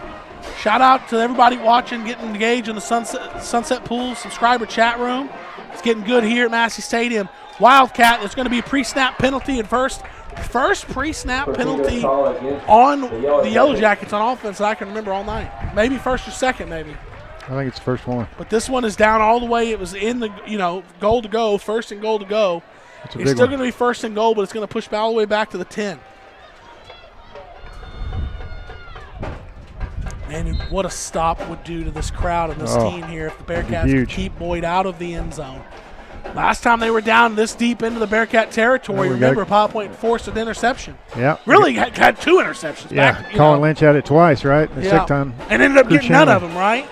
Shout out to everybody watching, getting engaged in the Sunset Pool subscriber chat room. It's getting good here at Massey Stadium. Wildcat, there's going to be a pre-snap penalty at first pre-snap penalty on the Yellowjackets on offense that I can remember all night. Maybe first or second, maybe. I think it's the first one. But this one is down all the way. It was in the, goal to go, 1st and goal to go. It's still going to be 1st and goal, but it's going to push all the way back to the 10. And what a stop would do to this crowd and this team here if the Bearcats could keep Boyd out of the end zone. Last time they were down this deep into the Bearcat territory, remember, Pilot Point forced an interception. Yeah. Really had 2 interceptions. Yeah, Colin Lynch had it twice, right? The second time. And ended up getting none of them, right?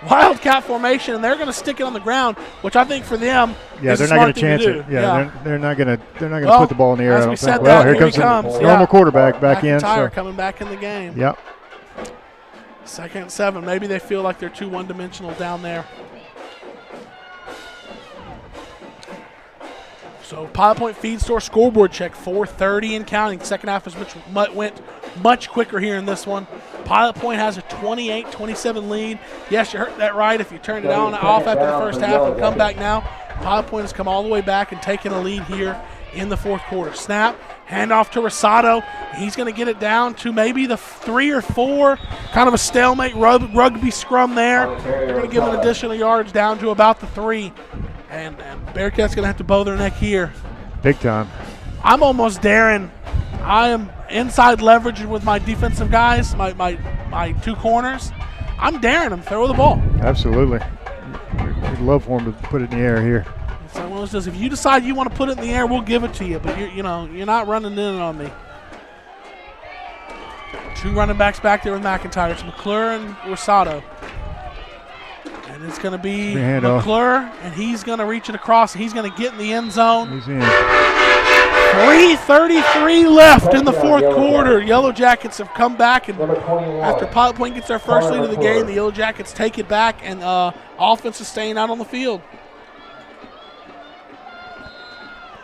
Wildcat formation, and they're going to stick it on the ground, which I think for them is a smart thing to do. They're not going to put the ball in the air. As I don't we said think. Well, here comes the normal quarterback back in. McIntyre coming back in the game. Yep. 2nd and 7. Maybe they feel like they're too one-dimensional down there. So Pilot Point Feed Store scoreboard check, 4:30 and counting. Second half went much quicker here in this one. Pilot Point has a 28-27 lead. Yes, you heard that right. If you turned it on off after the first half and come back now, Pilot Point has come all the way back and taken a lead here in the 4th quarter. Snap, handoff to Rosado. He's going to get it down to maybe the 3 or 4, kind of a stalemate rugby scrum there. They're going to give an additional yards down to about the 3. And Bearcats going to have to bow their neck here. Big time. I'm almost daring. I am inside leverage with my defensive guys, my 2 corners. I'm daring them to throw the ball. Absolutely. We'd love for them to put it in the air here. So one of those says, if you decide you want to put it in the air, we'll give it to you. But you're not running in on me. 2 running backs back there with McIntyre. It's McClure and Rosado. And it's going to be McClure, and he's going to reach it across. He's going to get in the end zone. He's in. 3:33 left in the 4th quarter. Yellowjackets have come back, and after Pilot Point gets their first lead of the game, the Yellowjackets take it back, and offense is staying out on the field.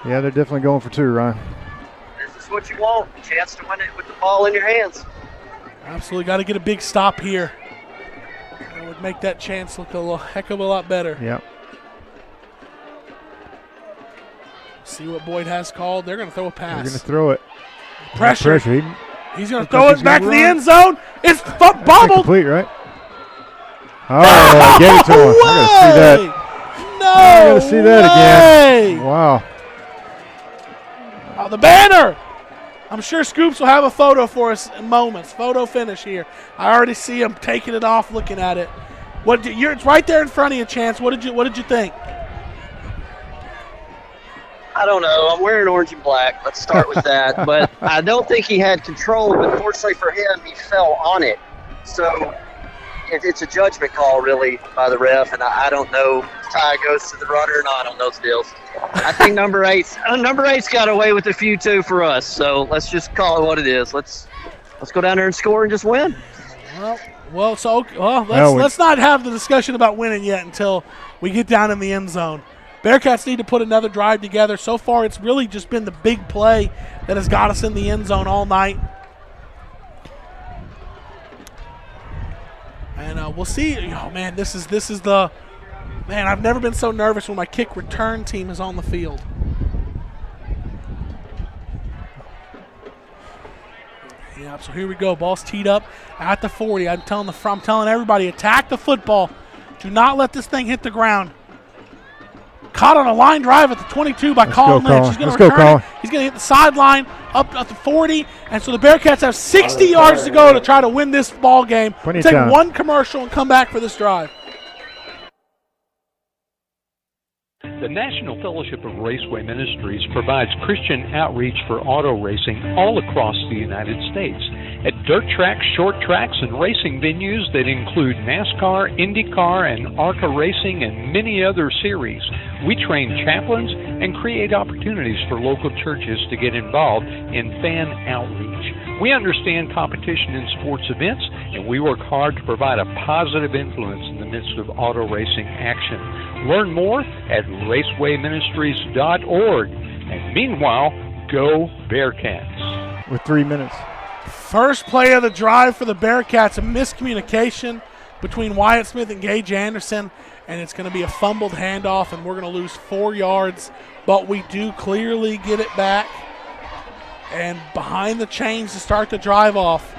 Yeah, they're definitely going for 2, Ryan. This is what you want, a chance to win it with the ball in your hands. Absolutely got to get a big stop here. It would make that chance look a heck of a lot better. Yep. See what Boyd has called. They're going to throw a pass. They're going to throw it. Pressure. He's going to throw it back to the run. end zone. It's bobbled. Complete, right? Oh, gave it to him. I got to see that again. Wow. The banner. I'm sure Scoops will have a photo for us in moments. Photo finish here. I already see him taking it off, looking at it. It's right there in front of you, Chance. What did you think? I don't know. I'm wearing orange and black. Let's start with that. But I don't think he had control. But fortunately for him, he fell on it. So it's a judgment call, really, by the ref. And I don't know if tie goes to the runner or not on those deals. I think number eight's got away with a few too for us. So let's just call it what it is. Let's go down there and score and just win. Let's not have the discussion about winning yet until we get down in the end zone. Bearcats need to put another drive together. So far, it's really just been the big play that has got us in the end zone all night. And we'll see. Oh man, this is the man. I've never been so nervous when my kick return team is on the field. Yep, so here we go. Ball's teed up at the 40. I'm telling everybody, attack the football. Do not let this thing hit the ground. Caught on a line drive at the 22 by Colin Lynch. He's going to return it. He's going to hit the sideline up at the 40. And so the Bearcats have 60 yards to go to try to win this ball game. Take one commercial and come back for this drive. The National Fellowship of Raceway Ministries provides Christian outreach for auto racing all across the United States at dirt tracks, short tracks, and racing venues that include NASCAR, IndyCar, and ARCA racing, and many other series. We train chaplains and create opportunities for local churches to get involved in fan outreach. We understand competition in sports events, and we work hard to provide a positive influence in the midst of auto racing action. Learn more at racewayministries.org. And meanwhile, go Bearcats. With 3 minutes. First play of the drive for the Bearcats, a miscommunication between Wyatt Smith and Gage Anderson, and it's going to be a fumbled handoff, and we're going to lose 4 yards, but we do clearly get it back. And behind the chains to start the drive off.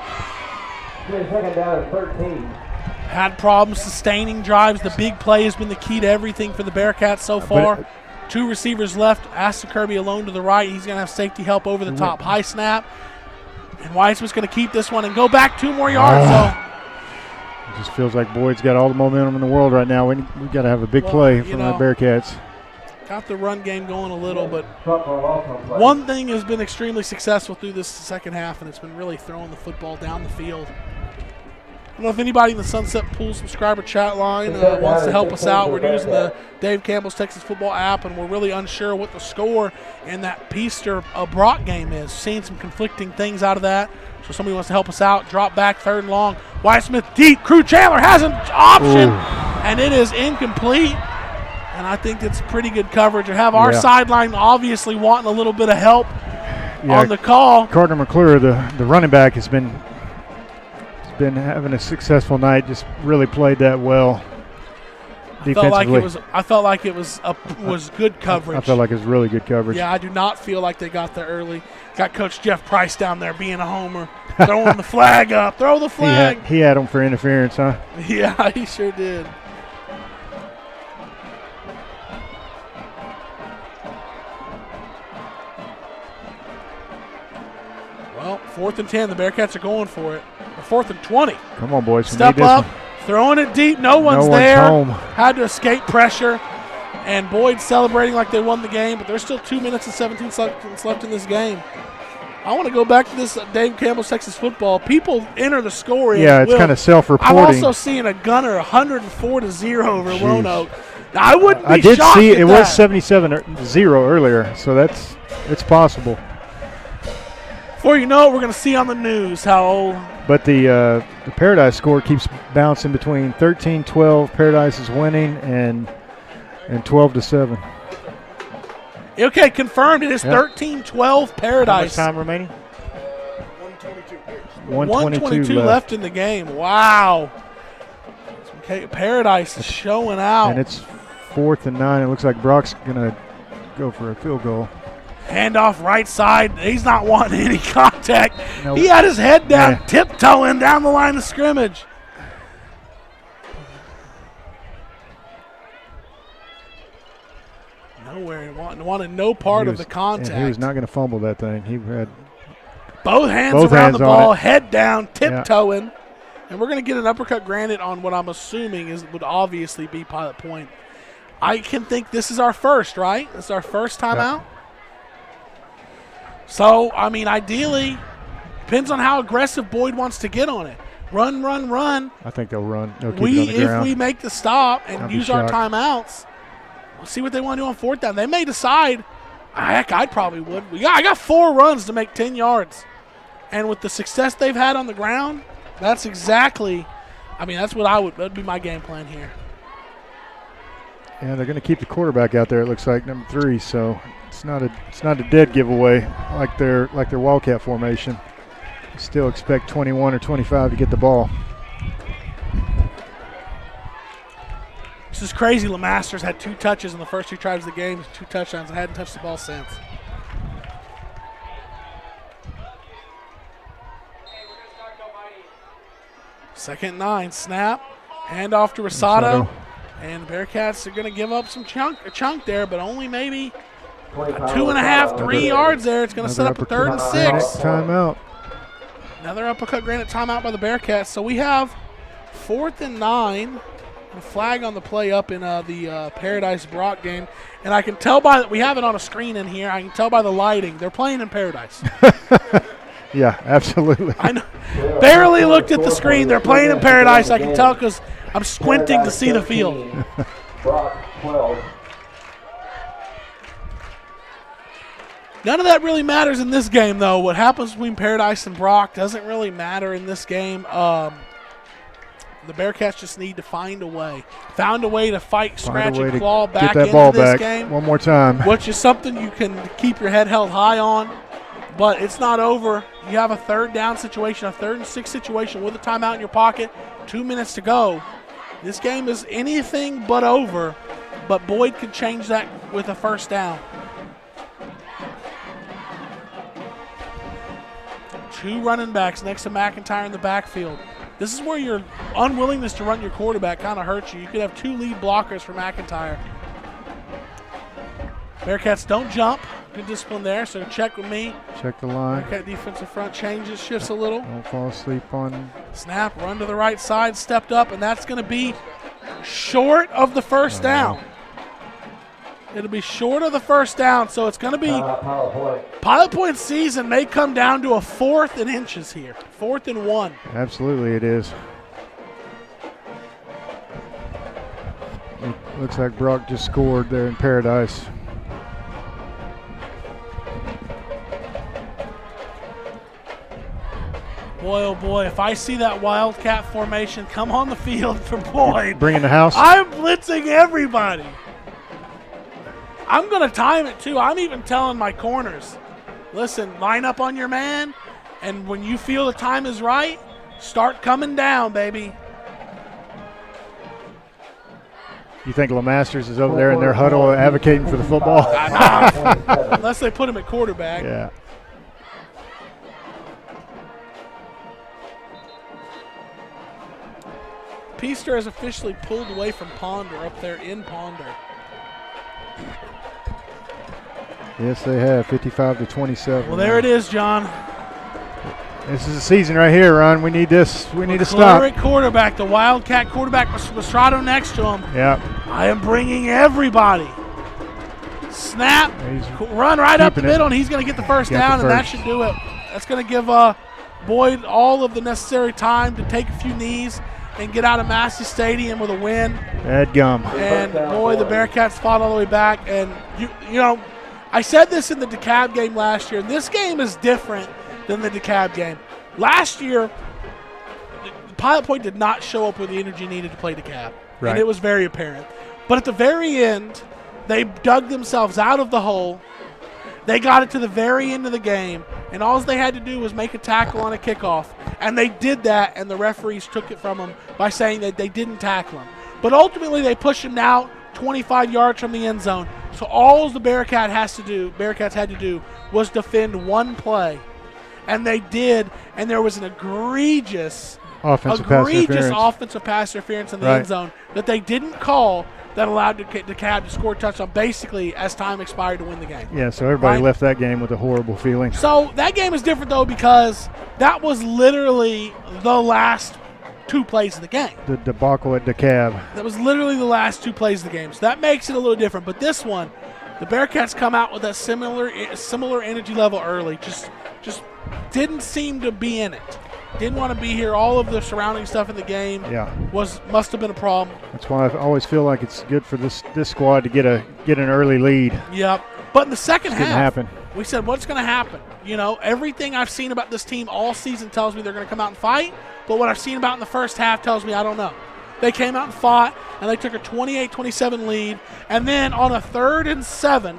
Second down at 13. Had problems sustaining drives. The big play has been the key to everything for the Bearcats so far. 2 receivers left. Aston Kirby alone to the right. He's going to have safety help over the top. High snap. And Weissman's going to keep this one and go back 2 more yards. It just feels like Boyd's got all the momentum in the world right now. We've got to have a big play from the Bearcats. Got the run game going a little, but one thing has been extremely successful through this second half, and it's been really throwing the football down the field. I don't know if anybody in the Sunset Pool subscriber chat line wants to help us out. We're using the Dave Campbell's Texas Football app, and we're really unsure what the score in that Peaster-Brock game is. Seeing some conflicting things out of that. So somebody wants to help us out. Drop back, 3rd and long. Wyatt Smith deep. Crew Chandler has an option, and it is incomplete. And I think it's pretty good coverage. We have our sideline obviously wanting a little bit of help on the call. Carter McClure, the running back, has been having a successful night. Just really played that well defensively. I felt like it was good coverage. I felt like it was really good coverage. Yeah, I do not feel like they got there early. Got Coach Jeff Price down there being a homer, throwing the flag up. Throw the flag. He had him for interference, huh? Yeah, he sure did. Well, 4th and 10. The Bearcats are going for it. Or 4th and 20. Come on, boys. Step up, throwing it deep. No one's there. Home. Had to escape pressure. And Boyd celebrating like they won the game, but there's still 2 minutes and 17 seconds left in this game. I want to go back to this Dave Campbell's Texas Football. People enter the score in. Yeah, it's kind of self-reporting. I'm also seeing a Gunner 104-0 over Roanoke. Now, I wouldn't be I did shocked see at it that. was 77-0 earlier, so it's possible. Before you know it, we're going to see on the news how. But the Paradise score keeps bouncing between 13-12. Paradise is winning and 12-7. Okay, confirmed. It is 13-12 Paradise. How much time remaining? 122 left in the game. Wow. Okay, Paradise is showing out. And it's 4th and 9. It looks like Brock's going to go for a field goal. Handoff right side. He's not wanting any contact. Nope. He had his head down, tiptoeing down the line of scrimmage. Nowhere. Wanted no part of the contact. He was not going to fumble that thing. He had both hands around the ball, head down, tiptoeing. Yeah. And we're going to get an uppercut granted on what I'm assuming would obviously be Pilot Point. I can think this is our first, right? This is our first time out. So, I mean, ideally, depends on how aggressive Boyd wants to get on it. Run, run, run. I think they'll run. They'll keep it on the ground. If we make the stop and use our timeouts, we'll see what they want to do on 4th down. They may decide, heck, I probably would. I got 4 runs to make 10 yards. And with the success they've had on the ground, that's exactly, that's what that'd be my game plan here. Yeah, they're going to keep the quarterback out there, it looks like, number 3, so it's not a dead giveaway like their Wildcat formation. Still expect 21 or 25 to get the ball. This is crazy. LeMaster's had 2 touches in the first 2 tries of the game, 2 touchdowns, and hadn't touched the ball since. 2nd and 9. Snap. Hand off to Rosado. And the Bearcats are going to give up a chunk there, but only maybe 2.5, 3 yards there. It's going to set up a 3rd and 6. Timeout. Another uppercut granted timeout by the Bearcats. So we have 4th and 9. A flag on the play up in the Paradise Brock game. And I can tell by we have it on a screen in here. I can tell by the lighting. They're playing in Paradise. Yeah, absolutely. I know. Barely looked at the screen. They're playing in Paradise. I can tell because I'm squinting to see the field. None of that really matters in this game, though. What happens between Paradise and Brock doesn't really matter in this game. The Bearcats just need to find a way. Found a way to fight, scratch, and claw back into this game. One more time. Which is something you can keep your head held high on. But it's not over. You have a 3rd down situation, a 3rd and 6 situation with a timeout in your pocket. 2 minutes to go. This game is anything but over. But Boyd could change that with a 1st down. 2 running backs next to McIntyre in the backfield. This is where your unwillingness to run your quarterback kind of hurts you. You could have 2 lead blockers for McIntyre. Bearcats don't jump. Good discipline there, so check with me. Check the line. Bearcat defensive front changes, shifts a little. Don't fall asleep on. Snap, run to the right side, stepped up, and that's going to be short of the 1st down. It'll be short of the 1st down, so it's going to be Pilot Point season may come down to a 4th and inches here. 4th and 1. Absolutely it is. It looks like Brock just scored there in Paradise. Boy, oh boy, if I see that Wildcat formation come on the field for Boyd. Bringing the house. I'm blitzing everybody. I'm going to time it, too. I'm even telling my corners, listen, line up on your man, and when you feel the time is right, start coming down, baby. You think LeMasters is over there in their huddle advocating for the football? Unless they put him at quarterback. Yeah. Peaster has officially pulled away from Ponder up there in Ponder. Yes, they have, 55-27. Well, there it is, John. This is the season right here, Ron. We need this. We need to stop. At quarterback, the Wildcat quarterback, Mastrado next to him. Yeah. I am bringing everybody. Snap, run right up the middle, and he's going to get the 1st down, and that should do it. That's going to give Boyd all of the necessary time to take a few knees and get out of Massey Stadium with a win. Bad gum. And, boy, the Bearcats fought all the way back. And, you know, I said this in the DeKalb game last year. This game is different than the DeKalb game. Last year, Pilot Point did not show up with the energy needed to play DeKalb. Right. And it was very apparent. But at the very end, they dug themselves out of the hole. They got it to the very end of the game, and all they had to do was make a tackle on a kickoff. And they did that, and the referees took it from them by saying that they didn't tackle him. But ultimately, they pushed him out 25 yards from the end zone. So all the Bearcats had to do was defend one play. And they did, and there was an egregious offensive pass interference in the end zone that they didn't call that allowed DeKalb to score a touchdown basically as time expired to win the game. Yeah, so everybody left that game with a horrible feeling. So that game is different, though, because that was literally the last 2 plays of the game. The debacle at DeKalb. That was literally the last 2 plays of the game. So that makes it a little different. But this one, the Bearcats come out with a similar energy level early. Just didn't seem to be in it. Didn't want to be here. All of the surrounding stuff in the game must have been a problem. That's why I always feel like it's good for this squad to get an early lead. Yep. But in the second half, happen. We said, what's going to happen? You know, everything I've seen about this team all season tells me they're going to come out and fight. But what I've seen about in the first half tells me I don't know. They came out and fought, and they took a 28-27 lead. And then on a 3rd and 7,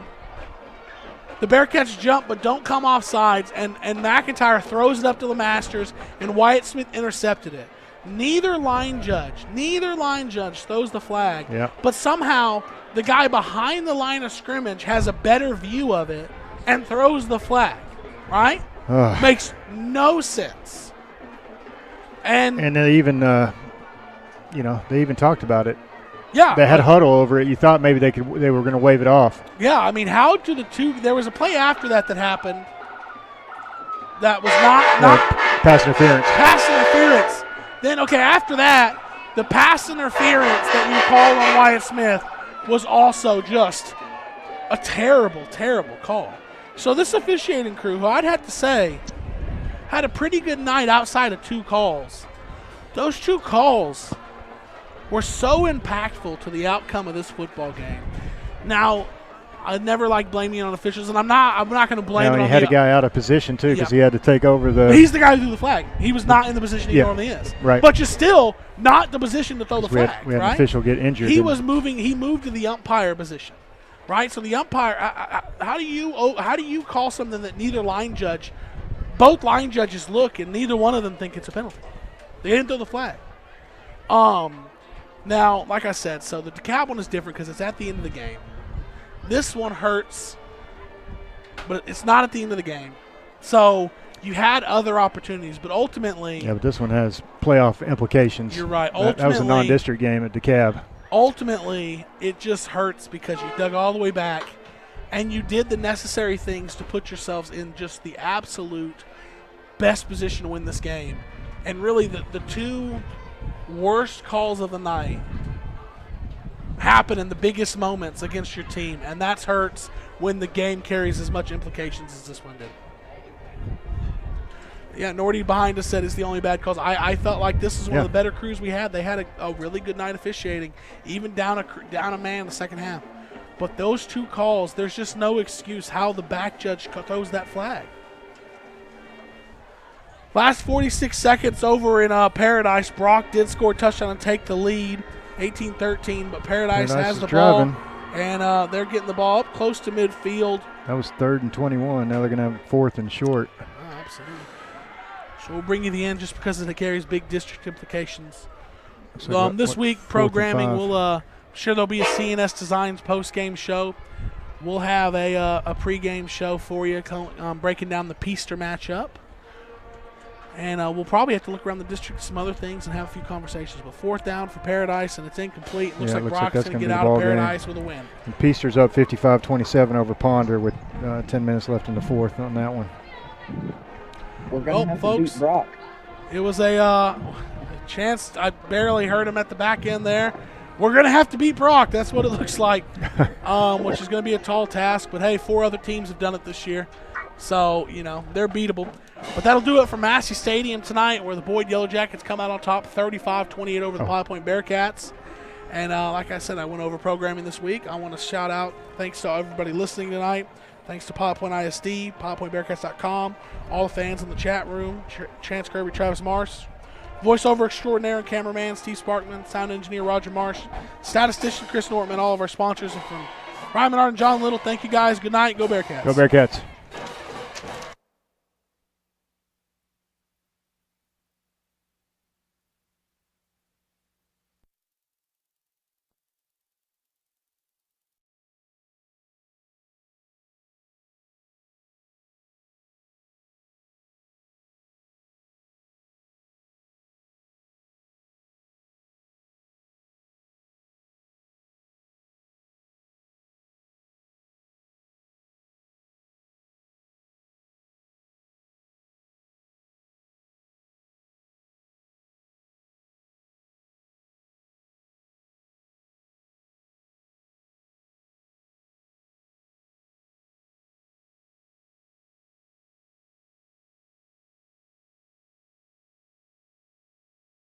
the Bearcats jump but don't come off sides, and McIntyre throws it up to the Masters, and Wyatt Smith intercepted it. Neither line judge throws the flag. Yep. But somehow the guy behind the line of scrimmage has a better view of it and throws the flag, right? Makes no sense. And they even, they even talked about it. Yeah. They had a huddle over it. You thought maybe they were going to wave it off. Yeah, I mean, how do the two – there was a play after that happened that was not pass interference. Pass interference. Then, okay, after that, the pass interference that you called on Wyatt Smith was also just a terrible, terrible call. So this officiating crew, who I'd have to say had a pretty good night outside of 2 calls, those 2 calls were so impactful to the outcome of this football game. Now, I never like blaming it on officials, and I'm not going to blame it on he had a guy out of position, too, because he had to take over the – he's the guy who threw the flag. He was not in the position he normally is. Right. But you're still not the position to throw the flag, we had right? an official get injured. He was moving – he moved to the umpire position, right? So the umpire how do you call something that neither line judge – both line judges look, and neither one of them think it's a penalty. They didn't throw the flag. Now, like I said, so the DeKalb one is different because it's at the end of the game. This one hurts, but it's not at the end of the game. So you had other opportunities, but ultimately – yeah, but this one has playoff implications. You're right. That was a non-district game at DeKalb. Ultimately, it just hurts because you dug all the way back and you did the necessary things to put yourselves in just the absolute best position to win this game. And really the 2 worst calls of the night happen in the biggest moments against your team, and that hurts when the game carries as much implications as this one did. Yeah, Nordy behind us said it's the only bad calls. I felt like this is one of the better crews we had. They had a really good night officiating, even down a man in the second half. But those 2 calls, there's just no excuse how the back judge throws that flag. Last 46 seconds over in Paradise. Brock did score a touchdown and take the lead, 18-13, but Paradise has the ball. And they're getting the ball up close to midfield. That was 3rd and 21. Now they're going to have 4th and short. Oh, absolutely. So we'll bring you the end just because it carries big district implications. So this week, programming, I'm sure there'll be a CNS Designs post-game show. We'll have a pregame show for you, breaking down the Peaster matchup. And we'll probably have to look around the district, some other things, and have a few conversations. But 4th down for Paradise, and it's incomplete. Looks like Brock's going to get out of Paradise with a win. And Peaster's up 55-27 over Ponder with 10 minutes left in the 4th on that one. We're going to have to beat Brock. It was a chance. I barely heard him at the back end there. We're going to have to beat Brock. That's what it looks like, which is going to be a tall task. But, hey, 4 other teams have done it this year. So, they're beatable. But that'll do it for Massey Stadium tonight, where the Boyd Yellowjackets come out on top 35-28 over the Pilot Point Bearcats. And like I said, I went over programming this week. I want to shout out thanks to everybody listening tonight. Thanks to Pilot Point ISD, PilotPointBearcats.com, all the fans in the chat room, Chance Kirby, Travis Marsh, voiceover extraordinaire and cameraman Steve Sparkman, sound engineer Roger Marsh, statistician Chris Nortman, all of our sponsors, and from Ryan Menard and John Little. Thank you guys. Good night. Go Bearcats. Go Bearcats.